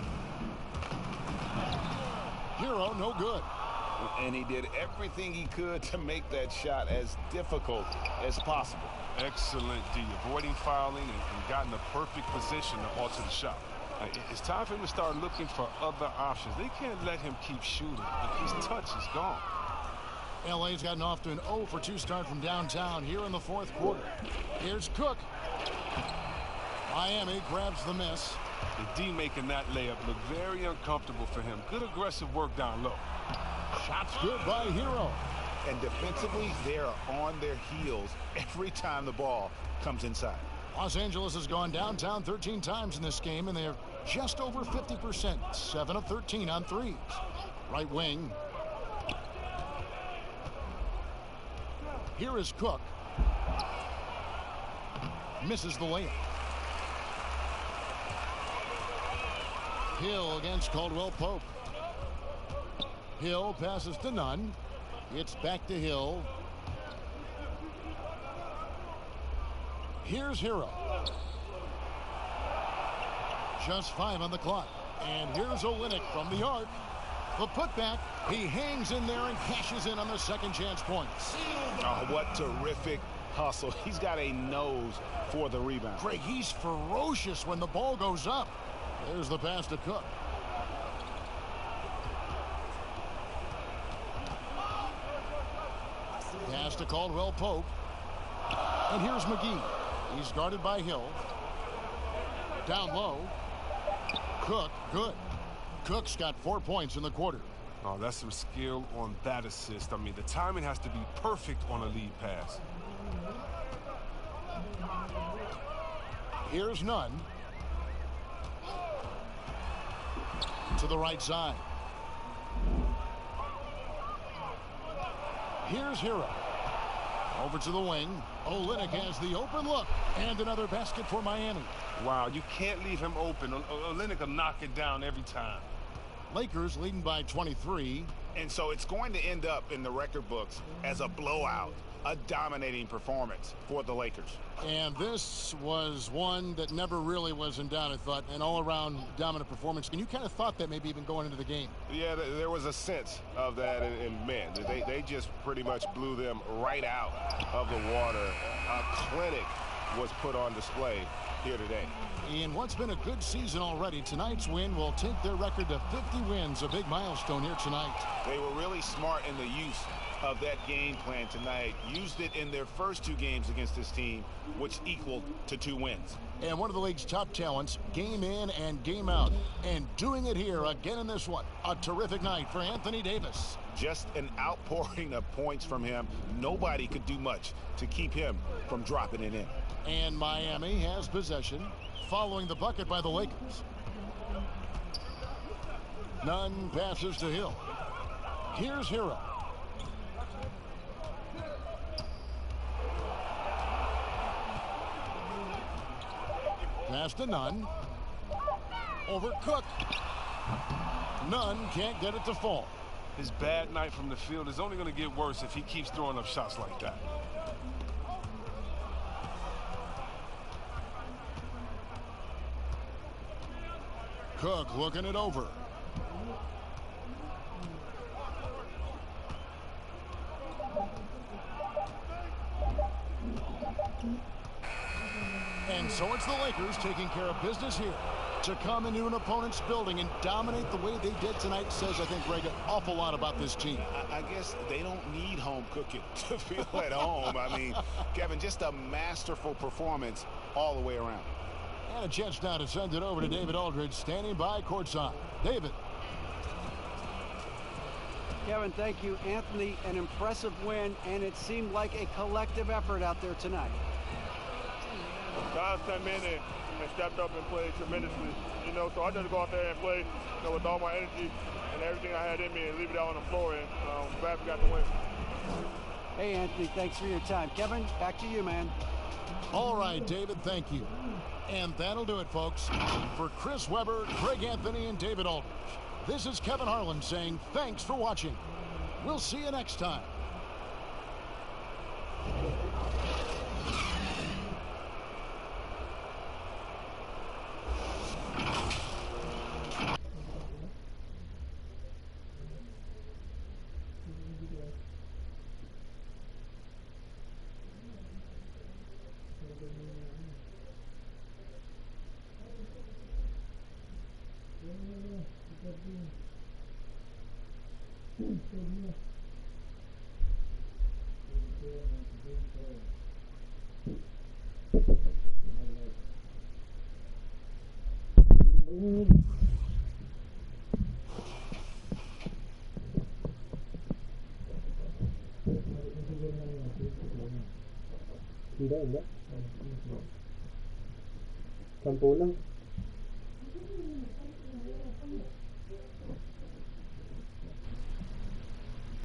Hero, no good. And he did everything he could to make that shot as difficult as possible. Excellent D, avoiding fouling and got in the perfect position to alter the shot. It's time for him to start looking for other options. They can't let him keep shooting. His touch is gone. LA's gotten off to an 0 for 2 start from downtown here in the fourth quarter. Here's Cook. Miami grabs the miss. The D making that layup look very uncomfortable for him. Good aggressive work down low. Shots good by Hero. And defensively, they are on their heels every time the ball comes inside. Los Angeles has gone downtown 13 times in this game, and they're just over 50%. 7 of 13 on threes. Right wing. Here is Cook. Misses the layup. Hill against Caldwell Pope. Hill passes to Nunn. It's back to Hill. Here's Hero. Just 5 on the clock. And here's Olynyk from the arc. The putback. He hangs in there and cashes in on the second chance points. Oh, what terrific hustle. He's got a nose for the rebound. Greg, he's ferocious when the ball goes up. There's the pass to Cook. Pass to Caldwell Pope. And here's McGee. He's guarded by Hill. Down low. Cook, good. Cook's got 4 points in the quarter. Oh, that's some skill on that assist. I mean, the timing has to be perfect on a lead pass. Here's Nunn. To the right side. Here's Hero. Over to the wing. Olynyk has the open look. And another basket for Miami. Wow, you can't leave him open. Olynyk will knock it down every time. Lakers leading by 23. And so it's going to end up in the record books as a blowout, a dominating performance for the Lakers. And this was one that never really was in doubt, I thought, an all-around dominant performance. And you kind of thought that maybe even going into the game. Yeah, there was a sense of that, and man, they just pretty much blew them right out of the water. A clinic was put on display here today. In what's been a good season already, tonight's win will take their record to 50 wins, a big milestone here tonight. They were really smart in the use of that game plan tonight. Used it in their first 2 games against this team, which equaled to 2 wins. And one of the league's top talents, game in and game out. And doing it here again in this one. A terrific night for Anthony Davis. Just an outpouring of points from him. Nobody could do much to keep him from dropping it in. And Miami has possession, following the bucket by the Lakers. Nunn passes to Hill. Here's Hero. Pass to Nunn. Over Cook. Nunn can't get it to fall. His bad night from the field is only going to get worse if he keeps throwing up shots like that. Cook looking it over. And so it's the Lakers taking care of business here. To come into an opponent's building and dominate the way they did tonight says, I think, Greg, an awful lot about this team. I guess they don't need home cooking to feel at home. I mean, Kevin, just a masterful performance all the way around. And a chance now to send it over to David Aldridge, standing by courtside. David. Kevin, thank you. Anthony, an impressive win, and it seemed like a collective effort out there tonight. Guys came in and stepped up and played tremendously, so I just go out there and play, with all my energy and everything I had in me and leave it out on the floor, and I'm glad we got the win. Hey, Anthony, thanks for your time. Kevin, back to you, man. All right, David, thank you. And that'll do it, folks. For Chris Webber, Greg Anthony, and David Aldridge, this is Kevin Harlan saying thanks for watching. We'll see you next time. Enggak. Campulang.